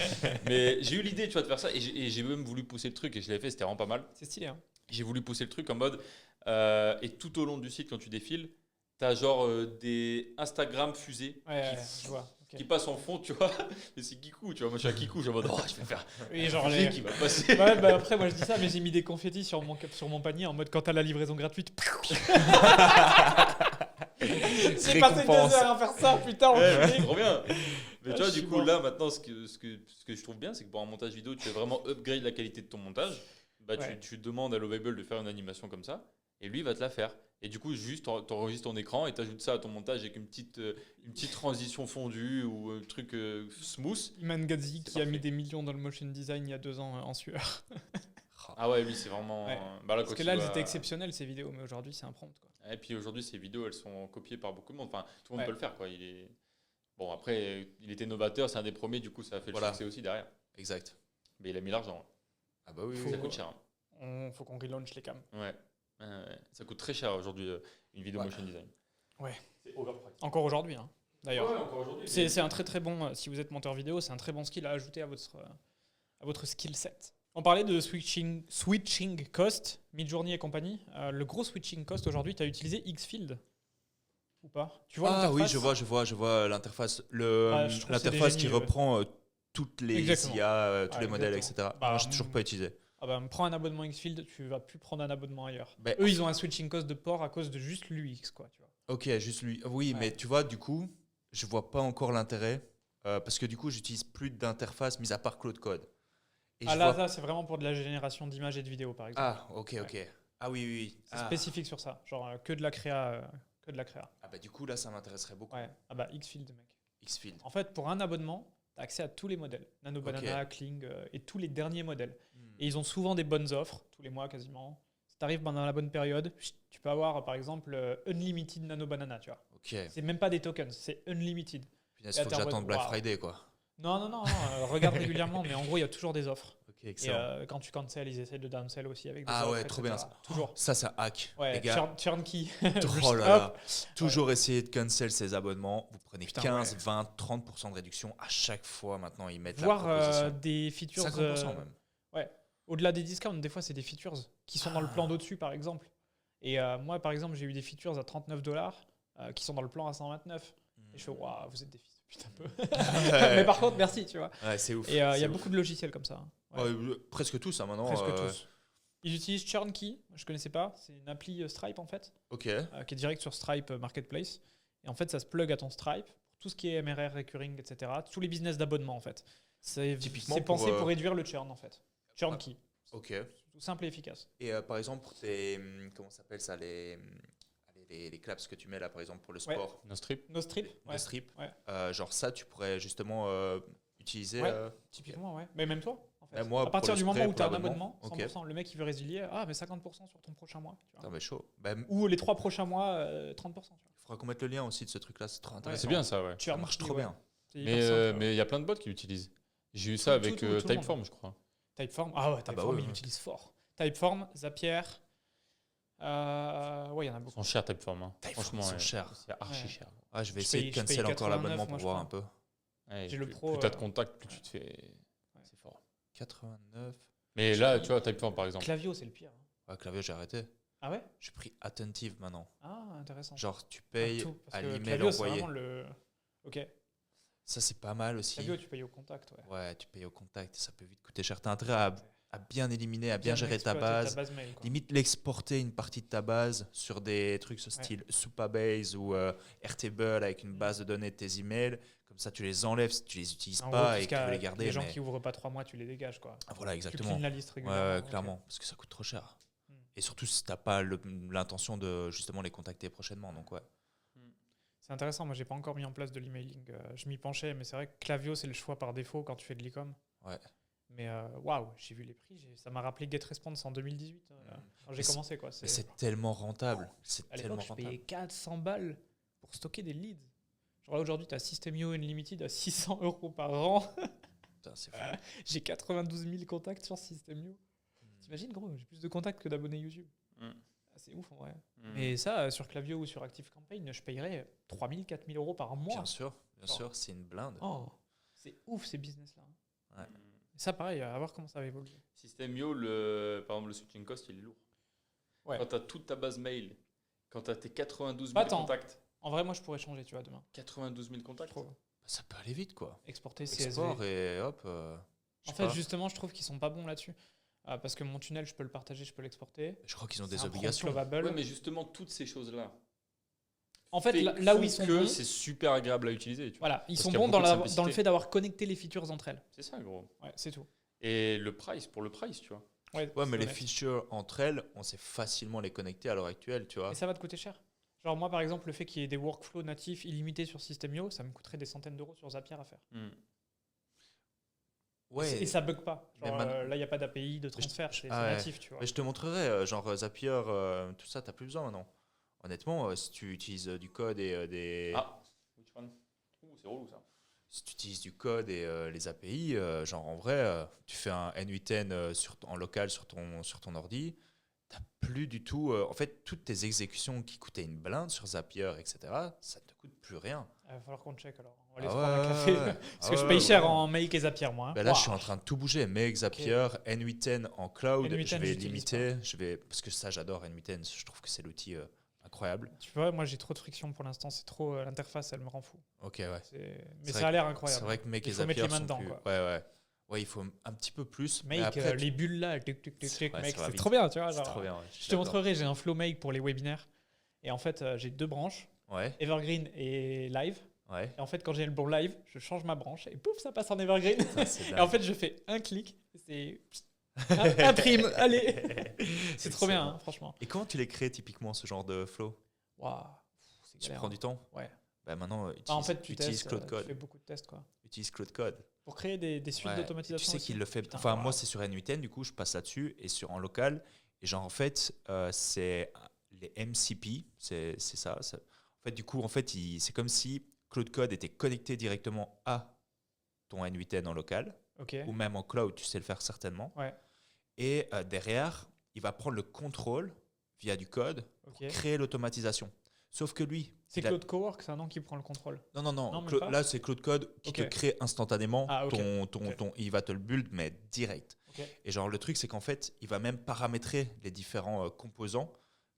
[SPEAKER 3] Mais j'ai eu l'idée, tu vois, de faire ça. Et j'ai même voulu pousser le truc. Et je l'avais fait, c'était vraiment pas mal.
[SPEAKER 1] C'est stylé, hein.
[SPEAKER 3] J'ai voulu pousser le truc en mode. Et tout au long du site, quand tu défiles, t'as genre des Instagram fusées
[SPEAKER 1] Ouais,
[SPEAKER 3] qui,
[SPEAKER 1] je vois. ok.
[SPEAKER 3] qui passent en fond, tu vois. Mais c'est Kikou, tu vois. Moi, je suis à Kikou. Je suis en mode, oh, je vais faire
[SPEAKER 1] Oui, genre
[SPEAKER 3] un
[SPEAKER 1] les.
[SPEAKER 3] qui va passer.
[SPEAKER 1] Ouais, bah après, moi je dis ça, mais j'ai mis des confettis sur mon panier en mode quand t'as la livraison gratuite. J'ai passé 2 heures à faire ça, putain,
[SPEAKER 3] Ouais,
[SPEAKER 1] enculé.
[SPEAKER 3] trop bien. Mais
[SPEAKER 1] Ah,
[SPEAKER 3] tu vois,
[SPEAKER 1] je
[SPEAKER 3] du
[SPEAKER 1] suis
[SPEAKER 3] coup,
[SPEAKER 1] mort.
[SPEAKER 3] là, maintenant, ce que je trouve bien, c'est que pour un montage vidéo, tu veux vraiment upgrade la qualité de ton montage. Bah,
[SPEAKER 1] Ouais.
[SPEAKER 3] tu demandes à Lovable de faire une animation comme ça, et lui, il va te la faire. Et du coup, juste, t'enregistres ton écran et t'ajoutes ça à ton montage avec une petite transition fondue ou un truc smooth.
[SPEAKER 1] Iman Ghazi qui a
[SPEAKER 3] parfait.
[SPEAKER 1] mis des millions dans le motion design il y a 2 ans en sueur.
[SPEAKER 3] Ah ouais, lui, c'est vraiment.
[SPEAKER 1] Ouais.
[SPEAKER 3] Bah là,
[SPEAKER 1] Parce
[SPEAKER 3] quand
[SPEAKER 1] que
[SPEAKER 3] tu
[SPEAKER 1] là, elles
[SPEAKER 3] vas-
[SPEAKER 1] étaient exceptionnelles ces vidéos, mais aujourd'hui c'est un prompt, quoi.
[SPEAKER 3] Et puis aujourd'hui, ces vidéos, elles sont copiées par beaucoup de monde. Enfin, tout le monde
[SPEAKER 1] Ouais.
[SPEAKER 3] peut le faire, quoi. Bon, après, il était novateur, c'est un des premiers, du coup, ça a fait
[SPEAKER 2] Voilà.
[SPEAKER 3] le succès aussi derrière.
[SPEAKER 2] Exact.
[SPEAKER 3] Mais il a mis l'argent.
[SPEAKER 2] Ah bah oui,
[SPEAKER 1] Faut-
[SPEAKER 3] Ça coûte cher.
[SPEAKER 1] Faut qu'on relaunch les cams.
[SPEAKER 3] Ouais. Ouais. Ça coûte très cher aujourd'hui, une vidéo
[SPEAKER 2] Ouais.
[SPEAKER 3] motion design.
[SPEAKER 1] Ouais.
[SPEAKER 3] C'est overpriced.
[SPEAKER 1] Encore aujourd'hui, hein, d'ailleurs.
[SPEAKER 3] Ouais, encore aujourd'hui.
[SPEAKER 1] C'est un très très bon, si vous êtes monteur vidéo, c'est un très bon skill à ajouter à votre skill set. On parlait de switching cost, Midjourney et compagnie. Le gros switching cost aujourd'hui, tu as utilisé Xfield ou pas? Tu vois
[SPEAKER 2] Ah oui,
[SPEAKER 1] l'interface
[SPEAKER 2] je vois l'interface.
[SPEAKER 1] Je trouve que c'est
[SPEAKER 2] L'interface
[SPEAKER 1] des
[SPEAKER 2] qui
[SPEAKER 1] génies,
[SPEAKER 2] reprend toutes les
[SPEAKER 1] Exactement.
[SPEAKER 2] IA, tous
[SPEAKER 1] Ouais,
[SPEAKER 2] les modèles,
[SPEAKER 1] exactement.
[SPEAKER 2] etc.
[SPEAKER 1] Bah,
[SPEAKER 2] Moi, j'ai toujours pas utilisé.
[SPEAKER 1] Ah bah, prends un abonnement Xfield, tu vas plus prendre un abonnement ailleurs.
[SPEAKER 2] Ben,
[SPEAKER 1] Eux, ils ont un switching cost de port à cause de juste l'UX, quoi. Tu vois.
[SPEAKER 2] Ok, juste lui. Oui,
[SPEAKER 1] Ouais.
[SPEAKER 2] mais tu vois, du coup, je vois pas encore l'intérêt parce que du coup, j'utilise plus d'interface mis à part Claude Code. Et
[SPEAKER 1] Ah
[SPEAKER 2] je
[SPEAKER 1] là,
[SPEAKER 2] vois-
[SPEAKER 1] ça, c'est vraiment pour de la génération d'images et de vidéos, par exemple.
[SPEAKER 2] Ah, ok. Ah oui, oui.
[SPEAKER 1] C'est
[SPEAKER 2] Ah.
[SPEAKER 1] spécifique sur ça, genre que de la créa. Que de la créa.
[SPEAKER 2] Ah bah du coup, là, ça m'intéresserait beaucoup.
[SPEAKER 1] Ouais. Ah bah Xfield, mec.
[SPEAKER 2] Xfield.
[SPEAKER 1] En fait, pour un abonnement, tu as accès à tous les modèles. Nano Banana, Kling et tous les derniers modèles. Et ils ont souvent des bonnes offres, tous les mois quasiment. Si tu arrives pendant la bonne période, tu peux avoir par exemple Unlimited Nano Banana, tu vois.
[SPEAKER 2] Ok.
[SPEAKER 1] C'est même pas des tokens, c'est Unlimited.
[SPEAKER 2] Punaise,
[SPEAKER 1] Et
[SPEAKER 2] faut que
[SPEAKER 1] attends,
[SPEAKER 2] j'attende Black
[SPEAKER 1] waouh.
[SPEAKER 2] Friday, quoi.
[SPEAKER 1] Non, regarde régulièrement, mais en gros, il y a toujours des offres.
[SPEAKER 2] Ok,
[SPEAKER 1] Et
[SPEAKER 2] excellent.
[SPEAKER 1] quand tu cancels, ils essaient de downsell aussi avec des
[SPEAKER 2] Ah
[SPEAKER 1] offres,
[SPEAKER 2] ouais, trop bien
[SPEAKER 1] etc.
[SPEAKER 2] ça.
[SPEAKER 1] Toujours.
[SPEAKER 2] Ça hack.
[SPEAKER 1] Ouais,
[SPEAKER 2] Les gars,
[SPEAKER 1] turnkey.
[SPEAKER 2] oh là là.
[SPEAKER 1] Hop.
[SPEAKER 2] Toujours essayer de cancel ses abonnements. Vous prenez
[SPEAKER 1] Putain,
[SPEAKER 2] 15,
[SPEAKER 1] ouais.
[SPEAKER 2] 20, 30% de réduction à chaque fois. Maintenant, ils mettent
[SPEAKER 1] Voir
[SPEAKER 2] la proposition.
[SPEAKER 1] des features
[SPEAKER 2] 50% même.
[SPEAKER 1] au-delà des discounts, des fois, c'est des features qui sont dans le plan d'au-dessus, par exemple. Et moi, par exemple, j'ai eu des features à $39 qui sont dans le plan à 129. Et je fais, waouh, vous êtes des fils de pute un peu. Mais par contre, merci, tu vois.
[SPEAKER 2] Ouais, c'est ouf.
[SPEAKER 1] Et il y
[SPEAKER 2] c'est
[SPEAKER 1] a
[SPEAKER 2] ouf.
[SPEAKER 1] beaucoup de logiciels comme ça. Ouais.
[SPEAKER 2] Presque tous, hein, maintenant.
[SPEAKER 1] Presque tous. Ils utilisent Churnkey, je connaissais pas. C'est une appli Stripe, en fait,
[SPEAKER 2] Ok.
[SPEAKER 1] qui est direct sur Stripe Marketplace. Et en fait, ça se plug à ton Stripe pour tout ce qui est MRR, recurring, etc. Tous les business d'abonnement, en fait. C'est
[SPEAKER 2] Typiquement
[SPEAKER 1] pensé
[SPEAKER 2] pour,
[SPEAKER 1] pour réduire le churn, en fait. Churnkey.
[SPEAKER 2] Ok.
[SPEAKER 1] Tout simple et efficace.
[SPEAKER 2] Et par exemple, pour tes. Comment ça s'appelle ça les claps que tu mets là, par exemple, pour le
[SPEAKER 1] Ouais.
[SPEAKER 2] sport,
[SPEAKER 3] No strip.
[SPEAKER 1] No strip,
[SPEAKER 2] le
[SPEAKER 1] ouais.
[SPEAKER 2] strip.
[SPEAKER 1] Ouais.
[SPEAKER 2] Genre ça, tu pourrais justement utiliser.
[SPEAKER 1] Ouais. Typiquement, ouais. Mais même toi, en fait.
[SPEAKER 2] Même moi,
[SPEAKER 1] à
[SPEAKER 2] pour
[SPEAKER 1] partir
[SPEAKER 2] le
[SPEAKER 1] du moment
[SPEAKER 2] spray,
[SPEAKER 1] où
[SPEAKER 2] pour
[SPEAKER 1] tu as un
[SPEAKER 2] l'abonnement.
[SPEAKER 1] abonnement,
[SPEAKER 2] Ok.
[SPEAKER 1] 100%, le mec il veut résilier, mais 50% sur ton prochain mois. Tu vois.
[SPEAKER 2] Putain, mais chaud. Bah, il
[SPEAKER 1] Ou les 3 prochains mois, 30%. Tu vois.
[SPEAKER 2] faudra qu'on mette le lien aussi de ce truc-là, c'est trop intéressant.
[SPEAKER 3] C'est bien ça, ouais.
[SPEAKER 2] Ça marche trop bien.
[SPEAKER 1] C'est hyper simple.
[SPEAKER 3] Mais il y a plein de bots qui l'utilisent. J'ai eu ça
[SPEAKER 1] Tout-
[SPEAKER 3] avec
[SPEAKER 1] tout le monde.
[SPEAKER 3] Typeform, je crois.
[SPEAKER 1] Typeform, ah ouais,
[SPEAKER 2] bah
[SPEAKER 1] Typeform,
[SPEAKER 2] ouais,
[SPEAKER 1] il
[SPEAKER 2] ouais.
[SPEAKER 1] utilise fort. Typeform, Zapier, ouais, il y en a
[SPEAKER 3] Ils
[SPEAKER 1] beaucoup.
[SPEAKER 3] sont chers, Typeform. Hein.
[SPEAKER 2] Typeform,
[SPEAKER 3] Franchement,
[SPEAKER 2] ils sont
[SPEAKER 3] ouais,
[SPEAKER 2] chers.
[SPEAKER 3] c'est archi
[SPEAKER 1] Ouais.
[SPEAKER 3] cher.
[SPEAKER 2] Ah, je vais
[SPEAKER 1] Je
[SPEAKER 2] essayer
[SPEAKER 1] paye-
[SPEAKER 2] de
[SPEAKER 1] je paye
[SPEAKER 2] cancel encore
[SPEAKER 1] 89,
[SPEAKER 2] l'abonnement
[SPEAKER 1] moi,
[SPEAKER 2] pour
[SPEAKER 1] je
[SPEAKER 2] voir
[SPEAKER 1] crois.
[SPEAKER 2] un peu.
[SPEAKER 3] Ouais,
[SPEAKER 1] J'ai le
[SPEAKER 3] plus,
[SPEAKER 1] pro,
[SPEAKER 3] plus t'as de contacts, plus tu te fais.
[SPEAKER 2] 89.
[SPEAKER 3] Mais là, tu vois, Typeform par exemple.
[SPEAKER 1] Klaviyo, c'est le pire.
[SPEAKER 2] Ouais, Klaviyo, j'ai arrêté.
[SPEAKER 1] Ah ouais?
[SPEAKER 2] J'ai pris Attentive maintenant.
[SPEAKER 1] Ah, intéressant.
[SPEAKER 2] Genre, tu payes
[SPEAKER 1] Tout, parce
[SPEAKER 2] à
[SPEAKER 1] que
[SPEAKER 2] l'email
[SPEAKER 1] Klaviyo, c'est
[SPEAKER 2] envoyé.
[SPEAKER 1] vraiment le... Ok.
[SPEAKER 2] Ça, c'est pas mal aussi.
[SPEAKER 1] Klaviyo, tu payes au contact, ouais.
[SPEAKER 2] Ouais, tu payes au contact. Ça peut vite coûter cher. T'as intérêt à bien éliminer, à bien gérer ta
[SPEAKER 1] exploiter
[SPEAKER 2] base.
[SPEAKER 1] mail, quoi.
[SPEAKER 2] Limite, l'exporter une partie de ta base sur des trucs ce style Supabase ou Airtable avec une base de données de tes emails. Comme ça, tu les enlèves si tu les utilises
[SPEAKER 1] En
[SPEAKER 2] pas
[SPEAKER 1] gros,
[SPEAKER 2] et que tu veux les garder.
[SPEAKER 1] les gens
[SPEAKER 2] mais-
[SPEAKER 1] qui ouvrent pas 3 mois, tu les dégages, quoi.
[SPEAKER 2] Ah, voilà,
[SPEAKER 1] Tu
[SPEAKER 2] exactement.
[SPEAKER 1] clean la liste
[SPEAKER 2] Ouais,
[SPEAKER 1] régulièrement.
[SPEAKER 2] ouais,
[SPEAKER 1] ok.
[SPEAKER 2] clairement, parce que ça coûte trop cher.
[SPEAKER 1] Hmm.
[SPEAKER 2] Et surtout si t'as pas l'intention de justement les contacter prochainement. Donc ouais.
[SPEAKER 1] C'est intéressant, moi j'ai pas encore mis en place de l'emailing. Je m'y penchais, mais c'est vrai que Klaviyo c'est le choix par défaut quand tu fais de l'e-com.
[SPEAKER 2] Ouais.
[SPEAKER 1] Mais waouh, j'ai vu les prix, ça m'a rappelé GetResponse en 2018, quand j'ai
[SPEAKER 2] Mais
[SPEAKER 1] commencé quoi.
[SPEAKER 2] Mais c'est tellement rentable. C'est
[SPEAKER 1] À
[SPEAKER 2] tellement
[SPEAKER 1] l'époque, je
[SPEAKER 2] rentable.
[SPEAKER 1] payais 400 balles pour stocker des leads. Genre là aujourd'hui, tu as System.io Unlimited à 600 € par an.
[SPEAKER 2] Putain, c'est fou.
[SPEAKER 1] J'ai 92 000 contacts sur System.io. T'imagines gros, j'ai plus de contacts que d'abonnés YouTube.
[SPEAKER 3] Mm.
[SPEAKER 1] Ah, c'est ouf en vrai.
[SPEAKER 3] Mm.
[SPEAKER 1] Et ça, sur Klaviyo ou sur ActiveCampaign, je payerais 3 000, 4 000 € par mois.
[SPEAKER 2] Bien sûr,
[SPEAKER 1] Genre.
[SPEAKER 2] c'est une blinde.
[SPEAKER 1] Oh, c'est ouf ces business-là.
[SPEAKER 2] Ouais.
[SPEAKER 1] Ça, pareil, à voir comment ça va évoluer.
[SPEAKER 3] System.io, par exemple, le switching cost, il est lourd.
[SPEAKER 1] Ouais.
[SPEAKER 3] Quand tu as toute ta base mail, quand tu as tes 92
[SPEAKER 1] Pas
[SPEAKER 3] 000
[SPEAKER 1] tant.
[SPEAKER 3] contacts,
[SPEAKER 1] En vrai, moi, je pourrais changer, tu vois, demain.
[SPEAKER 3] 92 000
[SPEAKER 1] Je
[SPEAKER 3] contacts,
[SPEAKER 1] trouve.
[SPEAKER 2] Ça peut aller vite quoi.
[SPEAKER 1] Exporter CSV.
[SPEAKER 2] Export et hop.
[SPEAKER 1] En fait, justement, je trouve qu'ils sont pas bons là-dessus. Parce que mon tunnel, je peux le partager, je peux l'exporter.
[SPEAKER 2] je crois qu'ils ont
[SPEAKER 1] C'est
[SPEAKER 2] des
[SPEAKER 1] un
[SPEAKER 2] obligations.
[SPEAKER 1] prompt lovable.
[SPEAKER 3] Ouais, mais justement, toutes ces choses-là.
[SPEAKER 1] En fait, là où ils sont bons,
[SPEAKER 3] c'est super agréable à utiliser. Tu vois.
[SPEAKER 1] voilà, ils
[SPEAKER 3] Parce
[SPEAKER 1] sont
[SPEAKER 3] qu'il y a
[SPEAKER 1] bons dans,
[SPEAKER 3] beaucoup de
[SPEAKER 1] dans le
[SPEAKER 3] simplicité.
[SPEAKER 1] fait d'avoir connecté les features entre elles.
[SPEAKER 3] C'est ça, gros.
[SPEAKER 1] Ouais, c'est tout.
[SPEAKER 3] Et le price, pour le price, tu vois.
[SPEAKER 1] Ouais,
[SPEAKER 2] Ouais,
[SPEAKER 1] c'est
[SPEAKER 2] mais les
[SPEAKER 1] honnête.
[SPEAKER 2] features entre elles, on sait facilement les connecter à l'heure actuelle, tu vois.
[SPEAKER 1] Et ça va te coûter cher. Genre, moi, par exemple, le fait qu'il y ait des workflows natifs illimités sur System.io, ça me coûterait des centaines d'euros sur Zapier à faire.
[SPEAKER 3] Mm.
[SPEAKER 2] Ouais.
[SPEAKER 1] Et ça bug pas.
[SPEAKER 2] Mais
[SPEAKER 1] Genre,
[SPEAKER 2] maintenant-
[SPEAKER 1] là, il n'y a pas d'API de transfert, c'est
[SPEAKER 2] Ah ouais.
[SPEAKER 1] natif, tu vois.
[SPEAKER 2] Mais je te montrerai, genre Zapier, tout ça, t'as plus besoin maintenant. Honnêtement, si tu utilises du code et des.
[SPEAKER 3] Ah, which one? C'est relou ça.
[SPEAKER 2] Si tu utilises du code et les API, genre en vrai, tu fais un N8N en local sur ton ordi, t'as plus du tout. En fait, toutes tes exécutions qui coûtaient une blinde sur Zapier, etc., ça ne te coûte plus rien.
[SPEAKER 1] Il va falloir qu'on check alors. On va aller
[SPEAKER 2] Ah
[SPEAKER 1] se prendre un
[SPEAKER 2] ouais,
[SPEAKER 1] café.
[SPEAKER 2] ouais, ouais.
[SPEAKER 1] Parce
[SPEAKER 2] Ah
[SPEAKER 1] que je
[SPEAKER 2] ouais,
[SPEAKER 1] paye
[SPEAKER 2] ouais,
[SPEAKER 1] cher
[SPEAKER 2] ouais.
[SPEAKER 1] en Make et Zapier, moi. hein.
[SPEAKER 2] Ben là, je
[SPEAKER 1] Waouh.
[SPEAKER 2] suis en train de tout bouger. Make, Zapier, N8N en cloud,
[SPEAKER 1] N8N,
[SPEAKER 2] je vais
[SPEAKER 1] j'utilise
[SPEAKER 2] limiter. Parce que ça, j'adore N8N. Je trouve que c'est l'outil incroyable.
[SPEAKER 1] Tu vois, moi j'ai trop de friction pour l'instant. C'est trop. L'interface, elle me rend fou.
[SPEAKER 2] Ok, ouais.
[SPEAKER 1] Mais
[SPEAKER 2] C'est
[SPEAKER 1] ça
[SPEAKER 2] vrai
[SPEAKER 1] a l'air
[SPEAKER 2] C'est
[SPEAKER 1] incroyable.
[SPEAKER 2] vrai que Make
[SPEAKER 1] Il
[SPEAKER 2] et
[SPEAKER 1] faut mettre
[SPEAKER 2] Zapier
[SPEAKER 1] les mains
[SPEAKER 2] sont
[SPEAKER 1] dedans,
[SPEAKER 2] plus.
[SPEAKER 1] quoi.
[SPEAKER 2] Ouais, ouais. Ouais, il faut un petit peu plus. mais
[SPEAKER 1] Make,
[SPEAKER 2] après,
[SPEAKER 1] les bulles là, tic, tic, tic, tic,
[SPEAKER 2] Ouais,
[SPEAKER 1] mec,
[SPEAKER 2] ça va
[SPEAKER 1] c'est
[SPEAKER 2] vite.
[SPEAKER 1] trop bien, tu vois.
[SPEAKER 2] c'est
[SPEAKER 1] genre,
[SPEAKER 2] trop bien. Ouais.
[SPEAKER 1] Je te montrerai, j'ai un flow Make pour les webinaires. Et en fait, j'ai 2 branches,
[SPEAKER 2] Ouais,
[SPEAKER 1] Evergreen et Live.
[SPEAKER 2] ouais.
[SPEAKER 1] Et en fait, quand j'ai le bon Live, je change ma branche et pouf, ça passe en Evergreen.
[SPEAKER 2] Putain, c'est
[SPEAKER 1] Et en
[SPEAKER 2] dingue.
[SPEAKER 1] fait, je fais un clic, c'est imprime, allez. C'est trop bien,
[SPEAKER 2] Excellent.
[SPEAKER 1] hein, franchement.
[SPEAKER 2] Et comment tu les crées typiquement, ce genre de flow?
[SPEAKER 1] Waouh, c'est
[SPEAKER 2] Tu
[SPEAKER 1] galère,
[SPEAKER 2] prends
[SPEAKER 1] hein.
[SPEAKER 2] du temps?
[SPEAKER 1] Ouais.
[SPEAKER 2] Bah maintenant,
[SPEAKER 1] Bah, en fait, tu
[SPEAKER 2] utilise
[SPEAKER 1] testes,
[SPEAKER 2] Cloud
[SPEAKER 1] tu
[SPEAKER 2] Code.
[SPEAKER 1] fais beaucoup de tests, quoi.
[SPEAKER 2] Utilise Cloud Code.
[SPEAKER 1] Pour créer des suites
[SPEAKER 2] Ouais.
[SPEAKER 1] d'automatisation.
[SPEAKER 2] Tu sais
[SPEAKER 1] aussi.
[SPEAKER 2] qu'il le fait.
[SPEAKER 1] Putain,
[SPEAKER 2] Enfin,
[SPEAKER 1] waouh.
[SPEAKER 2] moi, c'est sur N8N, du coup, je passe là-dessus. Et en local. Et genre, en fait, c'est les MCP. C'est ça. En fait, du coup, c'est comme si Cloud Code était connecté directement à ton N8N en local.
[SPEAKER 1] Ok.
[SPEAKER 2] Ou même en cloud, tu sais le faire certainement.
[SPEAKER 1] Ouais.
[SPEAKER 2] Et derrière, il va prendre le contrôle via du code pour
[SPEAKER 1] Ok.
[SPEAKER 2] créer l'automatisation. Sauf que lui,
[SPEAKER 1] C'est
[SPEAKER 2] il a-
[SPEAKER 1] Cloud Cowork, c'est un nom qui prend le contrôle.
[SPEAKER 2] Non,
[SPEAKER 1] Non, même
[SPEAKER 2] Clo-
[SPEAKER 1] pas.
[SPEAKER 2] là, c'est Cloud Code qui
[SPEAKER 1] Ok.
[SPEAKER 2] te crée instantanément
[SPEAKER 1] Ah, ok. Ok.
[SPEAKER 2] il va te le build, mais direct.
[SPEAKER 1] Ok.
[SPEAKER 2] Et genre, le truc, c'est qu'en fait, il va même paramétrer les différents composants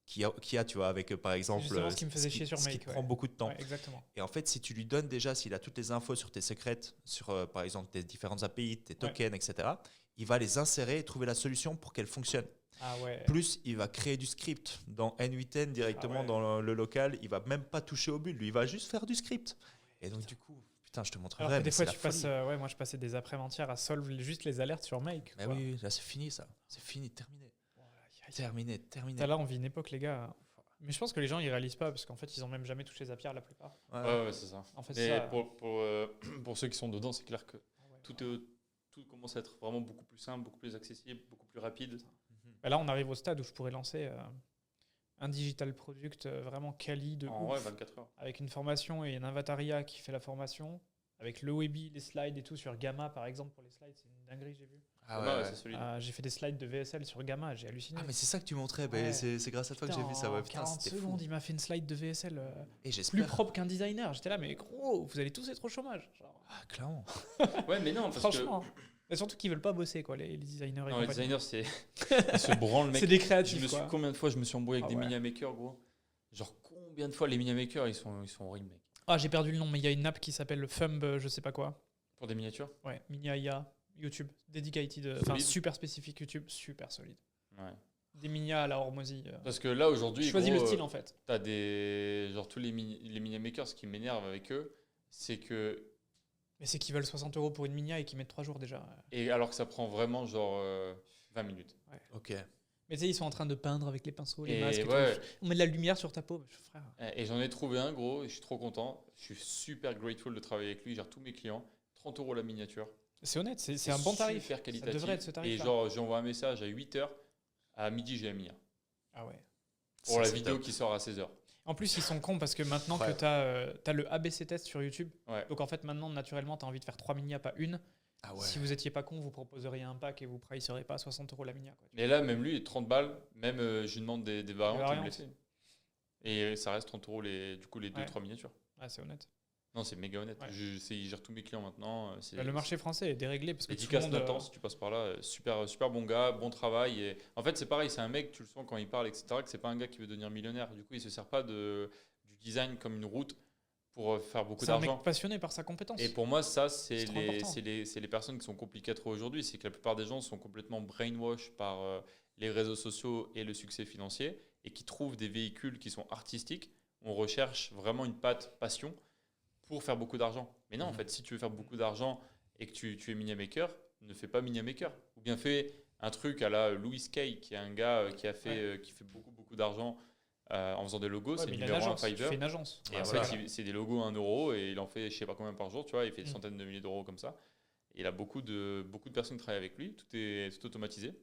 [SPEAKER 2] qu'il y a, tu vois, avec par exemple.
[SPEAKER 1] justement ce qui me faisait chier sur
[SPEAKER 2] ce qui
[SPEAKER 1] Make,
[SPEAKER 2] te
[SPEAKER 1] ouais.
[SPEAKER 2] prend beaucoup de temps.
[SPEAKER 1] Ouais, exactement.
[SPEAKER 2] Et en fait, si tu lui donnes déjà, s'il a toutes les infos sur tes secrets, sur par exemple tes différentes API, tes tokens, etc., il va les insérer et trouver la solution pour qu'elles fonctionnent.
[SPEAKER 1] Ah ouais.
[SPEAKER 2] Plus, il va créer du script dans N8N directement
[SPEAKER 1] Ah ouais.
[SPEAKER 2] dans le local. Il va même pas toucher au build, lui, il va juste faire du script. Et donc, du coup, putain, je te montrerai.
[SPEAKER 1] Alors que
[SPEAKER 2] mais
[SPEAKER 1] des fois,
[SPEAKER 2] c'est
[SPEAKER 1] tu
[SPEAKER 2] la
[SPEAKER 1] passes.
[SPEAKER 2] folie.
[SPEAKER 1] Ouais, moi, je passais des après entières à solve juste les alertes sur Make.
[SPEAKER 2] Mais
[SPEAKER 1] quoi.
[SPEAKER 2] oui, là, c'est fini, ça. C'est fini, terminé.
[SPEAKER 1] Putain,
[SPEAKER 2] Terminé.
[SPEAKER 1] là, on vit une époque, les gars. Mais je pense que les gens, ils réalisent pas parce qu'en fait, ils ont même jamais touché Zapier, la plupart.
[SPEAKER 3] Ouais, c'est ça.
[SPEAKER 1] En fait,
[SPEAKER 3] Mais
[SPEAKER 1] ça.
[SPEAKER 3] pour ceux qui sont dedans, c'est clair que
[SPEAKER 1] Ouais.
[SPEAKER 3] tout commence à être vraiment beaucoup plus simple, beaucoup plus accessible, beaucoup plus rapide.
[SPEAKER 1] Bah là, on arrive au stade où je pourrais lancer un digital product vraiment quali de
[SPEAKER 3] En
[SPEAKER 1] ouf,
[SPEAKER 3] ouais, 24 heures.
[SPEAKER 1] avec une formation et un avataria qui fait la formation, avec le Webi, les slides et tout sur Gamma, par exemple, pour les slides, c'est une dinguerie, j'ai vu.
[SPEAKER 2] Ah
[SPEAKER 3] Ouais,
[SPEAKER 2] ouais,
[SPEAKER 3] ouais,
[SPEAKER 2] ouais.
[SPEAKER 3] c'est solide.
[SPEAKER 1] J'ai fait des slides de VSL sur Gamma, j'ai halluciné.
[SPEAKER 2] Ah, mais c'est ça que tu montrais. Bah,
[SPEAKER 1] Ouais.
[SPEAKER 2] c'est grâce à toi que j'ai vu ça.
[SPEAKER 1] Putain,
[SPEAKER 2] Ouais,
[SPEAKER 1] en
[SPEAKER 2] putain,
[SPEAKER 1] 40
[SPEAKER 2] c'était fou.
[SPEAKER 1] secondes, il m'a fait une slide de VSL
[SPEAKER 2] Et
[SPEAKER 1] plus
[SPEAKER 2] j'espère.
[SPEAKER 1] propre qu'un designer. J'étais là, mais gros, vous allez tous être au chômage. Genre.
[SPEAKER 2] Ah, clairement.
[SPEAKER 3] Ouais, mais non, parce
[SPEAKER 1] Franchement. Et surtout qu'ils veulent pas bosser, quoi, les designers.
[SPEAKER 3] Non, les
[SPEAKER 1] compagnie.
[SPEAKER 3] designers, ils se branlent, mec.
[SPEAKER 1] C'est des créatifs, quoi.
[SPEAKER 3] Combien de fois je me suis embrouillé avec
[SPEAKER 1] Ah
[SPEAKER 3] des
[SPEAKER 1] ouais.
[SPEAKER 3] media makers, gros. Genre, combien de fois les media makers, ils sont horribles, mec.
[SPEAKER 1] Ah, j'ai perdu le nom, mais il y a une app qui s'appelle le Thumb, je sais pas quoi.
[SPEAKER 3] Pour des miniatures.
[SPEAKER 1] Ouais, Minia IA, YouTube, dedicated, enfin
[SPEAKER 3] Solide.
[SPEAKER 1] super spécifique YouTube, super solide.
[SPEAKER 3] Ouais.
[SPEAKER 1] Des Minia à la Hormozy.
[SPEAKER 3] Parce que là, aujourd'hui,
[SPEAKER 1] Je choisis
[SPEAKER 3] gros,
[SPEAKER 1] le style en fait.
[SPEAKER 3] t'as des. Genre, tous les media makers, ce qui m'énerve avec eux, c'est que.
[SPEAKER 1] Mais c'est qu'ils veulent 60 € pour une Minia et qu'ils mettent 3 jours déjà.
[SPEAKER 3] Et alors que ça prend vraiment, genre, 20 minutes.
[SPEAKER 2] Ok.
[SPEAKER 1] Mais tu sais, ils sont en train de peindre avec les pinceaux, les
[SPEAKER 3] Et
[SPEAKER 1] masques. Et
[SPEAKER 3] ouais.
[SPEAKER 1] tout. On met de la lumière sur ta peau. Frère.
[SPEAKER 3] Et j'en ai trouvé un, gros, et je suis trop content. Je suis super grateful de travailler avec lui. Il gère tous mes clients. 30 € la miniature.
[SPEAKER 1] C'est honnête, c'est un bon tarif.
[SPEAKER 3] Super
[SPEAKER 1] Ça
[SPEAKER 3] qualitatif.
[SPEAKER 1] devrait être ce tarif.
[SPEAKER 3] Et genre, j'envoie un message à 8h. À midi, j'ai la mia.
[SPEAKER 1] Ah ouais.
[SPEAKER 3] Pour
[SPEAKER 2] Ça,
[SPEAKER 3] la
[SPEAKER 2] c'est
[SPEAKER 3] vidéo
[SPEAKER 2] top.
[SPEAKER 3] qui sort à 16h.
[SPEAKER 1] En plus, ils sont cons parce que maintenant
[SPEAKER 2] Ouais.
[SPEAKER 1] que tu as le ABC test sur YouTube,
[SPEAKER 3] Ouais.
[SPEAKER 1] donc en fait, maintenant, naturellement, tu as envie de faire 3 Minia, pas une.
[SPEAKER 2] Ah ouais.
[SPEAKER 1] Si vous étiez pas con, vous proposeriez un pack et vous pricerez pas 60 € la Minia. Quoi.
[SPEAKER 3] Mais là, même lui, 30 balles, même je lui demande des variantes, il me
[SPEAKER 1] variantes.
[SPEAKER 3] les fait. Et ça reste 30 € les 2-3 miniatures.
[SPEAKER 1] Ah, c'est honnête.
[SPEAKER 3] Non, c'est méga honnête.
[SPEAKER 1] Ouais.
[SPEAKER 3] Il gère tous mes clients maintenant.
[SPEAKER 1] Bah, le marché français est déréglé parce que tout le
[SPEAKER 3] Dédicace
[SPEAKER 1] monde,
[SPEAKER 3] Nathan, si tu passes par là, super bon gars, bon travail. Et en fait, c'est pareil, c'est un mec, tu le sens quand il parle, etc., que c'est pas un gars qui veut devenir millionnaire. Du coup, il se sert pas du design comme une route pour faire beaucoup
[SPEAKER 1] c'est un
[SPEAKER 3] d'argent.
[SPEAKER 1] mec passionné par sa compétence.
[SPEAKER 3] Et pour moi, ça, c'est
[SPEAKER 1] C'est trop important.
[SPEAKER 3] les personnes qui sont compliquées à trouver aujourd'hui. C'est que la plupart des gens sont complètement brainwash par les réseaux sociaux et le succès financier et qui trouvent des véhicules qui sont artistiques. On recherche vraiment une patte passion pour faire beaucoup d'argent. Mais non, en fait, si tu veux faire beaucoup d'argent et que tu es miniature maker, ne fais pas miniature maker. Ou bien fais un truc à la Louis Kay, qui est un gars qui fait beaucoup d'argent en faisant des logos.
[SPEAKER 1] Ouais,
[SPEAKER 3] C'est
[SPEAKER 1] mais
[SPEAKER 3] le
[SPEAKER 1] il a
[SPEAKER 3] numéro
[SPEAKER 1] une
[SPEAKER 3] 1
[SPEAKER 1] agence. Il
[SPEAKER 3] Fiverr.
[SPEAKER 1] fait une agence.
[SPEAKER 3] Et en
[SPEAKER 2] voilà.
[SPEAKER 3] fait, c'est des logos à 1 € et il en fait je sais pas combien par jour, tu vois, il fait des centaines de milliers d'euros comme ça. Et il a beaucoup de personnes qui travaillent avec lui, tout est automatisé.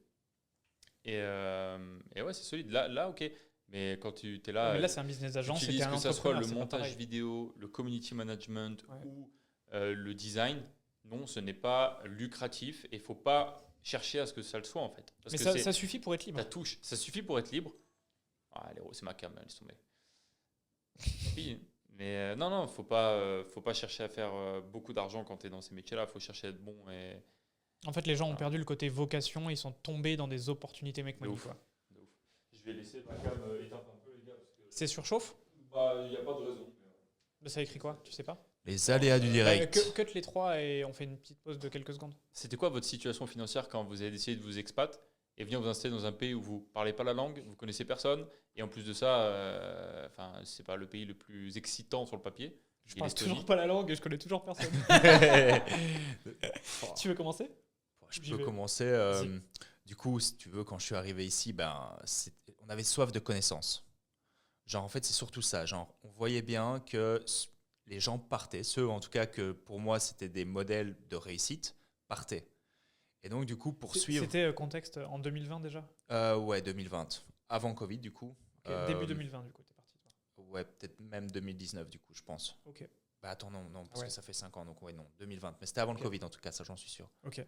[SPEAKER 3] Et ouais, c'est solide. Là, ok. Mais quand tu es là,
[SPEAKER 1] mais là, c'est un business agent,
[SPEAKER 3] tu utilises
[SPEAKER 1] c'était un
[SPEAKER 3] que ça soit
[SPEAKER 1] entrepreneur.
[SPEAKER 3] le
[SPEAKER 1] c'est pas
[SPEAKER 3] montage
[SPEAKER 1] pareil.
[SPEAKER 3] vidéo, le community management
[SPEAKER 1] Ouais.
[SPEAKER 3] ou le design, non, ce n'est pas lucratif et il faut pas chercher à ce que ça le soit en fait. Parce
[SPEAKER 1] Mais
[SPEAKER 3] que
[SPEAKER 1] ça suffit pour être libre.
[SPEAKER 3] ta touche, ça suffit pour être libre. Ah, c'est ma cam, laisse tomber. Oui, mais non, faut pas chercher à faire beaucoup d'argent quand tu es dans ces métiers-là. Faut chercher à être bon et
[SPEAKER 1] En fait, les gens ont
[SPEAKER 3] Voilà.
[SPEAKER 1] perdu le côté vocation, ils sont tombés dans des opportunités mec
[SPEAKER 3] De
[SPEAKER 1] money,
[SPEAKER 3] ouf.
[SPEAKER 1] quoi.
[SPEAKER 3] de ouf. Je vais laisser ma cam éteinte un peu les gars parce que
[SPEAKER 1] C'est surchauffe
[SPEAKER 3] il y a pas de raison.
[SPEAKER 1] Ça écrit quoi Tu sais pas
[SPEAKER 2] Les aléas du direct.
[SPEAKER 1] Cut les trois et on fait une petite pause de quelques secondes.
[SPEAKER 3] C'était quoi votre situation financière quand vous avez décidé de vous expat et venir vous installer dans un pays où vous parlez pas la langue, vous connaissez personne et en plus de ça, c'est pas le pays le plus excitant sur le papier.
[SPEAKER 1] Je
[SPEAKER 3] Et
[SPEAKER 1] parle
[SPEAKER 3] l'Estonie.
[SPEAKER 1] toujours pas la langue et je connais toujours personne. Tu veux commencer
[SPEAKER 2] Je
[SPEAKER 1] J'y
[SPEAKER 2] peux
[SPEAKER 1] vais.
[SPEAKER 2] commencer.
[SPEAKER 1] Vas-y.
[SPEAKER 2] Du coup, si tu veux, quand je suis arrivé ici, on avait soif de connaissances. Genre, en fait, c'est surtout ça. Genre, on voyait bien que les gens partaient, ceux en tout cas que pour moi c'était des modèles de réussite, partaient. Et donc, du coup, pour suivre.
[SPEAKER 1] C'était contexte en 2020 déjà.
[SPEAKER 2] Ouais, 2020. Avant Covid, du coup.
[SPEAKER 1] Ok, début 2020 du coup, t'es parti. Toi.
[SPEAKER 2] Ouais, peut-être même 2019, du coup, je pense.
[SPEAKER 1] Ok.
[SPEAKER 2] Bah attends, non, parce
[SPEAKER 1] Ah ouais.
[SPEAKER 2] que ça fait 5 ans, donc ouais, non, 2020. Mais c'était avant
[SPEAKER 1] Ok.
[SPEAKER 2] le Covid, en tout cas, ça j'en suis sûr.
[SPEAKER 1] Ok.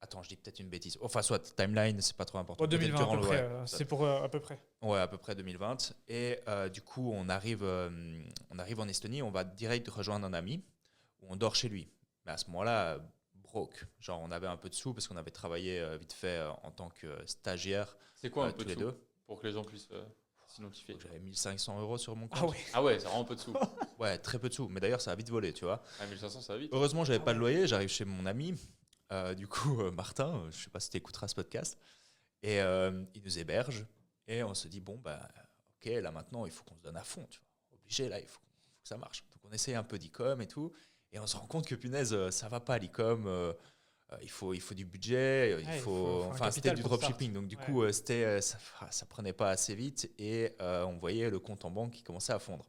[SPEAKER 2] Attends, je dis peut-être une bêtise. Enfin, soit timeline, c'est pas trop important.
[SPEAKER 1] Bon,
[SPEAKER 2] Peut-être
[SPEAKER 1] 2020 à
[SPEAKER 2] durant
[SPEAKER 1] peu
[SPEAKER 2] le-
[SPEAKER 1] près.
[SPEAKER 2] ouais,
[SPEAKER 1] C'est pour à peu près.
[SPEAKER 2] Ouais, à peu près 2020. Et du coup, on arrive en Estonie, on va direct rejoindre un ami où on dort chez lui. Mais à ce moment-là, broke. Genre, on avait un peu de sous parce qu'on avait travaillé vite fait en tant que stagiaire
[SPEAKER 3] C'est quoi un peu
[SPEAKER 2] tous
[SPEAKER 3] de
[SPEAKER 2] les
[SPEAKER 3] sous
[SPEAKER 2] deux.
[SPEAKER 3] pour que les gens puissent s'identifier?
[SPEAKER 2] Donc, j'avais 1500 € sur mon compte.
[SPEAKER 1] Ah ouais.
[SPEAKER 3] Ah ouais, c'est vraiment peu de sous.
[SPEAKER 2] Ouais, très peu de sous. Mais d'ailleurs, ça a vite volé, tu vois.
[SPEAKER 3] Ah, 1500, ça va vite.
[SPEAKER 2] Heureusement, j'avais pas de loyer. J'arrive chez mon ami. Du coup, Martin, je sais pas si tu écouteras ce podcast. Et il nous héberge. Et on se dit, bon, bah, ok, là maintenant, il faut qu'on se donne à fond. Tu vois. Obligé, là, il faut que ça marche. Donc, on essaye un peu d'e-com et tout. Et on se rend compte que, punaise, ça va pas l'e-com. Il faut du budget.
[SPEAKER 1] Ouais, il
[SPEAKER 2] faut,
[SPEAKER 1] faut un
[SPEAKER 2] enfin, c'était
[SPEAKER 1] capital
[SPEAKER 2] du
[SPEAKER 1] pour
[SPEAKER 2] dropshipping.
[SPEAKER 1] start.
[SPEAKER 2] Donc, du
[SPEAKER 1] Ouais.
[SPEAKER 2] coup, ça prenait pas assez vite. Et on voyait le compte en banque qui commençait à fondre.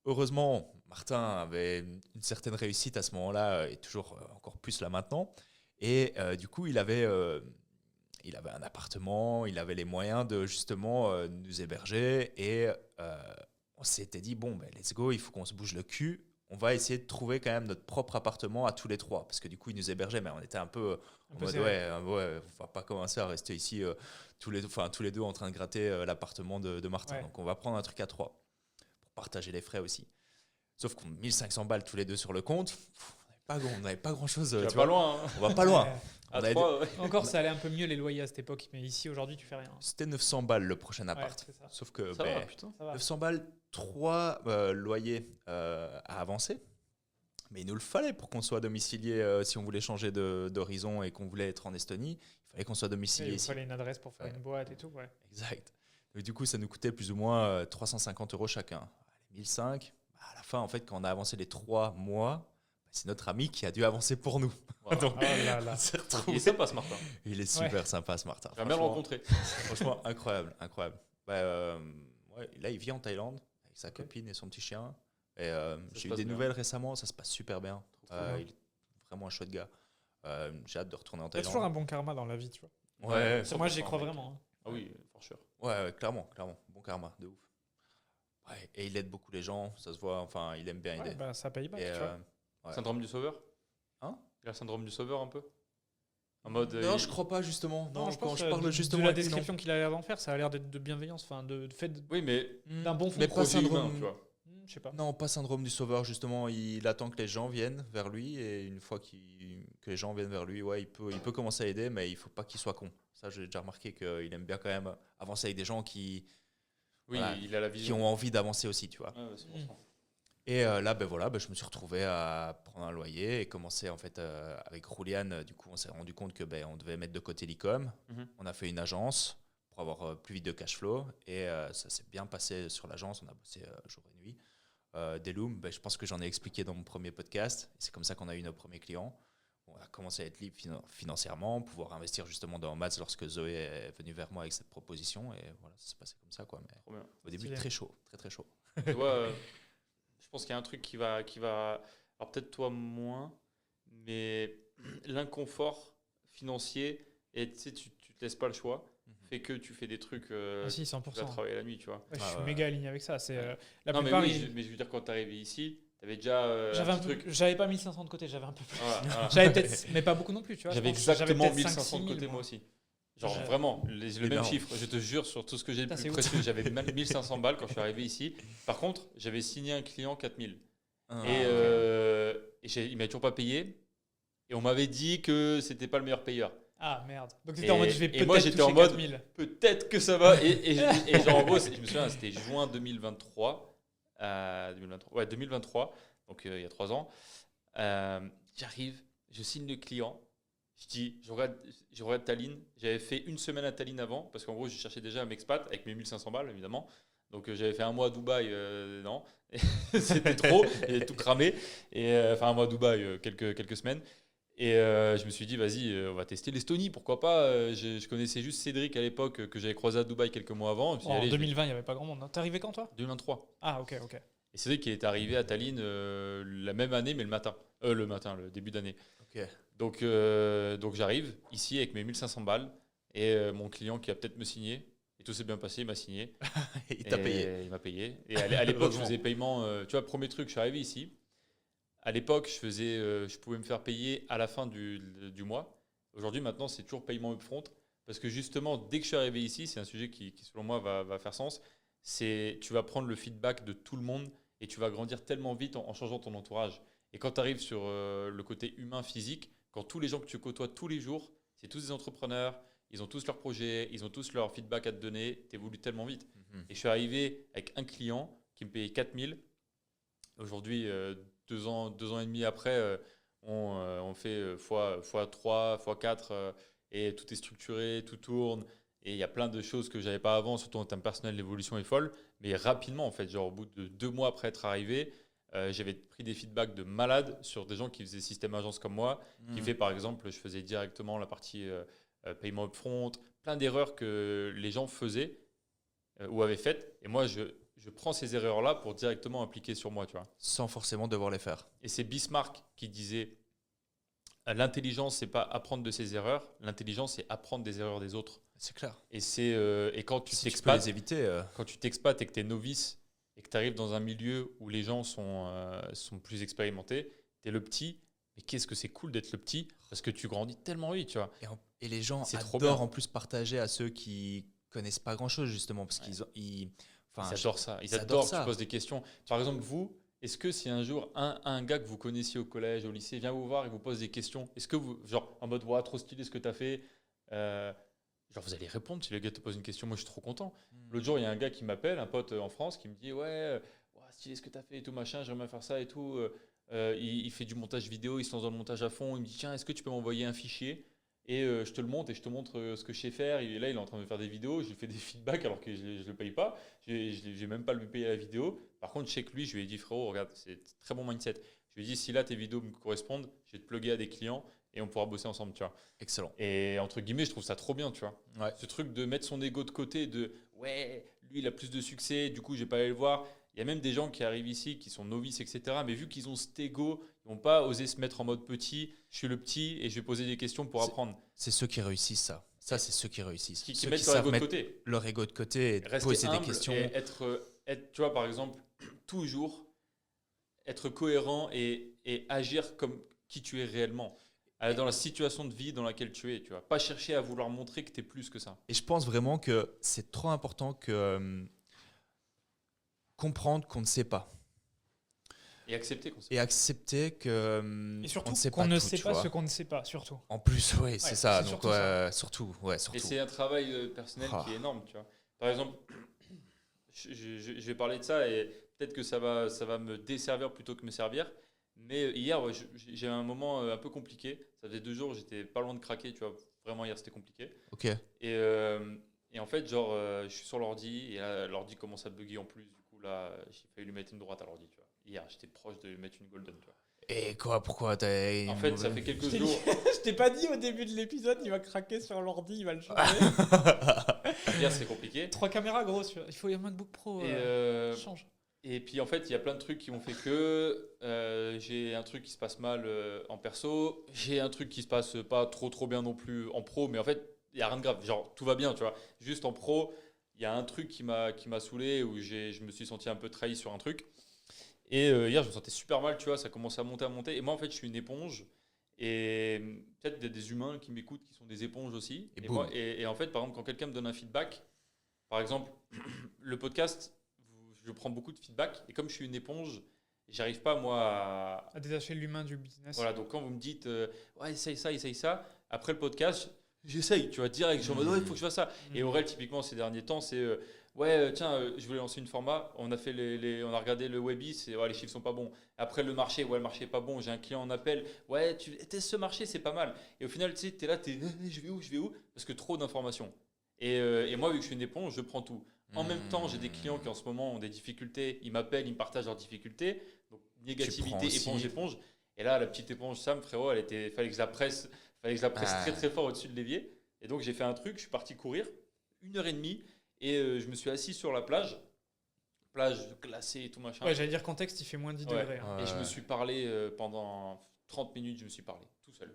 [SPEAKER 2] Heureusement, Martin avait une certaine réussite à ce moment-là et toujours encore plus là maintenant. Et du coup, il avait un appartement, il avait les moyens de justement nous héberger. Et on s'était dit, bon, ben, let's go, il faut qu'on se bouge le cul. On va essayer de trouver quand même notre propre appartement à tous les trois. Parce que du coup, il nous hébergeait, mais on était un peu en mode,
[SPEAKER 1] serré.
[SPEAKER 2] ouais, on va pas commencer à rester ici tous les deux en train de gratter l'appartement de Martin.
[SPEAKER 1] Ouais.
[SPEAKER 2] Donc, on va prendre un truc à trois pour partager les frais aussi. Sauf qu'on a 1500 balles tous les deux sur le compte. On n'avait on n'avait pas grand-chose.
[SPEAKER 3] Tu vas
[SPEAKER 2] Tu
[SPEAKER 3] pas
[SPEAKER 2] vois,
[SPEAKER 3] loin. Hein.
[SPEAKER 2] on va pas loin.
[SPEAKER 1] Ouais.
[SPEAKER 3] À
[SPEAKER 2] On avait
[SPEAKER 3] 3, ouais.
[SPEAKER 1] Encore, ça allait un peu mieux les loyers à cette époque, mais ici, aujourd'hui, tu fais rien.
[SPEAKER 2] C'était 900 balles le prochain appart.
[SPEAKER 1] Ouais, c'est ça.
[SPEAKER 2] Sauf que
[SPEAKER 3] Ça va, putain.
[SPEAKER 1] Ça va.
[SPEAKER 2] 900 balles, 3 loyers à avancer. Mais il nous le fallait pour qu'on soit domicilié. Si on voulait changer d'horizon et qu'on voulait être en Estonie, il fallait qu'on soit domicilié
[SPEAKER 1] Il
[SPEAKER 2] ici.
[SPEAKER 1] fallait une adresse pour faire
[SPEAKER 2] Ouais.
[SPEAKER 1] une boîte et tout. Ouais.
[SPEAKER 2] Exact. Et du coup, ça nous coûtait plus ou moins 350 € chacun. Allez, 1005. À la fin, en fait, quand on a avancé les 3 mois, c'est notre ami qui a dû avancer pour nous.
[SPEAKER 3] Voilà.
[SPEAKER 2] Donc,
[SPEAKER 1] Oh là là.
[SPEAKER 2] on s'est
[SPEAKER 3] Il
[SPEAKER 2] retrouvés.
[SPEAKER 3] est sympa, ce Martin.
[SPEAKER 2] Il est super sympa, ce Martin.
[SPEAKER 3] J'aimerais bien le
[SPEAKER 2] Franchement,
[SPEAKER 3] rencontrer.
[SPEAKER 2] franchement, incroyable, incroyable. Ouais, là, il vit en Thaïlande avec sa copine et son petit chien. Et
[SPEAKER 3] se
[SPEAKER 2] j'ai eu
[SPEAKER 3] passe
[SPEAKER 2] des
[SPEAKER 3] bien.
[SPEAKER 2] nouvelles récemment, ça se passe super bien.
[SPEAKER 3] Trop bien.
[SPEAKER 2] Il est vraiment un chouette gars. J'ai hâte de retourner en
[SPEAKER 1] Il y a toujours un
[SPEAKER 2] Thaïlande.
[SPEAKER 1] bon karma dans la vie, tu vois.
[SPEAKER 2] Ouais,
[SPEAKER 1] Moi, j'y
[SPEAKER 3] 100%,
[SPEAKER 1] crois
[SPEAKER 3] mec.
[SPEAKER 1] vraiment. Hein.
[SPEAKER 3] Ah oui, for sure.
[SPEAKER 2] ouais, clairement. Bon karma, de ouf. Ouais, et il aide beaucoup les gens, ça se voit. Enfin, il aime bien aider.
[SPEAKER 1] Ouais, bah, ça paye pas,
[SPEAKER 2] Et,
[SPEAKER 1] tu vois.
[SPEAKER 2] ouais.
[SPEAKER 3] Syndrome du sauveur.
[SPEAKER 2] Hein?
[SPEAKER 3] Il a le syndrome du sauveur un peu. En mode.
[SPEAKER 2] Non, je crois pas justement. Non,
[SPEAKER 1] je
[SPEAKER 2] quand
[SPEAKER 1] pense
[SPEAKER 2] je parle
[SPEAKER 1] de
[SPEAKER 2] justement
[SPEAKER 1] la
[SPEAKER 2] avec lui, non.
[SPEAKER 1] description qu'il a l'air d'en faire, ça a l'air d'être de bienveillance, enfin, de fait
[SPEAKER 3] Oui, mais
[SPEAKER 1] d'un bon fond.
[SPEAKER 2] Mais pas
[SPEAKER 3] projet humain,
[SPEAKER 2] syndrome.
[SPEAKER 3] tu vois.
[SPEAKER 1] Je sais pas.
[SPEAKER 2] Non, pas syndrome du sauveur, justement. Il attend que les gens viennent vers lui et une fois que les gens viennent vers lui, ouais, il peut commencer à aider, mais il faut pas qu'il soit con. Ça, j'ai déjà remarqué qu'il aime bien quand même avancer avec des gens qui
[SPEAKER 3] Oui,
[SPEAKER 2] Voilà.
[SPEAKER 3] il a la vision.
[SPEAKER 2] ont envie d'avancer aussi, tu vois.
[SPEAKER 3] Ouais, ouais, c'est pour ça.
[SPEAKER 2] Et là, je me suis retrouvé à prendre un loyer et commencer en fait avec Rouliane. Du coup, on s'est rendu compte que on devait mettre de côté l'e-com.
[SPEAKER 3] Mhm.
[SPEAKER 2] On a fait une agence pour avoir plus vite de cash flow et ça s'est bien passé sur l'agence. On a bossé jour et nuit. Deloom, je pense que j'en ai expliqué dans mon premier podcast. C'est comme ça qu'on a eu nos premiers clients. On a commencé à être libre financièrement, pouvoir investir justement dans Maths lorsque Zoé est venue vers moi avec cette proposition. Et voilà, ça s'est passé comme ça, quoi. Mais
[SPEAKER 3] Trop bien.
[SPEAKER 2] au début,
[SPEAKER 1] Stylé.
[SPEAKER 2] très chaud, très chaud.
[SPEAKER 3] Tu vois, je pense qu'il y a un truc qui va. Alors peut-être toi moins, mais l'inconfort financier, et tu sais, tu te laisses pas le choix, fait que tu fais des trucs.
[SPEAKER 1] Ah, si, 100%.
[SPEAKER 3] Tu vas travailler la nuit, tu vois.
[SPEAKER 1] Ouais, je
[SPEAKER 2] Ah,
[SPEAKER 1] suis
[SPEAKER 2] ouais.
[SPEAKER 1] méga aligné avec ça. C'est la
[SPEAKER 3] Non, mais
[SPEAKER 1] plupart.
[SPEAKER 3] oui, mais je veux dire, quand t'es arrivé ici, t'avais déjà
[SPEAKER 1] J'avais
[SPEAKER 3] un
[SPEAKER 1] un
[SPEAKER 3] petit
[SPEAKER 1] peu,
[SPEAKER 3] truc.
[SPEAKER 1] j'avais pas 1500 de côté, j'avais un peu plus.
[SPEAKER 3] Voilà, voilà.
[SPEAKER 1] J'avais peut-être, mais pas beaucoup non plus, tu vois. je
[SPEAKER 3] J'avais
[SPEAKER 1] pense que
[SPEAKER 3] exactement
[SPEAKER 1] peut-être
[SPEAKER 3] 1500
[SPEAKER 1] 5
[SPEAKER 3] de
[SPEAKER 1] 6 000,
[SPEAKER 3] côté, moi aussi. Genre
[SPEAKER 1] J'ai-
[SPEAKER 3] vraiment, le même
[SPEAKER 2] Énorme.
[SPEAKER 3] chiffre, je te jure, sur tout ce que j'ai de
[SPEAKER 1] Putain,
[SPEAKER 3] plus
[SPEAKER 1] c'est ouf.
[SPEAKER 3] précieux, j'avais 1500 balles quand je suis arrivé ici. Par contre, j'avais signé un client 4000.
[SPEAKER 2] Ah,
[SPEAKER 3] Il m'avait toujours pas payé. Et on m'avait dit que c'était pas le meilleur payeur.
[SPEAKER 1] Ah merde. Donc t'étais en mode je vais
[SPEAKER 3] et moi,
[SPEAKER 1] peut-être
[SPEAKER 3] j'étais
[SPEAKER 1] toucher
[SPEAKER 3] en mode-
[SPEAKER 1] 4000.
[SPEAKER 3] Peut-être que ça va. Et genre, en gros, je me souviens, c'était juin 2023. 2023. Ouais, 2023. Donc il y a 3 ans. J'arrive, je signe le client. Je regarde Tallinn. J'avais fait une semaine à Tallinn avant, parce qu'en gros, je cherchais déjà un expat avec mes 1500 balles, évidemment. Donc j'avais fait un mois à Dubaï, non, c'était trop, j'avais tout cramé. Enfin, un mois à Dubaï, quelques semaines. Et je me suis dit, vas-y, on va tester l'Estonie, pourquoi pas. Je connaissais juste Cédric à l'époque, que j'avais croisé à Dubaï quelques mois avant. Je me suis dit,
[SPEAKER 1] En
[SPEAKER 3] allez,
[SPEAKER 1] 2020, il n'y avait pas grand monde. hein. T'es arrivé quand toi
[SPEAKER 3] 2023.
[SPEAKER 1] Ah ok.
[SPEAKER 3] Et Cédric, il est arrivé à Tallinn la même année, mais le matin. Le début d'année.
[SPEAKER 2] ok.
[SPEAKER 3] Donc j'arrive ici avec mes 1500 balles et mon client qui va peut-être me signer. Et tout s'est bien passé, il m'a signé.
[SPEAKER 2] Il t'a
[SPEAKER 3] Et
[SPEAKER 2] payé.
[SPEAKER 3] Il m'a payé. Et à l'époque, je
[SPEAKER 2] Heureusement.
[SPEAKER 3] faisais paiement. Tu vois, premier truc, je suis arrivé ici. À l'époque, je pouvais me faire payer à la fin du mois. Aujourd'hui, maintenant, c'est toujours paiement upfront. Parce que justement, dès que je suis arrivé ici, c'est un sujet qui selon moi, va faire sens. Tu vas prendre le feedback de tout le monde et tu vas grandir tellement vite en changeant ton entourage. Et quand tu arrives sur le côté humain, physique, quand tous les gens que tu côtoies tous les jours, c'est tous des entrepreneurs, ils ont tous leurs projets, ils ont tous leur feedback à te donner, tu évolues tellement vite.
[SPEAKER 2] Mhm.
[SPEAKER 3] Et je suis arrivé avec un client qui me payait 4000. Aujourd'hui, 2 ans et demi après, on fait x3, x4, et tout est structuré, tout tourne. Et il y a plein de choses que j'avais pas avant, surtout en termes personnels, l'évolution est folle. Mais rapidement, en fait, genre au bout de 2 mois après être arrivé, j'avais pris des feedbacks de malades sur des gens qui faisaient système agence comme moi, qui fait par exemple, je faisais directement la partie paiement upfront, plein d'erreurs que les gens faisaient ou avaient faites. Et moi, je prends ces erreurs-là pour directement appliquer sur moi, tu vois.
[SPEAKER 2] Sans forcément devoir les faire.
[SPEAKER 3] Et c'est Bismarck qui disait l'intelligence, c'est pas apprendre de ses erreurs, l'intelligence, c'est apprendre des erreurs des autres.
[SPEAKER 2] C'est clair.
[SPEAKER 3] Et quand tu
[SPEAKER 2] Si tu peux
[SPEAKER 3] t'expates,
[SPEAKER 2] les éviter.
[SPEAKER 3] quand tu t'expates et que tu es novice et que tu arrives dans un milieu où les gens sont plus expérimentés, tu es le petit. Mais qu'est-ce que c'est cool d'être le petit parce que tu grandis tellement vite, tu vois.
[SPEAKER 2] Et les gens
[SPEAKER 3] C'est trop
[SPEAKER 2] adorent
[SPEAKER 3] bien.
[SPEAKER 2] en plus partager à ceux qui connaissent pas grand chose justement parce
[SPEAKER 3] Ouais.
[SPEAKER 2] qu'ils
[SPEAKER 3] Ils adorent ça. Ils
[SPEAKER 2] ils adorent
[SPEAKER 3] adorent que
[SPEAKER 2] ça.
[SPEAKER 3] tu poses des questions. Par exemple, vous, est-ce que si un jour un gars que vous connaissiez au collège, au lycée, vient vous voir et vous pose des questions, est-ce que vous, genre en mode, ouais, trop stylé ce que tu as fait, genre vous allez répondre si le gars te pose une question, moi je suis trop content. L'autre jour, il y a un gars qui m'appelle, un pote en France, qui me dit, ouais, stylé ce que tu as fait et tout, machin, j'aimerais bien faire ça et tout. Il fait du montage vidéo, il se lance dans le montage à fond, il me dit, tiens, est-ce que tu peux m'envoyer un fichier et je te le monte et je te montre ce que je sais faire. Là, il est en train de faire des vidéos, je lui fais des feedbacks alors que je ne le paye pas. Je n'ai même pas lui payer la vidéo. Par contre, je sais que lui, je lui ai dit, frérot, regarde, c'est très bon mindset. Je lui ai dit, si là, tes vidéos me correspondent, je vais te plugger à des clients et on pourra bosser ensemble, tu vois.
[SPEAKER 2] Excellent.
[SPEAKER 3] Et entre guillemets, je trouve ça trop bien, tu vois.
[SPEAKER 2] Ouais.
[SPEAKER 3] Ce truc de mettre son ego de côté, de ouais, lui, il a plus de succès, du coup, je vais pas aller le voir. Il y a même des gens qui arrivent ici, qui sont novices, etc. Mais vu qu'ils ont cet ego, ils vont pas oser se mettre en mode petit. Je suis le petit et je vais poser des questions pour apprendre.
[SPEAKER 2] C'est ceux qui réussissent ça. Ça, c'est ceux qui réussissent.
[SPEAKER 3] Qui
[SPEAKER 2] Ceux
[SPEAKER 3] mettent
[SPEAKER 2] qui
[SPEAKER 3] leur
[SPEAKER 2] savent
[SPEAKER 3] ego de
[SPEAKER 2] mettre
[SPEAKER 3] côté.
[SPEAKER 2] leur ego de côté et
[SPEAKER 3] Rester
[SPEAKER 2] poser des
[SPEAKER 3] humble
[SPEAKER 2] questions.
[SPEAKER 3] et tu vois, par exemple, toujours être cohérent et agir comme qui tu es réellement. Dans la situation de vie dans laquelle tu es, tu vois. Pas chercher à vouloir montrer que tu es plus que ça.
[SPEAKER 2] Et je pense vraiment que c'est trop important que comprendre qu'on ne sait pas.
[SPEAKER 3] Et accepter qu'on sait.
[SPEAKER 2] Et accepter que
[SPEAKER 1] Et surtout
[SPEAKER 2] on ne sait
[SPEAKER 1] qu'on
[SPEAKER 2] pas
[SPEAKER 1] ne
[SPEAKER 2] tout,
[SPEAKER 1] sait
[SPEAKER 2] tu
[SPEAKER 1] pas
[SPEAKER 2] vois.
[SPEAKER 1] ce qu'on ne sait pas, surtout.
[SPEAKER 2] En plus, oui, c'est ça.
[SPEAKER 1] c'est
[SPEAKER 2] Donc,
[SPEAKER 1] surtout ça.
[SPEAKER 2] surtout.
[SPEAKER 3] Et c'est un travail personnel qui est énorme, tu vois. Par exemple, je vais parler de ça et peut-être que ça va me desservir plutôt que me servir. Mais hier, ouais, j'ai un moment un peu compliqué. Ça faisait 2 jours, j'étais pas loin de craquer, tu vois. Vraiment, hier, c'était compliqué.
[SPEAKER 2] Ok.
[SPEAKER 3] Et en fait, genre, je suis sur l'ordi et là, l'ordi commence à bugger en plus. Du coup, là, j'ai failli lui mettre une droite à l'ordi, tu vois. Hier, j'étais proche de lui mettre une golden, tu vois.
[SPEAKER 2] Et quoi, pourquoi t'as
[SPEAKER 3] En fait, ça fait quelques jours.
[SPEAKER 1] Je t'ai pas dit au début de l'épisode, il va craquer sur l'ordi, il va le changer.
[SPEAKER 3] Hier, c'est compliqué.
[SPEAKER 1] 3 caméras, gros. Il faut un MacBook Pro. Change.
[SPEAKER 3] Et puis en fait, il y a plein de trucs qui ont fait que j'ai un truc qui se passe mal en perso, j'ai un truc qui se passe pas trop bien non plus en pro, mais en fait, il y a rien de grave, genre tout va bien, tu vois. Juste en pro, il y a un truc qui m'a saoulé où je me suis senti un peu trahi sur un truc. Et hier, je me sentais super mal, tu vois, ça commençait à monter. Et moi, en fait, je suis une éponge. Et peut-être des humains qui m'écoutent qui sont des éponges aussi. Et en fait, par exemple, quand quelqu'un me donne un feedback, par exemple, le podcast, je prends beaucoup de feedback. Et comme je suis une éponge, j'arrive pas, moi,
[SPEAKER 1] à détacher l'humain du business.
[SPEAKER 3] Voilà, donc quand vous me dites, ouais, essaye ça, après le podcast, j'essaye, tu vois, direct. Je suis en mode, ouais, il faut que je fasse ça. Et Aurel, typiquement, ces derniers temps, c'est, je voulais lancer une format. On a fait on a regardé le Webby, c'est, ouais, les chiffres sont pas bons. Après le marché est pas bon. J'ai un client en appel, ouais, tu testes ce marché, c'est pas mal. Et au final, tu sais, t'es là, je vais où? Parce que trop d'informations. Et moi, vu que je suis une éponge, je prends tout. En même temps, j'ai des clients qui en ce moment ont des difficultés. Ils m'appellent, ils me partagent leurs difficultés. Donc, négativité, éponge. Et là, la petite éponge Sam, frérot, fallait que je la presse très très fort au-dessus de l'évier. Et donc, j'ai fait un truc, je suis parti courir 1h30 et je me suis assis sur la plage glacée et tout machin.
[SPEAKER 1] Ouais, j'allais dire contexte, il fait moins 10 degrés. Hein.
[SPEAKER 3] Et je me suis parlé pendant 30 minutes, je me suis parlé tout seul.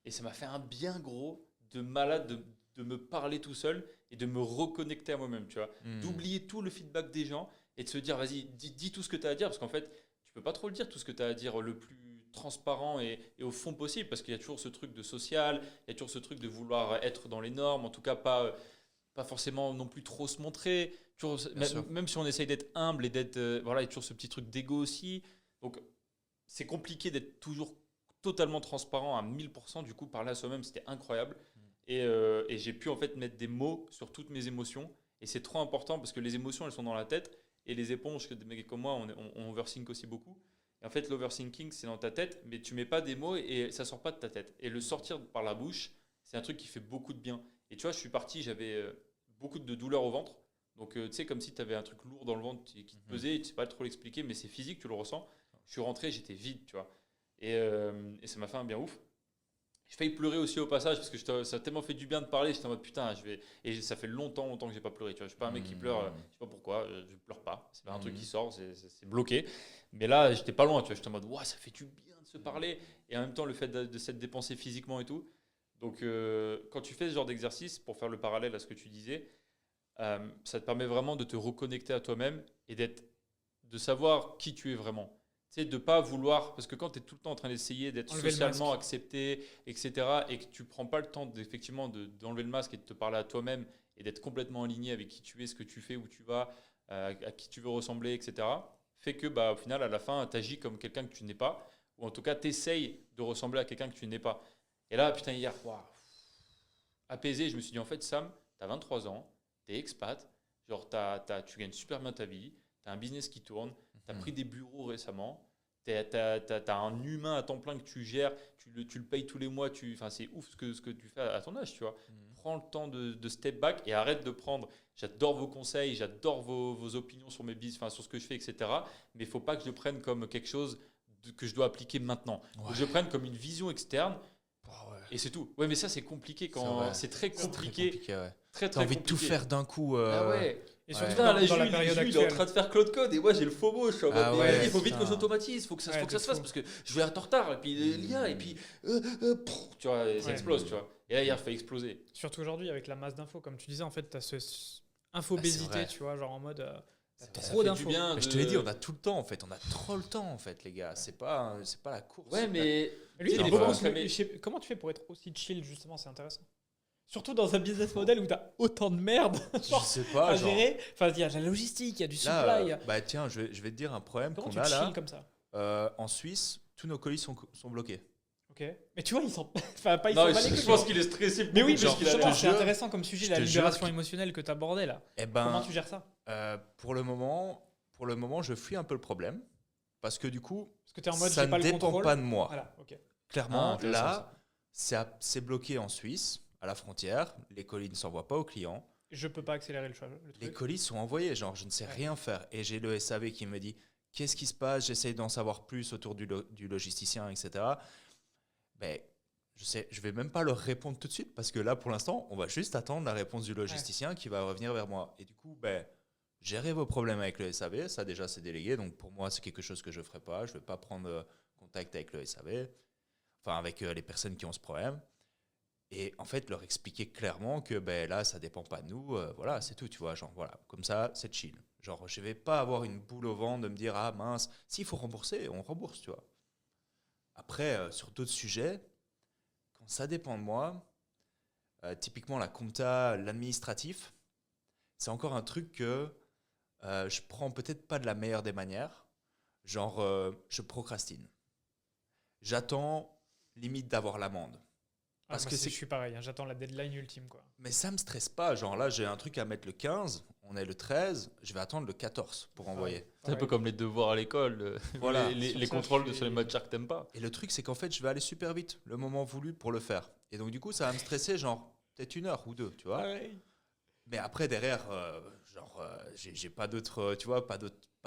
[SPEAKER 3] Et ça m'a fait un bien gros de malade de me parler tout seul et de me reconnecter à moi-même, tu vois. D'oublier tout le feedback des gens et de se dire, vas-y, dis tout ce que tu as à dire, parce qu'en fait, tu peux pas trop le dire, tout ce que tu as à dire le plus transparent et au fond possible, parce qu'il y a toujours ce truc de social, il y a toujours ce truc de vouloir être dans les normes, en tout cas pas forcément non plus trop se montrer, toujours, même si on essaye d'être humble et d'être, voilà, il y a toujours ce petit truc d'ego aussi. Donc, c'est compliqué d'être toujours totalement transparent à 1000%, du coup, parler à soi-même, c'était incroyable. Et j'ai pu en fait mettre des mots sur toutes mes émotions. Et c'est trop important parce que les émotions, elles sont dans la tête. Et les éponges, que des mecs comme moi, on overthink aussi beaucoup. Et en fait, l'overthinking, c'est dans ta tête, mais tu mets pas des mots et ça sort pas de ta tête. Et le sortir par la bouche, c'est un truc qui fait beaucoup de bien. Et tu vois, je suis parti, j'avais beaucoup de douleur au ventre. Donc, tu sais, comme si tu avais un truc lourd dans le ventre qui te pesait. Tu sais pas trop l'expliquer, mais c'est physique, tu le ressens. Je suis rentré, j'étais vide, tu vois. Et ça m'a fait un bien ouf. J'ai failli pleurer aussi au passage parce que ça a tellement fait du bien de parler. J'étais en mode putain, et ça fait longtemps que j'ai pas pleuré. Tu vois, je suis pas un mec qui pleure. Je sais pas pourquoi. Je pleure pas. C'est pas un truc qui sort. C'est bloqué. Mais là, j'étais pas loin. Tu vois, j'étais en mode ouais, ça fait du bien de se parler. Et en même temps, le fait de s'être dépensé physiquement et tout. Donc, quand tu fais ce genre d'exercice, pour faire le parallèle à ce que tu disais, ça te permet vraiment de te reconnecter à toi-même et de savoir qui tu es vraiment. C'est de ne pas vouloir, parce que quand tu es tout le temps en train d'essayer d'être socialement accepté, etc., et que tu ne prends pas le temps effectivement d'enlever le masque et de te parler à toi-même et d'être complètement aligné avec qui tu es, ce que tu fais, où tu vas, à qui tu veux ressembler, etc., fait que au final, à la fin, tu agis comme quelqu'un que tu n'es pas, ou en tout cas, tu essayes de ressembler à quelqu'un que tu n'es pas. Et là, putain, hier, waouh, apaisé, je me suis dit, en fait, Sam, tu as 23 ans, tu es expat, genre, tu gagnes super bien ta vie, tu as un business qui tourne, tu as pris des bureaux récemment, tu as un humain à temps plein que tu gères, tu le payes tous les mois, c'est ouf ce que tu fais à ton âge, tu vois. Prends le temps de step back et arrête de prendre. J'adore vos conseils, j'adore vos opinions sur mes business, sur ce que je fais, etc. Mais il ne faut pas que je le prenne comme quelque chose que je dois appliquer maintenant. Faut que je le prenne comme une vision externe. Et c'est tout. Ouais, mais ça, c'est compliqué quand c'est très compliqué. Très,
[SPEAKER 2] T'as envie de tout faire d'un coup.
[SPEAKER 3] Ah ouais.
[SPEAKER 1] Et surtout
[SPEAKER 3] Putain,
[SPEAKER 1] dans la période
[SPEAKER 3] il est en
[SPEAKER 1] actuelle.
[SPEAKER 3] train de faire Claude Code et moi j'ai le FOMO. Je suis en mode,
[SPEAKER 2] Ah ouais,
[SPEAKER 3] il faut vite
[SPEAKER 2] putain.
[SPEAKER 3] que j'automatise, il faut que ça se fasse parce que je vais être en retard. Et puis l'IA, et puis tu vois, ça explose, tu vois. Et là, hier, fait exploser.
[SPEAKER 1] Surtout aujourd'hui, avec la masse d'infos, comme tu disais, en fait, tu as ce infobésité,
[SPEAKER 2] vrai.
[SPEAKER 1] tu vois, genre en mode.
[SPEAKER 3] Ça
[SPEAKER 1] Trop
[SPEAKER 3] fait
[SPEAKER 1] d'infos.
[SPEAKER 3] du bien
[SPEAKER 2] Mais je te l'ai dit, on a tout le temps en fait. On a trop le temps en fait, les gars. C'est pas la course.
[SPEAKER 3] Ouais, mais
[SPEAKER 1] Lui, il
[SPEAKER 3] Non,
[SPEAKER 1] est
[SPEAKER 3] bah,
[SPEAKER 1] beaucoup
[SPEAKER 3] ça
[SPEAKER 1] plus-
[SPEAKER 3] met-
[SPEAKER 1] je sais- Comment tu fais pour être aussi chill, justement, c'est intéressant. Surtout dans un business model où tu as autant de merde
[SPEAKER 2] Je sais pas,
[SPEAKER 1] à
[SPEAKER 2] genre.
[SPEAKER 1] gérer. Enfin, il y a de la logistique, il y a du
[SPEAKER 2] Là,
[SPEAKER 1] supply.
[SPEAKER 2] bah tiens, je vais te dire un problème
[SPEAKER 1] Comment
[SPEAKER 2] qu'on
[SPEAKER 1] tu
[SPEAKER 2] a
[SPEAKER 1] chill
[SPEAKER 2] là.
[SPEAKER 1] comme ça?
[SPEAKER 2] En Suisse, tous nos colis sont bloqués.
[SPEAKER 1] Ok. Mais tu vois, ils sont. Enfin, pas ils
[SPEAKER 3] non,
[SPEAKER 1] sont mal les
[SPEAKER 3] je
[SPEAKER 1] couilles,
[SPEAKER 3] pense
[SPEAKER 1] mais-
[SPEAKER 3] qu'il est stressé.
[SPEAKER 1] Mais oui,
[SPEAKER 3] beaucoup
[SPEAKER 1] mais
[SPEAKER 3] plus qu'il a
[SPEAKER 1] justement,
[SPEAKER 3] l'air.
[SPEAKER 1] c'est intéressant comme sujet,
[SPEAKER 2] je
[SPEAKER 1] la
[SPEAKER 2] te
[SPEAKER 1] libération
[SPEAKER 2] jure que-
[SPEAKER 1] émotionnelle que tu abordais là.
[SPEAKER 2] Eh ben,
[SPEAKER 1] Comment tu gères ça?
[SPEAKER 2] pour le moment, je fuis un peu le problème parce que du coup,
[SPEAKER 1] Parce que tu es en mode,
[SPEAKER 2] ça
[SPEAKER 1] j'ai pas
[SPEAKER 2] ne
[SPEAKER 1] le
[SPEAKER 2] dépend
[SPEAKER 1] contrôle.
[SPEAKER 2] pas de moi.
[SPEAKER 1] Voilà, ok.
[SPEAKER 2] Clairement,
[SPEAKER 3] intéressant,
[SPEAKER 2] là, c'est bloqué en Suisse, à la frontière. Les colis ne s'envoient pas aux clients.
[SPEAKER 1] Je peux pas accélérer le
[SPEAKER 2] Les
[SPEAKER 1] truc.
[SPEAKER 2] colis sont envoyés, genre je ne sais
[SPEAKER 1] Ouais.
[SPEAKER 2] rien faire. Et j'ai le SAV qui me dit qu'est-ce qui se passe, j'essaye d'en savoir plus autour du logisticien, etc. Ben, je vais même pas leur répondre tout de suite parce que là, pour l'instant, on va juste attendre la réponse du logisticien qui va revenir vers moi. Et du coup, ben, gérez vos problèmes avec le SAV, ça déjà c'est délégué, donc pour moi c'est quelque chose que je ne ferai pas. Je ne vais pas prendre contact avec le SAV, enfin avec les personnes qui ont ce problème. Et en fait, leur expliquer clairement que ben, là, ça dépend pas de nous, voilà, c'est tout, tu vois, genre, voilà, comme ça, c'est chill. Genre, je vais pas avoir une boule au ventre de me dire, ah mince, s'il faut rembourser, on rembourse, tu vois. Après, sur d'autres sujets, quand ça dépend de moi, typiquement la compta, l'administratif, c'est encore un truc que je prends peut-être pas de la meilleure des manières, genre, je procrastine. J'attends limite d'avoir l'amende. Parce que
[SPEAKER 1] je suis pareil, hein, j'attends la deadline ultime quoi.
[SPEAKER 2] Mais ça me stresse pas. Genre là, j'ai un truc à mettre le 15, on est le 13, je vais attendre le 14 pour envoyer.
[SPEAKER 3] C'est un peu comme les devoirs à l'école,
[SPEAKER 2] Voilà.
[SPEAKER 3] les
[SPEAKER 1] Sur ça,
[SPEAKER 3] contrôles
[SPEAKER 1] je suis-
[SPEAKER 3] sur les matchs que t'aimes pas.
[SPEAKER 2] Et le truc, c'est qu'en fait, je vais aller super vite, le moment voulu pour le faire. Et donc, du coup, ça va me stresser, genre, peut-être 1 heure ou 2, tu vois.
[SPEAKER 1] Pareil.
[SPEAKER 2] Mais après, derrière, j'ai pas d'autre, tu vois, pas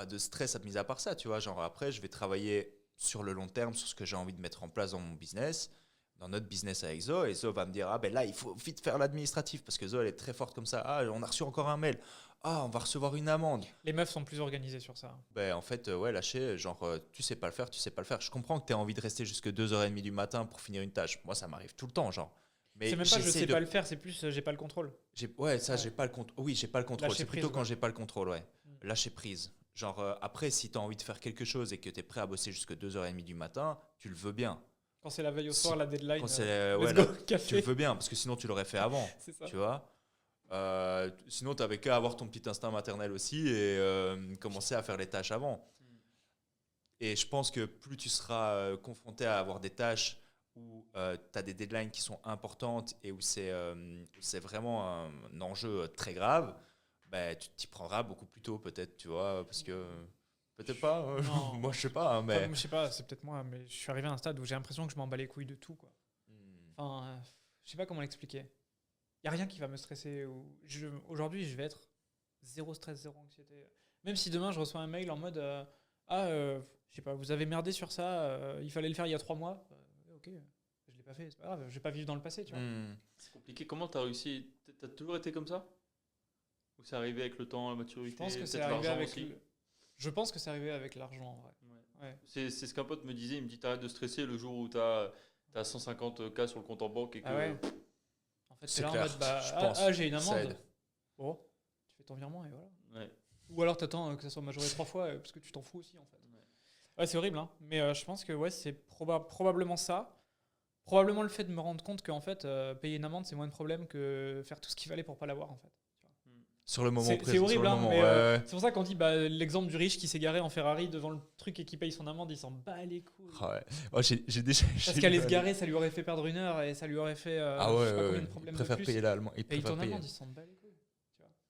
[SPEAKER 2] de stress à mise à part ça, tu vois. Genre, après, je vais travailler sur le long terme, sur ce que j'ai envie de mettre en place dans mon business, dans notre business avec Zo. Et Zo va me dire, ah ben là, il faut vite faire l'administratif, parce que Zo, elle est très forte comme ça. Ah, on a reçu encore un mail. Ah, on va recevoir une amende.
[SPEAKER 1] Les meufs sont plus organisées sur ça.
[SPEAKER 2] Ben, en fait, ouais, lâcher, genre, tu sais pas le faire, tu sais pas le faire. Je comprends que tu as envie de rester jusque 2h30 du matin pour finir une tâche. Moi, ça m'arrive tout le temps, genre. Mais
[SPEAKER 1] C'est même pas je
[SPEAKER 2] j'essaie
[SPEAKER 1] sais
[SPEAKER 2] de-
[SPEAKER 1] pas le faire, c'est plus j'ai pas le contrôle.
[SPEAKER 2] Ouais, ça,
[SPEAKER 1] Ouais.
[SPEAKER 2] j'ai pas le contrôle. Oui, j'ai pas le contrôle.
[SPEAKER 1] Lâcher
[SPEAKER 2] C'est plutôt
[SPEAKER 1] prise,
[SPEAKER 2] quand
[SPEAKER 1] ouais.
[SPEAKER 2] j'ai pas le contrôle, ouais.
[SPEAKER 1] Mm.
[SPEAKER 2] Lâcher prise. Genre, après, si tu as envie de faire quelque chose et que tu es prêt à bosser jusque 2h30 du matin, tu le veux bien.
[SPEAKER 1] Quand c'est la veille au
[SPEAKER 2] Si-
[SPEAKER 1] soir, la deadline.
[SPEAKER 2] Quand c'est,
[SPEAKER 1] Let's
[SPEAKER 2] ouais,
[SPEAKER 1] go,
[SPEAKER 2] là, tu
[SPEAKER 1] café.
[SPEAKER 2] le veux bien, parce que sinon, tu l'aurais fait avant,
[SPEAKER 1] C'est ça.
[SPEAKER 2] tu vois. Sinon, tu n'avais qu'à avoir ton petit instinct maternel aussi et commencer à faire les tâches avant. Et je pense que plus tu seras confronté à avoir des tâches où tu as des deadlines qui sont importantes et où c'est vraiment un enjeu très grave, bah, tu t'y prendras beaucoup plus tôt peut-être, tu vois, parce que peut-être pas,
[SPEAKER 1] Non.
[SPEAKER 2] moi je sais pas, hein, mais...
[SPEAKER 1] Enfin, je sais pas, c'est peut-être moi, mais je suis arrivé à un stade où j'ai l'impression que je m'en bats les couilles de tout quoi. Enfin, je sais pas comment l'expliquer. Y a rien qui va me stresser. Aujourd'hui, je vais être zéro stress, zéro anxiété. Même si demain je reçois un mail en mode je sais pas, vous avez merdé sur ça, il fallait le faire il y a 3 mois. Ok, je l'ai pas fait, c'est pas grave, je vais pas vivre dans le passé, tu vois.
[SPEAKER 3] C'est compliqué. Comment t'as réussi? T'as toujours été comme ça? Ou c'est arrivé avec le temps, la maturité?
[SPEAKER 1] Je pense que c'est
[SPEAKER 3] peut-être
[SPEAKER 1] arrivé
[SPEAKER 3] l'argent
[SPEAKER 1] avec.
[SPEAKER 3] aussi?
[SPEAKER 1] Je pense que c'est arrivé avec l'argent en vrai.
[SPEAKER 3] Ouais.
[SPEAKER 1] Ouais.
[SPEAKER 3] C'est ce qu'un pote me disait. Il me dit t'arrêtes de stresser le jour où t'as 150K sur le compte en banque et que.
[SPEAKER 1] Ah ouais. En fait,
[SPEAKER 2] C'est
[SPEAKER 1] c'est là en
[SPEAKER 2] clair,
[SPEAKER 1] mode bah,
[SPEAKER 2] je pense.
[SPEAKER 1] j'ai une
[SPEAKER 2] Ça
[SPEAKER 1] amende.
[SPEAKER 2] aide.
[SPEAKER 1] Bon, tu fais ton virement et voilà.
[SPEAKER 3] Ouais.
[SPEAKER 1] Ou alors t'attends que ça soit majoré 3 fois parce que tu t'en fous aussi en fait. Ouais, c'est horrible, hein. Mais je pense que ouais, c'est probablement ça. Probablement le fait de me rendre compte qu'en fait, payer une amende, c'est moins de problème que faire tout ce qu'il fallait pour pas l'avoir en fait. Tu vois.
[SPEAKER 2] Sur le moment
[SPEAKER 1] C'est
[SPEAKER 2] présent.
[SPEAKER 1] horrible,
[SPEAKER 2] sur le
[SPEAKER 1] hein,
[SPEAKER 2] moment,
[SPEAKER 1] mais
[SPEAKER 2] ouais.
[SPEAKER 1] c'est pour ça qu'on dit l'exemple du riche qui s'est garé en Ferrari devant le truc et qui paye son amende, il s'en bat les couilles.
[SPEAKER 2] Ah ouais. Oh, j'ai déjà.
[SPEAKER 1] Parce qu'aller se garer, ça lui aurait fait perdre 1 heure et ça lui aurait fait
[SPEAKER 2] Ah
[SPEAKER 1] je
[SPEAKER 2] ouais,
[SPEAKER 1] sais pas
[SPEAKER 2] ouais,
[SPEAKER 1] combien
[SPEAKER 2] ouais.
[SPEAKER 1] de
[SPEAKER 2] Il
[SPEAKER 1] problèmes de
[SPEAKER 2] préfère
[SPEAKER 1] plus.
[SPEAKER 2] payer l'allemand. Il
[SPEAKER 1] Paye
[SPEAKER 2] préfère
[SPEAKER 1] ton
[SPEAKER 2] payer.
[SPEAKER 1] amende, il s'en bat les couilles.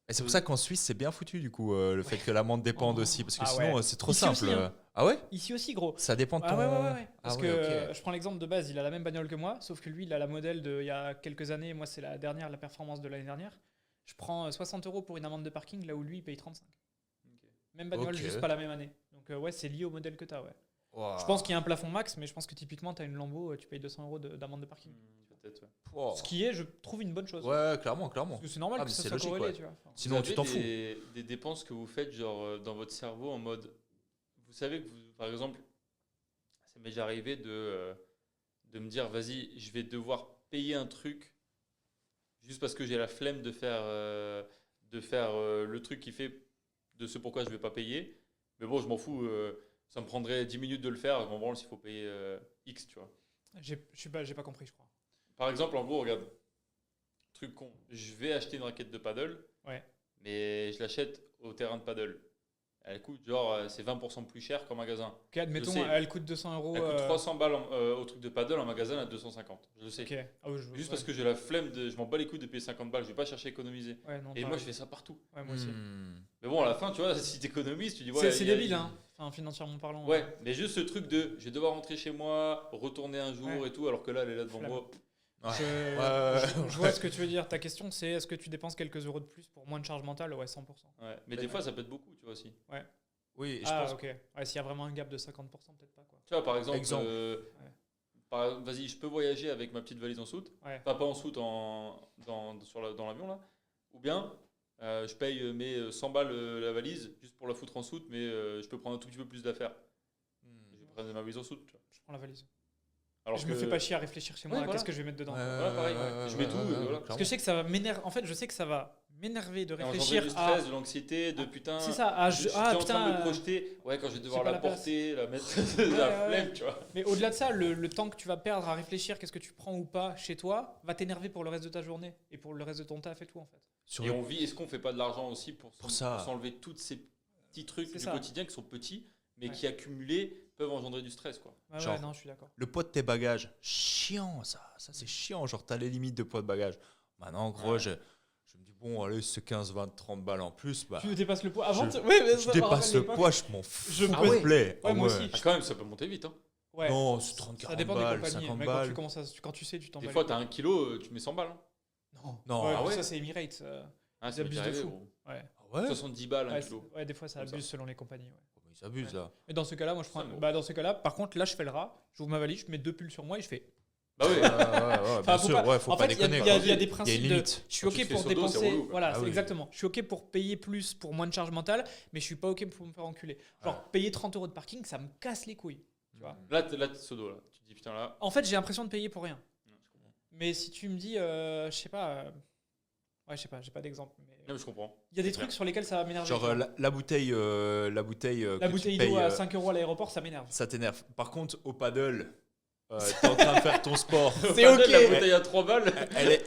[SPEAKER 2] Et c'est pour ça qu'en Suisse, c'est bien foutu, du coup, le fait que l'amende dépende
[SPEAKER 1] Oh.
[SPEAKER 2] aussi. Parce que
[SPEAKER 1] Ah
[SPEAKER 2] sinon,
[SPEAKER 1] ouais.
[SPEAKER 2] c'est trop
[SPEAKER 1] Ici
[SPEAKER 2] simple.
[SPEAKER 1] aussi, hein.
[SPEAKER 2] Ah ouais?
[SPEAKER 1] Ici aussi, gros.
[SPEAKER 2] Ça dépend de ton.
[SPEAKER 1] Ah ouais.
[SPEAKER 2] Ah
[SPEAKER 1] Parce
[SPEAKER 2] ouais,
[SPEAKER 1] que
[SPEAKER 2] ok.
[SPEAKER 1] je prends l'exemple de base, il a la même bagnole que moi, sauf que lui, il a la modèle d'il y a quelques années. Moi, c'est la performance de l'année dernière. Je prends 60 € pour une amende de parking, là où lui, il paye 35. Même bagnole,
[SPEAKER 2] Ok.
[SPEAKER 1] juste pas la même année. Donc ouais, c'est lié au modèle que tu as, ouais.
[SPEAKER 2] Wow.
[SPEAKER 1] Je pense qu'il y a un plafond max, mais je pense que typiquement, tu as une Lambo, tu payes 200 € d'amende de parking.
[SPEAKER 3] Peut-être, ouais.
[SPEAKER 2] Wow.
[SPEAKER 1] Ce qui est, je trouve, une bonne chose.
[SPEAKER 2] Ouais, clairement.
[SPEAKER 1] Parce que c'est normal
[SPEAKER 2] Ah,
[SPEAKER 1] que
[SPEAKER 2] mais
[SPEAKER 1] ça
[SPEAKER 2] c'est
[SPEAKER 1] soit
[SPEAKER 2] logique,
[SPEAKER 1] corrélé,
[SPEAKER 2] ouais.
[SPEAKER 1] tu vois. Enfin,
[SPEAKER 2] Sinon, tu t'en fous.
[SPEAKER 3] Des dépenses que vous faites, genre dans votre cerveau, en mode. Vous savez que, par exemple, ça m'est déjà arrivé de me dire, vas-y, je vais devoir payer un truc juste parce que j'ai la flemme de faire le truc qui fait de ce pourquoi je vais pas payer. Mais bon, je m'en fous. Ça me prendrait 10 minutes de le faire. Je m'en branle s'il faut payer X, tu vois.
[SPEAKER 1] j'ai pas compris, je crois.
[SPEAKER 3] Par exemple, en gros, regarde, truc con. Je vais acheter une raquette de paddle,
[SPEAKER 1] Ouais.
[SPEAKER 3] mais je l'achète au terrain de paddle. Elle coûte c'est 20% plus cher qu'en magasin.
[SPEAKER 1] Ok, admettons,
[SPEAKER 3] sais.
[SPEAKER 1] elle coûte 200 €.
[SPEAKER 3] Elle coûte 300 balles au truc de paddle, en magasin à 250. Je le sais.
[SPEAKER 1] Ok. Ah ouais,
[SPEAKER 3] Juste parce que j'ai la flemme, je m'en bats les couilles de payer 50 balles, je vais pas chercher à économiser.
[SPEAKER 1] Ouais, non,
[SPEAKER 3] Et moi,
[SPEAKER 1] pareil.
[SPEAKER 3] je fais ça partout.
[SPEAKER 1] Ouais, moi aussi.
[SPEAKER 3] Mais bon, à la fin, tu vois, si t'économises, tu dis ouais.
[SPEAKER 1] C'est débile, hein. Enfin, financièrement parlant.
[SPEAKER 3] Ouais, mais juste ce truc de je vais devoir rentrer chez moi, retourner un jour
[SPEAKER 1] Ouais.
[SPEAKER 3] et tout, alors que là, elle est là devant
[SPEAKER 1] Flemme.
[SPEAKER 3] moi.
[SPEAKER 2] Ouais.
[SPEAKER 1] Je vois ce que tu veux dire. Ta question, c'est est-ce que tu dépenses quelques euros de plus pour moins de charge mentale? Ouais, 100%.
[SPEAKER 3] Ouais. Mais des fois, ça peut être beaucoup, tu vois aussi.
[SPEAKER 2] Oui, et je
[SPEAKER 1] Ah,
[SPEAKER 2] pense.
[SPEAKER 1] ok. Ouais, s'il y a vraiment un gap de 50%, peut-être pas, quoi.
[SPEAKER 3] Tu vois, par exemple,
[SPEAKER 2] Exemple.
[SPEAKER 3] vas-y, je peux voyager avec ma petite valise en soute,
[SPEAKER 1] Ouais.
[SPEAKER 3] pas en soute, dans l'avion là, ou bien je paye mes 100 balles la valise juste pour la foutre en soute, mais je peux prendre un tout petit peu plus d'affaires. Je vais prendre ma valise en soute, tu vois.
[SPEAKER 1] Je prends la valise.
[SPEAKER 3] Alors
[SPEAKER 1] Je me fais pas chier à réfléchir chez moi
[SPEAKER 3] Ouais,
[SPEAKER 1] à
[SPEAKER 3] voilà.
[SPEAKER 1] qu'est-ce que je vais mettre dedans.
[SPEAKER 3] Voilà, pareil, je mets tout, voilà.
[SPEAKER 1] Parce que je sais que ça va m'énerver. En fait, je sais que ça va m'énerver de
[SPEAKER 3] Et engendrer
[SPEAKER 1] réfléchir
[SPEAKER 3] du
[SPEAKER 1] à.
[SPEAKER 3] stress, de l'anxiété, de putain.
[SPEAKER 1] C'est ça.
[SPEAKER 3] Je suis en train de me projeter. Ouais, quand je vais devoir
[SPEAKER 1] pas
[SPEAKER 3] la
[SPEAKER 1] la place.
[SPEAKER 3] porter, la mettre,
[SPEAKER 1] Ouais,
[SPEAKER 3] la
[SPEAKER 1] ouais.
[SPEAKER 3] flemme, tu vois.
[SPEAKER 1] Mais au-delà de ça, le temps que tu vas perdre à réfléchir, qu'est-ce que tu prends ou pas chez toi, va t'énerver pour le reste de ta journée et pour le reste de ton taf et tout, en fait.
[SPEAKER 3] Et on vit, est-ce qu'on fait pas de l'argent aussi pour
[SPEAKER 2] ça.
[SPEAKER 3] s'enlever tous ces petits trucs
[SPEAKER 1] C'est
[SPEAKER 3] du
[SPEAKER 1] ça.
[SPEAKER 3] quotidien qui sont petits, mais
[SPEAKER 1] Ouais.
[SPEAKER 3] qui accumulés peuvent engendrer du stress, quoi.
[SPEAKER 1] Ouais,
[SPEAKER 2] Genre.
[SPEAKER 1] ouais, non, je suis d'accord.
[SPEAKER 2] Le poids de tes bagages, chiant ça c'est chiant, genre t'as les limites de poids de bagages. Maintenant, en gros,
[SPEAKER 3] Ouais.
[SPEAKER 2] je me dis, bon, allez, c'est 15, 20, 30 balles en plus, bah,
[SPEAKER 1] Tu dépasses le poids. Avant,
[SPEAKER 2] je-
[SPEAKER 1] ouais, mais
[SPEAKER 2] je
[SPEAKER 1] ça me
[SPEAKER 2] dépasse
[SPEAKER 1] rappelle
[SPEAKER 2] le
[SPEAKER 1] l'époque.
[SPEAKER 2] poids, je m'en fous
[SPEAKER 1] Je peux-
[SPEAKER 2] complet.
[SPEAKER 1] Ouais, moi aussi.
[SPEAKER 3] Ah, quand même, ça peut monter vite, hein.
[SPEAKER 1] Ouais.
[SPEAKER 2] Non, c'est 30,
[SPEAKER 1] Ça
[SPEAKER 2] 40
[SPEAKER 1] dépend des
[SPEAKER 2] balles,
[SPEAKER 1] compagnies.
[SPEAKER 2] 50
[SPEAKER 1] Mais
[SPEAKER 2] balles.
[SPEAKER 1] quand tu sais, tu t'en
[SPEAKER 3] Des
[SPEAKER 1] bats
[SPEAKER 3] fois,
[SPEAKER 1] les
[SPEAKER 3] t'as 1 kilo, tu mets 100 balles. Hein.
[SPEAKER 1] couilles. Non.
[SPEAKER 2] Non,
[SPEAKER 1] Ouais,
[SPEAKER 3] ah ouais.
[SPEAKER 1] ça, c'est Emirates.
[SPEAKER 3] Ah,
[SPEAKER 1] Ils
[SPEAKER 3] ça m'est
[SPEAKER 1] abusent de
[SPEAKER 3] arrivé,
[SPEAKER 1] fou.
[SPEAKER 3] gros.
[SPEAKER 1] Ouais.
[SPEAKER 2] Ah ouais
[SPEAKER 3] 70 balles, 1
[SPEAKER 1] Ouais,
[SPEAKER 3] kilo.
[SPEAKER 1] ouais, des fois, ça
[SPEAKER 3] Comme ça.
[SPEAKER 1] abuse selon les compagnies. Ouais.
[SPEAKER 2] Ils abusent là.
[SPEAKER 1] Et dans ce cas-là, moi, je prends.
[SPEAKER 3] Ça, bon.
[SPEAKER 1] Bah, dans ce cas-là, par contre, là, je fais le rat. J'ouvre ma valise, je mets 2 pulls sur moi et je fais.
[SPEAKER 3] Bah oui.
[SPEAKER 2] Bien
[SPEAKER 1] Enfin, faut
[SPEAKER 2] sûr,
[SPEAKER 1] pas-
[SPEAKER 2] ouais, faut
[SPEAKER 1] en
[SPEAKER 2] pas
[SPEAKER 1] fait, il y a-
[SPEAKER 2] déconner.
[SPEAKER 1] il y a
[SPEAKER 2] quoi.
[SPEAKER 1] des
[SPEAKER 2] Il y a
[SPEAKER 1] principes
[SPEAKER 2] une
[SPEAKER 1] de.
[SPEAKER 2] limite.
[SPEAKER 1] Je suis
[SPEAKER 3] Quand tu
[SPEAKER 1] ok
[SPEAKER 3] te
[SPEAKER 1] pour
[SPEAKER 3] fais sur dos, c'est
[SPEAKER 1] dépenser.
[SPEAKER 3] relou, quoi.
[SPEAKER 1] Voilà,
[SPEAKER 2] Ah
[SPEAKER 1] c'est
[SPEAKER 2] oui.
[SPEAKER 1] exactement. Je suis ok pour payer plus pour moins de charge mentale, mais je suis pas ok pour me faire enculer. Genre, payer 30 € de parking, ça me casse les couilles. Tu vois.
[SPEAKER 3] Là, t'es sodo, là. Tu te dis, putain, là.
[SPEAKER 1] En fait, j'ai l'impression de payer pour rien.
[SPEAKER 3] Non, je comprends.
[SPEAKER 1] Mais si tu me dis, je sais pas. Ouais, je sais pas, j'ai pas d'exemple. Mais
[SPEAKER 3] Non, mais je comprends.
[SPEAKER 1] il y a des
[SPEAKER 3] C'est
[SPEAKER 1] trucs sur lesquels ça va m'énerver.
[SPEAKER 2] Genre
[SPEAKER 1] tu vois.
[SPEAKER 2] la bouteille, la bouteille
[SPEAKER 1] La
[SPEAKER 2] que
[SPEAKER 1] bouteille
[SPEAKER 2] tu
[SPEAKER 1] d'eau
[SPEAKER 2] payes,
[SPEAKER 1] à 5 € à l'aéroport, ça m'énerve.
[SPEAKER 2] ça t'énerve. Par contre, au paddle, t'es en train de faire ton sport.
[SPEAKER 1] C'est
[SPEAKER 3] Paddle,
[SPEAKER 1] ok.
[SPEAKER 3] La bouteille à 3 balles.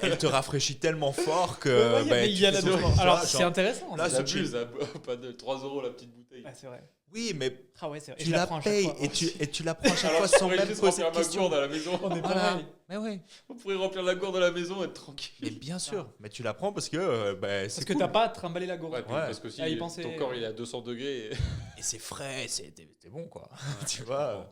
[SPEAKER 2] Elle te rafraîchit tellement fort que
[SPEAKER 1] Ouais,
[SPEAKER 2] bah,
[SPEAKER 1] mais
[SPEAKER 2] tu
[SPEAKER 1] il y a
[SPEAKER 2] fais
[SPEAKER 1] la
[SPEAKER 2] ton
[SPEAKER 1] dose.
[SPEAKER 2] sport.
[SPEAKER 1] Alors,
[SPEAKER 2] Genre,
[SPEAKER 1] c'est intéressant.
[SPEAKER 2] là,
[SPEAKER 1] ça.
[SPEAKER 2] c'est
[SPEAKER 3] J'abuse, pas de 3 € la petite bouteille.
[SPEAKER 1] Ah, c'est vrai.
[SPEAKER 2] oui, mais
[SPEAKER 1] Ah ouais, c'est vrai. Et
[SPEAKER 2] tu
[SPEAKER 1] je
[SPEAKER 2] la
[SPEAKER 1] prends à chaque
[SPEAKER 2] payes
[SPEAKER 1] fois.
[SPEAKER 2] et tu la prends à chaque
[SPEAKER 3] Alors,
[SPEAKER 2] fois
[SPEAKER 3] je
[SPEAKER 2] sans
[SPEAKER 3] pourrais
[SPEAKER 2] même
[SPEAKER 3] juste
[SPEAKER 2] poser
[SPEAKER 3] remplir
[SPEAKER 2] de
[SPEAKER 3] ma
[SPEAKER 2] questions.
[SPEAKER 3] gourde à la maison.
[SPEAKER 1] On est
[SPEAKER 2] Voilà.
[SPEAKER 1] pareil.
[SPEAKER 2] Mais ouais.
[SPEAKER 3] Vous pourrez remplir la gourde à la maison et être tranquille.
[SPEAKER 2] Mais bien sûr, mais tu la prends parce que bah,
[SPEAKER 1] Parce
[SPEAKER 2] c'est
[SPEAKER 1] que
[SPEAKER 2] cool.
[SPEAKER 1] t'as pas à trimballer la gourde.
[SPEAKER 3] Ouais, puis
[SPEAKER 2] Ouais.
[SPEAKER 3] parce que si
[SPEAKER 1] Ah, y penser-
[SPEAKER 3] ton corps il est à 200 degrés.
[SPEAKER 2] Et c'est frais, t'es bon quoi. Tu vois.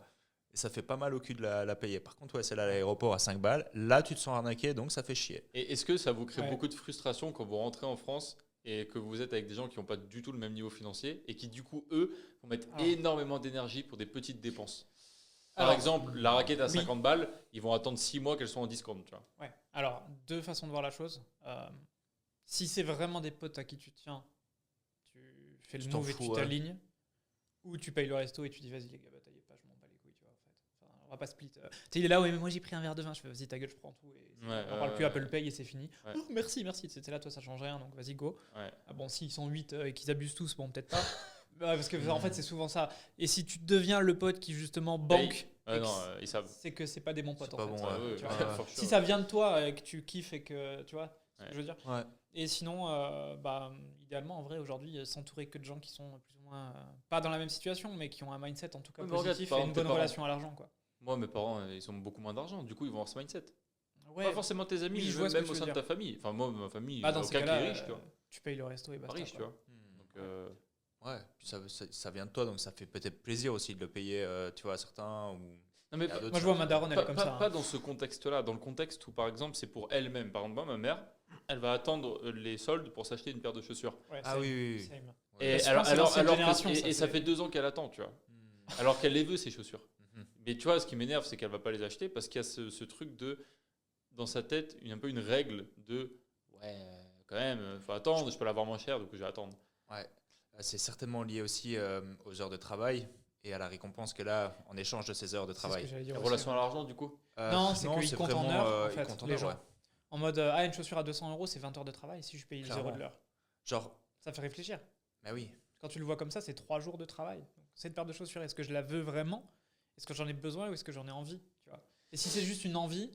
[SPEAKER 2] Et ça fait pas mal au cul de la payer. Par contre, ouais, c'est là à l'aéroport à 5 balles. Là, tu te sens arnaqué, donc ça fait chier.
[SPEAKER 3] Et est-ce que ça vous crée
[SPEAKER 1] Ouais.
[SPEAKER 3] beaucoup de frustration quand vous rentrez en France et que vous êtes avec des gens qui n'ont pas du tout le même niveau financier et qui, du coup, eux, vont mettre
[SPEAKER 1] Ah.
[SPEAKER 3] énormément d'énergie pour des petites dépenses? Par
[SPEAKER 1] Alors,
[SPEAKER 3] exemple, la raquette à
[SPEAKER 1] oui.
[SPEAKER 3] 50 balles, ils vont attendre 6 mois qu'elle soit en discount. Tu vois.
[SPEAKER 1] Ouais. Alors, deux façons de voir la chose. Si c'est vraiment des potes à qui tu tiens, tu fais le
[SPEAKER 2] Tu t'en
[SPEAKER 1] move et
[SPEAKER 2] fous,
[SPEAKER 1] tu
[SPEAKER 2] ouais.
[SPEAKER 1] t'alignes. Ou tu payes le resto et tu dis vas-y les gars, bataillez pas, je m'en bats les couilles, tu vois, en fait. Enfin, on va pas split. Tu sais, il est là, ouais, mais moi j'ai pris un verre de vin. Je fais vas-y ta gueule, je prends tout. Et
[SPEAKER 3] Ouais,
[SPEAKER 1] on parle plus, Apple Pay et c'est fini.
[SPEAKER 3] Ouais.
[SPEAKER 1] Oh, merci, merci. C'était là, toi ça change rien, donc vas-y, go.
[SPEAKER 3] Ouais.
[SPEAKER 1] Ah bon, s'ils sont 8 et qu'ils abusent tous, bon, peut-être pas. Ouais, parce que en fait, c'est souvent ça. Et si tu deviens le pote qui justement banque,
[SPEAKER 3] Ouais,
[SPEAKER 1] et que
[SPEAKER 3] non, ils savent.
[SPEAKER 1] c'est que c'est pas des bons potes
[SPEAKER 2] C'est
[SPEAKER 1] en
[SPEAKER 2] pas
[SPEAKER 1] fait.
[SPEAKER 2] bon,
[SPEAKER 3] Ah,
[SPEAKER 2] ouais.
[SPEAKER 3] ouais,
[SPEAKER 1] tu
[SPEAKER 3] ouais,
[SPEAKER 1] vois.
[SPEAKER 3] for sure.
[SPEAKER 1] Si ça vient de toi et que tu kiffes et que tu vois ce que
[SPEAKER 3] Ouais.
[SPEAKER 1] je veux dire.
[SPEAKER 2] Ouais.
[SPEAKER 1] Et sinon, idéalement, en vrai, aujourd'hui, s'entourer que de gens qui sont plus ou moins pas dans la même situation, mais qui ont un mindset en tout cas
[SPEAKER 3] Ouais, mais regarde,
[SPEAKER 1] positif
[SPEAKER 3] par
[SPEAKER 1] et une
[SPEAKER 3] exemple,
[SPEAKER 1] bonne
[SPEAKER 3] tes
[SPEAKER 1] relation à l'argent, quoi.
[SPEAKER 3] Moi, mes parents, ils ont beaucoup moins d'argent. Du coup, ils vont avoir ce mindset.
[SPEAKER 1] Ouais,
[SPEAKER 3] Pas forcément tes amis,
[SPEAKER 1] oui, je
[SPEAKER 3] mais
[SPEAKER 1] vois ce que
[SPEAKER 3] même
[SPEAKER 1] tu
[SPEAKER 3] au
[SPEAKER 1] veux
[SPEAKER 3] sein de
[SPEAKER 1] dire.
[SPEAKER 3] ta famille. Enfin, moi, ma famille,
[SPEAKER 1] Bah, dans ces
[SPEAKER 3] aucun qui est
[SPEAKER 1] cas-là,
[SPEAKER 3] riche, tu vois.
[SPEAKER 1] tu payes le resto et
[SPEAKER 3] Pas
[SPEAKER 1] basta.
[SPEAKER 3] riche, tu
[SPEAKER 1] quoi.
[SPEAKER 3] vois. Donc,
[SPEAKER 2] Ouais, puis ça vient de toi, donc ça fait peut-être plaisir aussi de le payer, tu vois, à certains. Ou...
[SPEAKER 3] non, mais
[SPEAKER 2] Il y a d'autres
[SPEAKER 1] Moi, je vois
[SPEAKER 2] choses.
[SPEAKER 1] ma daronne, elle est
[SPEAKER 3] pas,
[SPEAKER 1] comme
[SPEAKER 3] pas-
[SPEAKER 1] ça.
[SPEAKER 3] pas
[SPEAKER 1] hein.
[SPEAKER 3] dans ce contexte-là. Dans le contexte où, par exemple, c'est pour elle-même. Par exemple, moi, ma mère, elle va attendre les soldes pour s'acheter une paire de chaussures.
[SPEAKER 1] Ouais,
[SPEAKER 2] Ah
[SPEAKER 1] same,
[SPEAKER 2] oui, oui, oui.
[SPEAKER 1] same.
[SPEAKER 3] Et
[SPEAKER 1] Parce que je pense que c'est l'ancienne génération,
[SPEAKER 3] et ça
[SPEAKER 1] c'est-
[SPEAKER 3] fait 2 ans qu'elle attend, tu vois.
[SPEAKER 2] Hmm.
[SPEAKER 3] Alors qu'elle les veut, ces chaussures.
[SPEAKER 2] Mhm.
[SPEAKER 3] Mais tu vois, ce qui m'énerve, c'est qu'elle va pas les acheter parce qu'il y a ce truc de, dans sa tête, un peu une règle de, ouais, quand même, faut attendre, je peux l'avoir moins cher, donc je vais attendre.
[SPEAKER 2] Ouais. C'est certainement lié aussi aux heures de travail et à la récompense qu'elle a en échange de ces heures de
[SPEAKER 1] C'est ce que
[SPEAKER 2] travail.
[SPEAKER 1] j'allais dire
[SPEAKER 3] La
[SPEAKER 1] aussi,
[SPEAKER 3] relation à
[SPEAKER 1] ouais.
[SPEAKER 3] l'argent, du coup.
[SPEAKER 1] Non, c'est qu'ils comptent en
[SPEAKER 2] vraiment,
[SPEAKER 1] heures, en
[SPEAKER 2] ils
[SPEAKER 1] fait,
[SPEAKER 2] comptent en
[SPEAKER 1] les
[SPEAKER 2] heures,
[SPEAKER 1] gens.
[SPEAKER 2] ouais.
[SPEAKER 1] En mode, une chaussure à 200 euros, c'est 20 heures de travail si je paye 0
[SPEAKER 2] Clairement.
[SPEAKER 1] de l'heure.
[SPEAKER 2] Genre,
[SPEAKER 1] Ça fait réfléchir.
[SPEAKER 2] bah oui.
[SPEAKER 1] Quand tu le vois comme ça, c'est 3 jours de travail. Donc, cette paire de chaussures, est-ce que je la veux vraiment? Est-ce que j'en ai besoin ou est-ce que j'en ai envie, tu vois? Et si c'est juste une envie,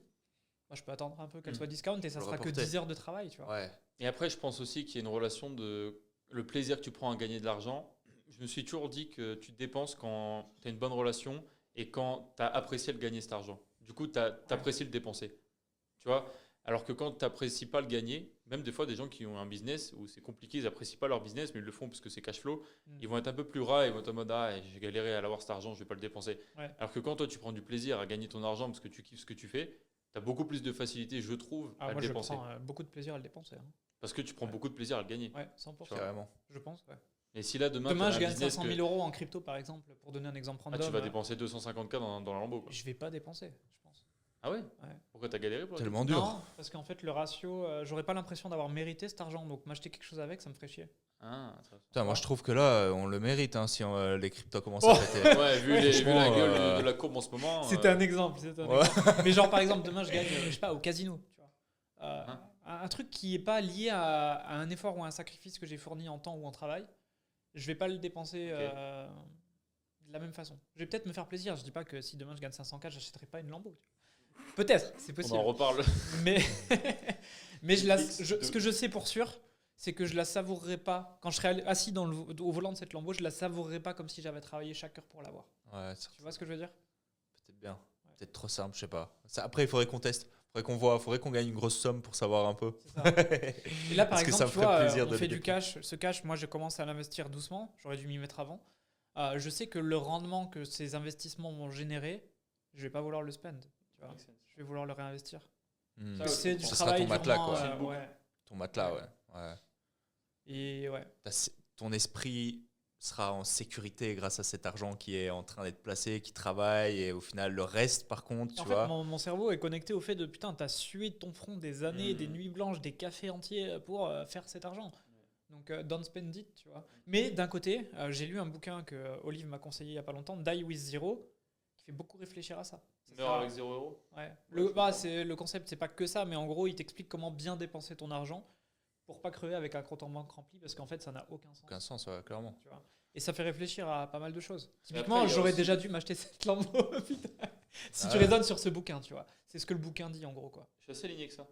[SPEAKER 1] moi, je peux attendre un peu qu'elle soit discount et ça
[SPEAKER 2] Le
[SPEAKER 1] sera que
[SPEAKER 2] reporter.
[SPEAKER 1] 10 heures de travail, tu vois.
[SPEAKER 2] Ouais.
[SPEAKER 3] Et après, je pense aussi qu'il y a une relation de le plaisir que tu prends à gagner de l'argent. Je me suis toujours dit que tu dépenses quand tu as une bonne relation et quand tu as apprécié le gagner cet argent. Du coup, tu apprécies le dépenser. Tu vois? Alors que quand tu n'apprécies pas le gagner, même des fois des gens qui ont un business où c'est compliqué, ils n'apprécient pas leur business, mais ils le font parce que c'est cash flow, ils vont être un peu plus ras, ils vont être en mode ah, j'ai galéré à l'avoir cet argent, je vais pas le dépenser.
[SPEAKER 1] Ouais.
[SPEAKER 3] Alors que quand toi tu prends du plaisir à gagner ton argent parce que tu kiffes ce que tu fais, tu as beaucoup plus de facilité, je trouve, à
[SPEAKER 1] Moi,
[SPEAKER 3] le
[SPEAKER 1] je
[SPEAKER 3] dépenser.
[SPEAKER 1] prends beaucoup de plaisir à le dépenser. hein.
[SPEAKER 3] Parce que tu prends
[SPEAKER 1] Ouais.
[SPEAKER 3] beaucoup de plaisir à le gagner.
[SPEAKER 1] Ouais, 100%.
[SPEAKER 2] Carrément.
[SPEAKER 1] Je pense, ouais.
[SPEAKER 3] Et si là demain,
[SPEAKER 1] Demain,
[SPEAKER 3] t'as
[SPEAKER 1] je
[SPEAKER 3] un
[SPEAKER 1] gagne
[SPEAKER 3] business
[SPEAKER 1] 500 000 euros en crypto, par exemple, pour donner un exemple random.
[SPEAKER 3] tu vas dépenser 250K dans la Lambo. Quoi.
[SPEAKER 1] Je vais pas dépenser, je pense.
[SPEAKER 3] Ah ouais,
[SPEAKER 1] Ouais.
[SPEAKER 3] Pourquoi t'as galéré pour la
[SPEAKER 2] Tellement
[SPEAKER 3] crypto
[SPEAKER 2] dur.
[SPEAKER 1] Non, parce qu'en fait, le ratio, j'aurais pas l'impression d'avoir mérité cet argent. Donc, m'acheter quelque chose avec, ça me ferait chier.
[SPEAKER 3] Ah, intéressant.
[SPEAKER 2] Putain, moi je trouve que là, on le mérite hein, si les cryptos commencent à péter.
[SPEAKER 3] Ouais, vu
[SPEAKER 2] Franchement,
[SPEAKER 3] la gueule de la courbe en ce moment.
[SPEAKER 1] C'était un exemple. Mais genre, par exemple, demain, je gagne, je sais pas, au casino. Tu vois. Un truc qui est pas lié à un effort ou à un sacrifice que j'ai fourni en temps ou en travail, je vais pas le dépenser
[SPEAKER 3] Ok.
[SPEAKER 1] de la même façon. Je vais peut-être me faire plaisir. Je dis pas que si demain je gagne 500K, j'achèterai pas une Lambo. tu vois. Peut-être, c'est
[SPEAKER 3] On
[SPEAKER 1] possible.
[SPEAKER 3] en reparle.
[SPEAKER 1] Mais, mais
[SPEAKER 3] X
[SPEAKER 1] ce que je sais pour sûr, c'est que je la savourerai pas. Quand je serai assis au volant de cette Lambo, je la savourerai pas comme si j'avais travaillé chaque heure pour l'avoir.
[SPEAKER 2] Ouais,
[SPEAKER 1] Tu vois ce que je veux dire?
[SPEAKER 2] peut-être bien. Peut-être trop simple, je sais pas. Après, il faudrait qu'on teste. Faudrait qu'on gagne une grosse somme pour savoir un peu.
[SPEAKER 1] C'est ça. Et là, par
[SPEAKER 2] Parce que
[SPEAKER 1] exemple,
[SPEAKER 2] ça me
[SPEAKER 1] tu
[SPEAKER 2] ferait
[SPEAKER 1] vois,
[SPEAKER 2] plaisir
[SPEAKER 1] on
[SPEAKER 2] de
[SPEAKER 1] fait
[SPEAKER 2] le
[SPEAKER 1] du cash. Ce cash, moi, je commence à l'investir doucement. J'aurais dû m'y mettre avant. Je sais que le rendement que ces investissements vont générer, je vais pas vouloir le spend. Tu vois. Je vais vouloir le réinvestir.
[SPEAKER 2] Hmm.
[SPEAKER 3] Ça,
[SPEAKER 1] C'est du
[SPEAKER 2] Ce sera
[SPEAKER 1] travail
[SPEAKER 2] ton matelas,
[SPEAKER 1] durement,
[SPEAKER 2] quoi.
[SPEAKER 1] ouais.
[SPEAKER 2] Ton matelas, ouais. Ouais.
[SPEAKER 1] Et ouais.
[SPEAKER 2] Ton esprit sera en sécurité grâce à cet argent qui est en train d'être placé, qui travaille, et au final, le reste, par contre, tu
[SPEAKER 1] En
[SPEAKER 2] vois.
[SPEAKER 1] fait, mon cerveau est connecté au fait de putain, t'as sué de ton front des années, des nuits blanches, des cafés entiers pour faire cet argent. Donc, don't spend it, tu vois. Mais d'un côté, j'ai lu un bouquin que Olive m'a conseillé il y a pas longtemps, Die with Zero, qui fait beaucoup réfléchir à ça.
[SPEAKER 3] Meurs avec 0 euros.
[SPEAKER 1] Ouais.
[SPEAKER 3] je comprends.
[SPEAKER 1] Le concept, c'est pas que ça, mais en gros, il t'explique comment bien dépenser ton argent pour pas crever avec un compte en banque rempli, parce qu'en fait, ça n'a aucun sens.
[SPEAKER 2] Aucun sens, ouais, clairement.
[SPEAKER 1] Tu vois. Et ça fait réfléchir à pas mal de choses.
[SPEAKER 3] Et
[SPEAKER 1] Typiquement,
[SPEAKER 3] après, il y a
[SPEAKER 1] j'aurais
[SPEAKER 3] aussi-
[SPEAKER 1] déjà dû m'acheter cette Lambo. Putain. Si tu
[SPEAKER 2] Ouais.
[SPEAKER 1] raisonnes sur ce bouquin, tu vois. C'est ce que le bouquin dit en gros, quoi.
[SPEAKER 3] Je suis assez aligné avec ça.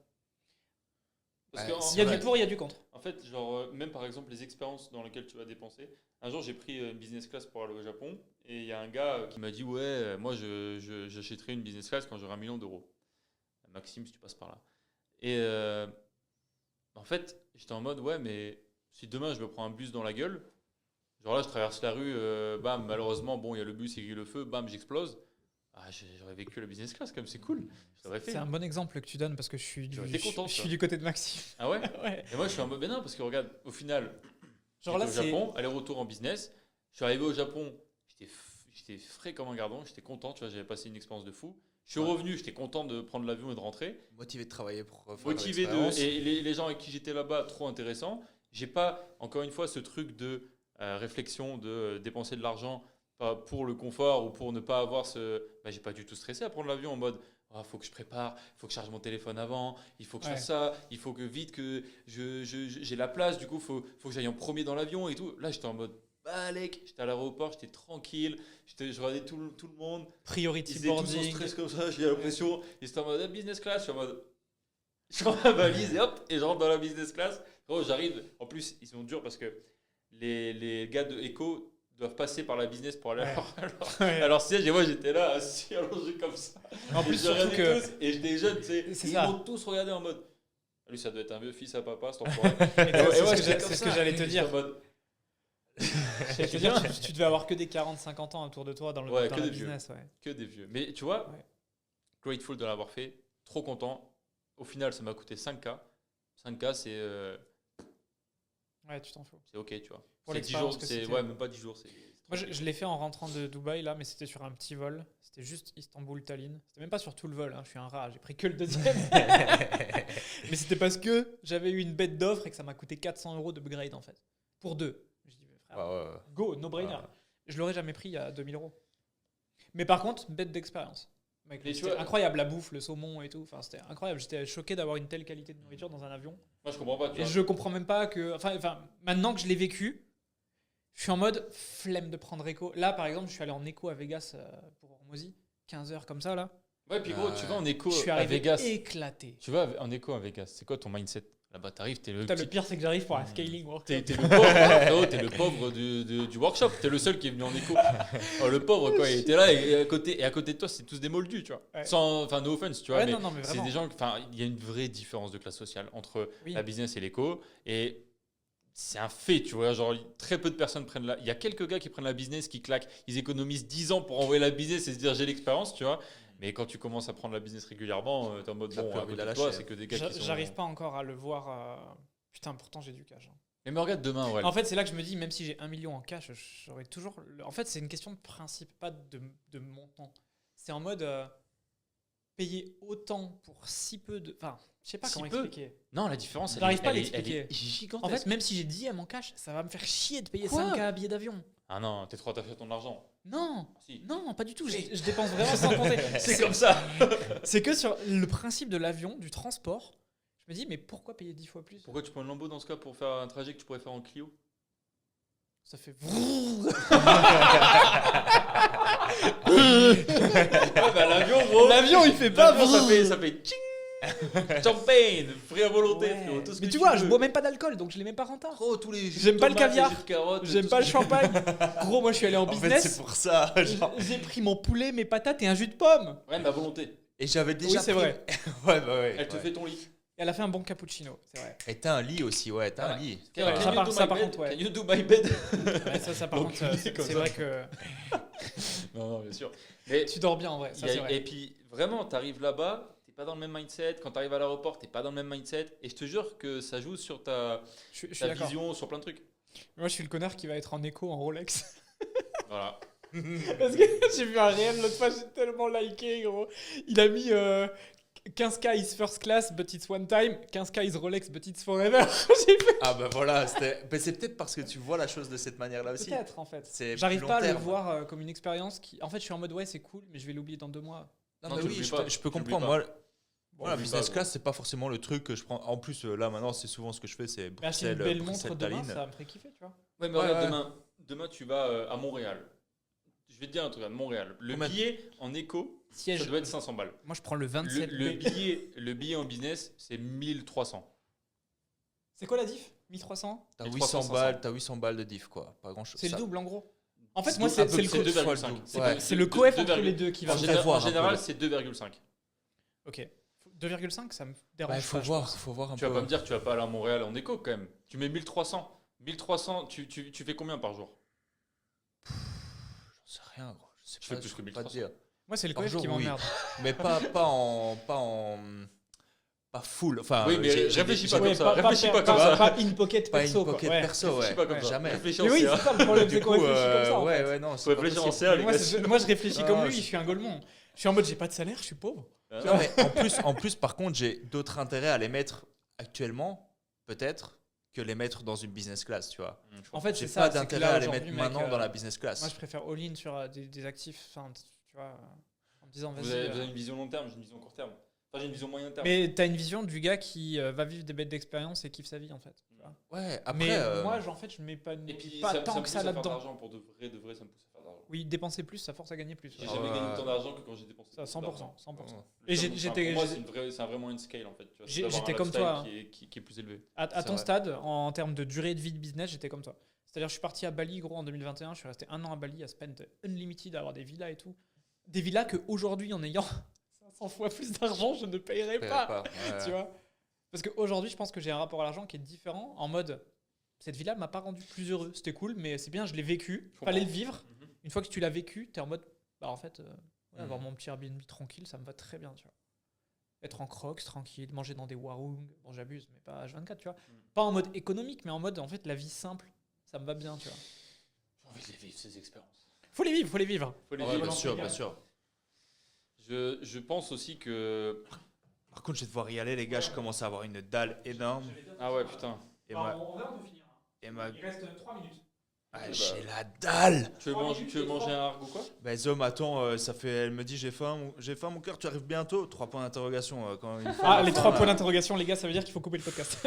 [SPEAKER 3] Parce
[SPEAKER 2] Ouais,
[SPEAKER 3] que,
[SPEAKER 1] Il y a
[SPEAKER 2] Ouais.
[SPEAKER 1] du pour, il y a du contre.
[SPEAKER 3] En fait, genre, même par exemple, les expériences dans lesquelles tu vas dépenser. Un jour, j'ai pris une business class pour aller au Japon. Et il y a un gars qui m'a dit ouais, moi, j'achèterai une business class quand j'aurai 1 million d'euros. Maxime, si tu passes par là. Et en fait, j'étais en mode ouais, mais si demain je me prends un bus dans la gueule, genre là, je traverse la rue, bam, malheureusement, bon, il y a le bus, il grille le feu, bam, j'explose. Ah, j'aurais vécu la business class, comme c'est cool. Je l'aurais fait.
[SPEAKER 1] C'est un bon exemple que tu donnes parce que je suis,
[SPEAKER 3] J'aurais été content,
[SPEAKER 1] je
[SPEAKER 3] ça.
[SPEAKER 1] suis du côté de Maxime.
[SPEAKER 3] Ah ouais.
[SPEAKER 1] Ouais.
[SPEAKER 3] Et moi, je suis en mode, mais non, parce que regarde, au final,
[SPEAKER 1] Genre là,
[SPEAKER 3] j'étais
[SPEAKER 1] c'est.
[SPEAKER 3] au Japon, aller-retour en business. Je suis arrivé au Japon, j'étais frais comme un gardon, j'étais content, tu vois, j'avais passé une expérience de fou. Je suis revenu, j'étais content de prendre l'avion et de rentrer.
[SPEAKER 2] Motivé de travailler pour faire
[SPEAKER 3] Motivé
[SPEAKER 2] l'expérience.
[SPEAKER 3] et les gens avec qui j'étais là-bas, trop intéressants. J'ai pas, encore une fois, ce truc de réflexion de dépenser de l'argent pour le confort ou pour ne pas avoir ce. Bah, j'ai pas du tout stressé à prendre l'avion en mode. Il faut que je prépare, il faut que je charge mon téléphone avant, il faut que je fasse ça, il faut que vite que j'ai la place, du coup, il faut que j'aille en premier dans l'avion et tout. Là, j'étais en mode, balèque, j'étais à l'aéroport, j'étais tranquille, je regardais tout le monde.
[SPEAKER 1] Priority
[SPEAKER 3] Ils étaient tous en
[SPEAKER 1] boarding.
[SPEAKER 3] stress comme ça, j'ai l'impression. Ils étaient en mode business class, je suis en mode. Je prends ma valise et hop, et je rentre dans la business class. Frérot, j'arrive. En plus, ils sont durs parce que les gars de Echo doivent passer par la business pour aller à leur siège. Et moi, j'étais là, assis, allongé comme ça.
[SPEAKER 1] En plus,
[SPEAKER 3] Et je
[SPEAKER 1] surtout
[SPEAKER 3] regardais
[SPEAKER 1] que.
[SPEAKER 3] tous, et j'étais jeune, tu sais.
[SPEAKER 1] C'est
[SPEAKER 3] Ils
[SPEAKER 1] ça.
[SPEAKER 3] m'ont tous regardé en mode. Lui, ça doit être un vieux fils à papa, cet enfoiré.
[SPEAKER 1] C'est ce que j'allais te dire.
[SPEAKER 3] En mode,
[SPEAKER 1] J'allais te dire, tu devais avoir que des 40-50 ans autour de toi dans le
[SPEAKER 3] Ouais,
[SPEAKER 1] dans
[SPEAKER 3] que
[SPEAKER 1] la
[SPEAKER 3] des vieux.
[SPEAKER 1] business. Ouais.
[SPEAKER 3] que des vieux. Mais tu vois,
[SPEAKER 1] Ouais.
[SPEAKER 3] grateful de l'avoir fait. Trop content. Au final, ça m'a coûté 5K. 5K,
[SPEAKER 1] Ouais, tu t'en fous.
[SPEAKER 3] c'est ok, tu vois.
[SPEAKER 1] Pour
[SPEAKER 3] C'est 10
[SPEAKER 1] l'expérience
[SPEAKER 3] jours,
[SPEAKER 1] que
[SPEAKER 3] c'est
[SPEAKER 1] c'était.
[SPEAKER 3] ouais, même pas 10 jours.
[SPEAKER 1] Moi, je l'ai fait en rentrant de Dubaï, là, mais c'était sur un petit vol. C'était juste Istanbul-Tallinn. C'était même pas sur tout le vol, hein. Je suis un rat, j'ai pris que le deuxième. Mais c'était parce que j'avais eu une bête d'offre et que ça m'a coûté 400 € d'upgrade, en fait. Pour deux. Je dis, mais frère,
[SPEAKER 2] Ouais.
[SPEAKER 1] go, no-brainer.
[SPEAKER 2] Ouais.
[SPEAKER 1] Je l'aurais jamais pris à 2000 €. Mais par contre, bête d'expérience. Mec,
[SPEAKER 3] Mais tu
[SPEAKER 1] c'était
[SPEAKER 3] vois-
[SPEAKER 1] incroyable, la bouffe, le saumon et tout. Enfin, c'était incroyable. J'étais choqué d'avoir une telle qualité de nourriture dans un avion.
[SPEAKER 3] Moi, je comprends pas. Tu
[SPEAKER 1] Et
[SPEAKER 3] vois.
[SPEAKER 1] je comprends même pas que. Enfin, maintenant que je l'ai vécu, je suis en mode flemme de prendre écho. Là, par exemple, je suis allé en écho à Vegas pour Hormozy, 15 heures comme ça, là.
[SPEAKER 3] Ouais, puis gros, tu vas en écho
[SPEAKER 1] Je suis
[SPEAKER 3] à
[SPEAKER 1] arrivé
[SPEAKER 3] Vegas.
[SPEAKER 1] éclaté.
[SPEAKER 3] Tu vas en écho à Vegas. C'est quoi ton mindset? Là-bas, t'arrives, t'es le
[SPEAKER 1] Putain, le
[SPEAKER 3] petit.
[SPEAKER 1] pire, c'est que j'arrive pour un scaling workshop.
[SPEAKER 3] T'es le pauvre, frérot, t'es le pauvre du workshop. T'es le seul qui est venu en écho. Oh, le pauvre, quoi, il était là et à côté de toi, c'est tous des moldus, tu vois.
[SPEAKER 1] Ouais.
[SPEAKER 3] Enfin, no offense, tu vois.
[SPEAKER 1] Ouais,
[SPEAKER 3] mais
[SPEAKER 1] non, mais
[SPEAKER 3] c'est
[SPEAKER 1] vraiment.
[SPEAKER 3] des gens. Enfin, il y a une vraie différence de classe sociale entre
[SPEAKER 1] Oui.
[SPEAKER 3] la business et l'éco. Et c'est un fait, tu vois. Genre, très peu de personnes prennent la. Il y a quelques gars qui prennent la business, qui claquent. Ils économisent 10 ans pour envoyer la business et se dire j'ai l'expérience, tu vois. Mais quand tu commences à prendre la business régulièrement, t'es en mode
[SPEAKER 2] T'as
[SPEAKER 3] bon,
[SPEAKER 2] plus
[SPEAKER 3] à
[SPEAKER 2] envie
[SPEAKER 3] côté
[SPEAKER 2] de la
[SPEAKER 3] de toi,
[SPEAKER 2] lâcher.
[SPEAKER 3] c'est que des gars qui sont.
[SPEAKER 1] J'arrive pas encore à le voir. Putain, pourtant, j'ai du cash. Hein.
[SPEAKER 3] Mais me regarde demain, ouais.
[SPEAKER 1] En fait, c'est là que je me dis, même si j'ai 1 million en cash, j'aurais toujours. En fait, c'est une question de principe, pas de montant. C'est en mode payer autant pour si peu de. Enfin, je sais pas
[SPEAKER 3] Si
[SPEAKER 1] comment
[SPEAKER 3] peu.
[SPEAKER 1] expliquer.
[SPEAKER 3] Non, la différence,
[SPEAKER 1] J'arrive pas à
[SPEAKER 3] elle
[SPEAKER 1] l'expliquer.
[SPEAKER 3] est gigantesque.
[SPEAKER 1] En fait, même si j'ai 10 M en cash, ça va me faire chier de payer
[SPEAKER 3] Quoi
[SPEAKER 1] 5K à billet d'avion.
[SPEAKER 3] Ah non, t'es trop attaché à ton argent.
[SPEAKER 1] Non,
[SPEAKER 3] Si.
[SPEAKER 1] non, pas du tout. Je dépense vraiment sans compter.
[SPEAKER 3] C'est comme ça.
[SPEAKER 1] C'est que sur le principe de l'avion, du transport, je me dis, mais pourquoi payer 10 fois plus?
[SPEAKER 3] Pourquoi tu prends une Lambo dans ce cas pour faire un trajet que tu pourrais faire en Clio?
[SPEAKER 1] Ça fait.
[SPEAKER 3] L'avion, gros.
[SPEAKER 1] L'avion, il fait pas.
[SPEAKER 3] L'avion, ça fait tching. Champagne, free à volonté,
[SPEAKER 1] Ouais.
[SPEAKER 3] frérot, tout ce
[SPEAKER 1] Mais
[SPEAKER 3] que
[SPEAKER 1] tu
[SPEAKER 3] tu
[SPEAKER 1] vois,
[SPEAKER 3] veux.
[SPEAKER 1] je bois même pas d'alcool, donc je l'ai même pas rentable.
[SPEAKER 3] Gros, tous les jus
[SPEAKER 1] J'aime
[SPEAKER 3] de
[SPEAKER 1] pas le
[SPEAKER 3] tomates,
[SPEAKER 1] caviar.
[SPEAKER 3] les jus de carottes,
[SPEAKER 1] J'aime
[SPEAKER 3] tout
[SPEAKER 1] pas le
[SPEAKER 3] ce que-
[SPEAKER 1] champagne. Gros, moi je suis allé en
[SPEAKER 2] En fait,
[SPEAKER 1] business.
[SPEAKER 2] c'est pour ça. genre.
[SPEAKER 1] J'ai pris mon poulet, mes patates et un jus de pomme.
[SPEAKER 3] Ouais, mais à volonté.
[SPEAKER 2] Et j'avais déjà.
[SPEAKER 1] Oui, c'est
[SPEAKER 2] pris-
[SPEAKER 1] vrai.
[SPEAKER 2] Ouais, bah ouais.
[SPEAKER 3] Elle te
[SPEAKER 2] ouais.
[SPEAKER 3] fait ton lit.
[SPEAKER 1] Et elle a fait un bon cappuccino, c'est vrai.
[SPEAKER 2] Et t'as un lit aussi, ouais, t'as un lit.
[SPEAKER 1] C'est vrai,
[SPEAKER 3] Can
[SPEAKER 1] ça
[SPEAKER 3] you
[SPEAKER 1] par-
[SPEAKER 3] do
[SPEAKER 1] ça
[SPEAKER 3] my
[SPEAKER 1] par
[SPEAKER 3] bed?
[SPEAKER 1] contre, ouais.
[SPEAKER 3] Can you do my bed?
[SPEAKER 1] Ouais, ça par
[SPEAKER 3] Donc,
[SPEAKER 1] contre,
[SPEAKER 3] lui,
[SPEAKER 1] c'est
[SPEAKER 3] comme
[SPEAKER 1] c'est
[SPEAKER 3] ça.
[SPEAKER 1] vrai que
[SPEAKER 3] Non, bien sûr. Mais
[SPEAKER 1] tu dors bien en vrai, ça c'est vrai.
[SPEAKER 3] et puis, vraiment, t'arrives là-bas, t'es pas dans le même mindset. Quand t'arrives à l'aéroport, t'es pas dans le même mindset. Et je te jure que ça joue sur ta
[SPEAKER 1] Je suis
[SPEAKER 3] ta
[SPEAKER 1] d'accord.
[SPEAKER 3] vision, sur plein de trucs.
[SPEAKER 1] Moi je suis le connard qui va être en écho en Rolex.
[SPEAKER 3] Voilà.
[SPEAKER 1] Parce que j'ai vu un réel l'autre fois, j'ai tellement liké, gros. Il a mis 15K is first class, but it's one time. 15K is Rolex, but it's forever. J'ai fait
[SPEAKER 2] Ah bah voilà, mais c'est peut-être parce que tu vois la chose de cette manière-là aussi.
[SPEAKER 1] peut-être en fait.
[SPEAKER 2] C'est
[SPEAKER 1] J'arrive
[SPEAKER 2] plus
[SPEAKER 1] pas à
[SPEAKER 2] long
[SPEAKER 1] le
[SPEAKER 2] terme.
[SPEAKER 1] voir comme une expérience qui. En fait, je suis en mode ouais, c'est cool, mais je vais l'oublier dans 2 mois.
[SPEAKER 2] Non,
[SPEAKER 3] Non,
[SPEAKER 2] mais
[SPEAKER 3] tu
[SPEAKER 2] oui,
[SPEAKER 3] l'oublies
[SPEAKER 2] je
[SPEAKER 3] pas.
[SPEAKER 2] peux
[SPEAKER 3] Tu
[SPEAKER 2] comprendre.
[SPEAKER 3] l'oublies
[SPEAKER 2] Moi,
[SPEAKER 3] Bon,
[SPEAKER 2] la
[SPEAKER 3] oublie
[SPEAKER 2] business
[SPEAKER 3] pas,
[SPEAKER 2] class, c'est pas forcément le truc que je prends. En plus, là maintenant, c'est souvent ce que je fais, c'est
[SPEAKER 1] Mais acheter une
[SPEAKER 2] Bruxelles,
[SPEAKER 1] belle montre
[SPEAKER 2] Bruxelles,
[SPEAKER 1] demain,
[SPEAKER 2] Tallinn.
[SPEAKER 1] ça me ferait kiffer, tu vois.
[SPEAKER 3] Ouais, mais
[SPEAKER 2] Ouais,
[SPEAKER 3] regarde,
[SPEAKER 2] ouais.
[SPEAKER 3] demain, tu vas à Montréal. Je vais te dire un truc à Montréal. Le
[SPEAKER 2] Combien-
[SPEAKER 3] billet en éco, ça
[SPEAKER 1] Siège.
[SPEAKER 3] doit être 500 balles.
[SPEAKER 1] Moi, je prends le 27.
[SPEAKER 3] Le billet en business, c'est 1300.
[SPEAKER 1] C'est quoi la diff 1300.
[SPEAKER 2] T'as
[SPEAKER 3] 1300,
[SPEAKER 2] 800 balles, t'as 800 balles de diff, quoi. Pas grand chose.
[SPEAKER 1] C'est le
[SPEAKER 2] Ça-
[SPEAKER 1] double en gros. En fait,
[SPEAKER 3] C'est
[SPEAKER 1] moi,
[SPEAKER 3] deux-
[SPEAKER 1] c'est
[SPEAKER 3] un peu-
[SPEAKER 1] le
[SPEAKER 3] c'est
[SPEAKER 1] co-
[SPEAKER 3] 2,5.
[SPEAKER 2] Ouais.
[SPEAKER 3] pas-
[SPEAKER 1] c'est le
[SPEAKER 3] deux-
[SPEAKER 1] coef entre
[SPEAKER 3] 2,5.
[SPEAKER 1] les deux qui va.
[SPEAKER 3] En,
[SPEAKER 2] Faudrait
[SPEAKER 3] général,
[SPEAKER 2] voir
[SPEAKER 3] en
[SPEAKER 2] un peu.
[SPEAKER 3] général, c'est 2,5.
[SPEAKER 1] Ok. 2,5, ça me dérange
[SPEAKER 2] Bah,
[SPEAKER 1] pas.
[SPEAKER 2] faut
[SPEAKER 1] je
[SPEAKER 2] voir,
[SPEAKER 1] pense.
[SPEAKER 2] faut voir un
[SPEAKER 3] Tu
[SPEAKER 2] peu.
[SPEAKER 3] vas pas me dire que tu vas pas aller à Montréal en éco quand même. Tu mets 1300. 1300, tu fais combien par jour?
[SPEAKER 2] J'en sais rien, gros. Je sais
[SPEAKER 3] Je
[SPEAKER 2] pas,
[SPEAKER 3] fais plus
[SPEAKER 2] je
[SPEAKER 3] que
[SPEAKER 2] peux pas te
[SPEAKER 3] 1300.
[SPEAKER 2] dire.
[SPEAKER 1] Moi, c'est le
[SPEAKER 2] Par
[SPEAKER 1] coef
[SPEAKER 2] jour,
[SPEAKER 1] qui
[SPEAKER 2] oui.
[SPEAKER 1] m'emmerde.
[SPEAKER 2] Mais pas full. Enfin,
[SPEAKER 3] Oui, mais
[SPEAKER 2] j'ai
[SPEAKER 3] réfléchis
[SPEAKER 2] des-
[SPEAKER 3] pas comme ça.
[SPEAKER 1] Pas
[SPEAKER 3] Réfléchis pas comme
[SPEAKER 1] pas-
[SPEAKER 3] ça.
[SPEAKER 1] pas in pocket
[SPEAKER 2] pas
[SPEAKER 1] perso.
[SPEAKER 2] une
[SPEAKER 1] quoi.
[SPEAKER 2] pocket
[SPEAKER 1] Ouais.
[SPEAKER 2] perso,
[SPEAKER 3] Réfléchis
[SPEAKER 2] ouais.
[SPEAKER 3] pas comme ça.
[SPEAKER 2] Jamais.
[SPEAKER 3] Réfléchis en
[SPEAKER 1] Mais oui,
[SPEAKER 3] CA.
[SPEAKER 1] c'est ça le problème,
[SPEAKER 2] Du
[SPEAKER 1] c'est qu'on
[SPEAKER 2] coup,
[SPEAKER 1] réfléchit comme ça. en
[SPEAKER 2] ouais,
[SPEAKER 1] fait.
[SPEAKER 2] ouais, non. c'est
[SPEAKER 3] Faut
[SPEAKER 2] pas
[SPEAKER 3] réfléchir en
[SPEAKER 2] possible.
[SPEAKER 3] CA, les
[SPEAKER 1] Moi,
[SPEAKER 3] gars.
[SPEAKER 1] moi, je réfléchis
[SPEAKER 2] Ah,
[SPEAKER 1] comme lui,
[SPEAKER 2] je-
[SPEAKER 1] je suis un golemon. Je suis en mode, j'ai pas de salaire, je suis pauvre.
[SPEAKER 2] Non, mais en plus, par contre, j'ai d'autres intérêts à les mettre actuellement, peut-être, que les mettre dans une business class, tu vois.
[SPEAKER 1] En fait,
[SPEAKER 2] J'ai
[SPEAKER 1] c'est
[SPEAKER 2] pas
[SPEAKER 1] ça. c'est que
[SPEAKER 2] d'intérêt
[SPEAKER 1] là,
[SPEAKER 2] à les
[SPEAKER 1] aujourd'hui,
[SPEAKER 2] mettre
[SPEAKER 1] mec,
[SPEAKER 2] maintenant dans la business class.
[SPEAKER 1] Moi, je préfère all-in sur des actifs, enfin, tu vois, en me disant,
[SPEAKER 3] Vous
[SPEAKER 1] vas-y.
[SPEAKER 3] avez une vision long terme, j'ai une vision court terme. Enfin, j'ai une vision moyen terme.
[SPEAKER 1] Mais t'as une vision du gars qui va vivre des bêtes d'expérience et kiffe sa vie, en fait. tu vois.
[SPEAKER 2] Ouais, après.
[SPEAKER 1] Mais moi, en fait, je
[SPEAKER 3] Et
[SPEAKER 1] m'épanouis
[SPEAKER 3] puis,
[SPEAKER 1] pas
[SPEAKER 3] ça
[SPEAKER 1] tant
[SPEAKER 3] me
[SPEAKER 1] que
[SPEAKER 3] pousse
[SPEAKER 1] ça
[SPEAKER 3] à faire de
[SPEAKER 1] là-dedans.
[SPEAKER 3] l'argent pour de vrai, ça me pousse à faire
[SPEAKER 1] Oui, dépenser plus, ça force à gagner plus.
[SPEAKER 3] J'ai
[SPEAKER 1] Ouais.
[SPEAKER 3] jamais
[SPEAKER 2] ouais.
[SPEAKER 3] gagné autant d'argent que quand j'ai dépensé.
[SPEAKER 1] Ça, 100%. 100%.
[SPEAKER 2] Ouais.
[SPEAKER 1] Et
[SPEAKER 3] Pour moi, c'est un vrai moyen de scale en fait. Tu vois, c'est d'avoir
[SPEAKER 1] J'étais
[SPEAKER 3] un
[SPEAKER 1] comme
[SPEAKER 3] lifestyle
[SPEAKER 1] toi, hein.
[SPEAKER 3] qui est plus élevé.
[SPEAKER 1] À
[SPEAKER 2] C'est
[SPEAKER 1] ton
[SPEAKER 2] vrai.
[SPEAKER 1] stade, en termes de durée de vie de business, j'étais comme toi. C'est-à-dire, je suis parti à Bali, gros, en 2021. Je suis resté 1 an à Bali, à spend unlimited, à avoir des villas et tout. Des villas qu'aujourd'hui, en ayant 500 fois plus d'argent, je ne payerais pas. Tu vois. Parce qu'aujourd'hui, je pense que j'ai un rapport à l'argent qui est différent. En mode, cette villa m'a pas rendu plus heureux. C'était cool, mais c'est bien, je l'ai vécu.
[SPEAKER 3] Je
[SPEAKER 1] Fallait le
[SPEAKER 3] comprends.
[SPEAKER 1] vivre.
[SPEAKER 3] Mhm.
[SPEAKER 1] Une fois que tu l'as vécu, tu es en mode, bah en fait, avoir
[SPEAKER 2] Mhm.
[SPEAKER 1] mon petit Airbnb tranquille, ça me va très bien, tu vois. Être en crocs, tranquille, manger dans des warung, bon j'abuse, mais pas H24, tu vois. Pas en mode économique, mais en mode, en fait, la vie simple, ça me va bien, tu vois.
[SPEAKER 3] J'ai envie de les vivre ces expériences.
[SPEAKER 1] Faut les vivre, faut les vivre.
[SPEAKER 3] Faut les
[SPEAKER 2] Ouais,
[SPEAKER 3] vivre.
[SPEAKER 2] bien sûr, bien sûr.
[SPEAKER 3] Je pense aussi que.
[SPEAKER 2] Par contre, je vais devoir y aller, les gars. Je commence à avoir une dalle énorme.
[SPEAKER 3] Ah ouais, putain.
[SPEAKER 2] Et
[SPEAKER 1] Alors,
[SPEAKER 2] ma,
[SPEAKER 1] on va en finir.
[SPEAKER 2] et ma...
[SPEAKER 1] Il reste 3 minutes.
[SPEAKER 2] Ah,
[SPEAKER 3] bah.
[SPEAKER 2] j'ai la dalle.
[SPEAKER 3] Tu veux manger un argot quoi?
[SPEAKER 2] Bah Zom, attends, ça fait, elle me dit j'ai faim, mon cœur, tu arrives bientôt. 3 points d'interrogation. Quand une fois,
[SPEAKER 1] Ah,
[SPEAKER 2] la
[SPEAKER 1] les
[SPEAKER 2] fin,
[SPEAKER 1] 3
[SPEAKER 2] là.
[SPEAKER 1] points d'interrogation, les gars, ça veut dire qu'il faut couper le podcast.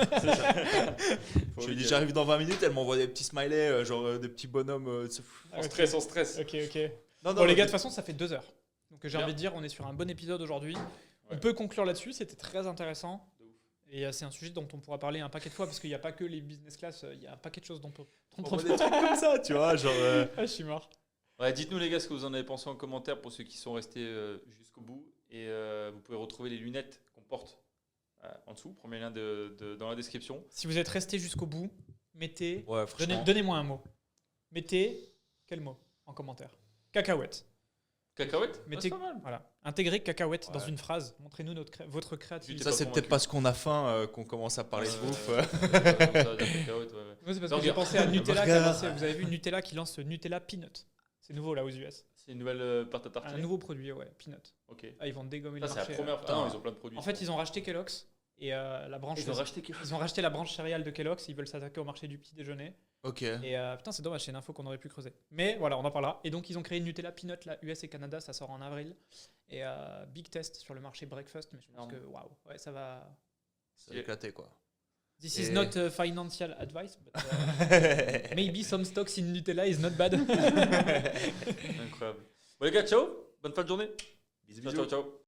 [SPEAKER 2] Je lui dis j'arrive dans 20 minutes, elle m'envoie des petits smileys, des petits bonhommes.
[SPEAKER 1] Ah,
[SPEAKER 3] En
[SPEAKER 1] ok.
[SPEAKER 3] stress, en stress.
[SPEAKER 1] Ok, ok.
[SPEAKER 2] Non,
[SPEAKER 1] Bon, les
[SPEAKER 2] mais-
[SPEAKER 1] gars, de toute façon, ça fait 2 heures. Donc, j'ai
[SPEAKER 3] Bien.
[SPEAKER 1] envie de dire, on est sur un bon épisode aujourd'hui. On
[SPEAKER 3] Ouais.
[SPEAKER 1] peut conclure là-dessus, c'était très intéressant.
[SPEAKER 3] De ouf.
[SPEAKER 1] Et c'est un sujet dont on pourra parler un paquet de fois, parce qu'il n'y a pas que les business class, il y a un paquet de choses dont on
[SPEAKER 2] on voit des trucs comme ça, tu vois, genre.
[SPEAKER 1] Ah, je suis mort.
[SPEAKER 3] Ouais, dites-nous les gars ce que vous en avez pensé en commentaire pour ceux qui sont restés jusqu'au bout. Et vous pouvez retrouver les lunettes qu'on porte en dessous. Premier lien dans la description.
[SPEAKER 1] Si vous êtes resté jusqu'au bout, mettez.
[SPEAKER 2] Ouais, franchement.
[SPEAKER 1] Donnez-moi un mot. Mettez. Quel mot en commentaire? Cacahuète.
[SPEAKER 3] Cacahuète.
[SPEAKER 1] Mettez,
[SPEAKER 3] c'est pas mal.
[SPEAKER 1] voilà. Intégrez cacahuète dans
[SPEAKER 2] Ouais.
[SPEAKER 1] une phrase. Montrez-nous votre créativité.
[SPEAKER 2] Ça, c'est
[SPEAKER 3] pas
[SPEAKER 2] peut-être
[SPEAKER 3] convaincu.
[SPEAKER 2] parce qu'on a faim qu'on commence à parler de bouffe.
[SPEAKER 3] Ça va dire cacahuète, ouais.
[SPEAKER 1] Moi, c'est parce
[SPEAKER 3] Non,
[SPEAKER 1] que j'ai
[SPEAKER 3] regarde.
[SPEAKER 1] pensé à Nutella qui a
[SPEAKER 2] Burger.
[SPEAKER 1] lancé. Vous avez vu Nutella qui lance Nutella Peanut. C'est nouveau là aux US.
[SPEAKER 3] C'est une nouvelle pâte à
[SPEAKER 1] Un
[SPEAKER 3] tartiner.
[SPEAKER 1] nouveau produit, ouais, Peanut.
[SPEAKER 3] Ok.
[SPEAKER 1] Ah, ils vont dégommer
[SPEAKER 3] Ça,
[SPEAKER 1] le
[SPEAKER 3] c'est la
[SPEAKER 1] marché.
[SPEAKER 3] première. Ah non, ils ont plein de produits.
[SPEAKER 1] En fait, ils ont racheté Kellogg's et la branche.
[SPEAKER 3] Ils ont racheté quelque chose.
[SPEAKER 1] Ils ont racheté la branche céréale de Kellogg's. Ils veulent s'attaquer au marché du petit déjeuner.
[SPEAKER 2] Ok.
[SPEAKER 1] Et putain, c'est dommage, c'est une info qu'on aurait pu creuser. Mais voilà, on en parlera. Et donc, ils ont créé Nutella Peanut, là, US et Canada, ça sort en avril. Et big test sur le marché breakfast, mais je pense
[SPEAKER 3] Énorme.
[SPEAKER 1] que waouh, ouais, ça va.
[SPEAKER 2] Ça a éclaté, quoi.
[SPEAKER 1] This
[SPEAKER 2] Et-
[SPEAKER 1] is not financial advice, but maybe some stocks in Nutella is not bad.
[SPEAKER 3] Incroyable. Bon les gars, ciao. Bonne fin de journée.
[SPEAKER 2] Bisous,
[SPEAKER 3] Ciao,
[SPEAKER 2] bisous.
[SPEAKER 3] ciao, ciao.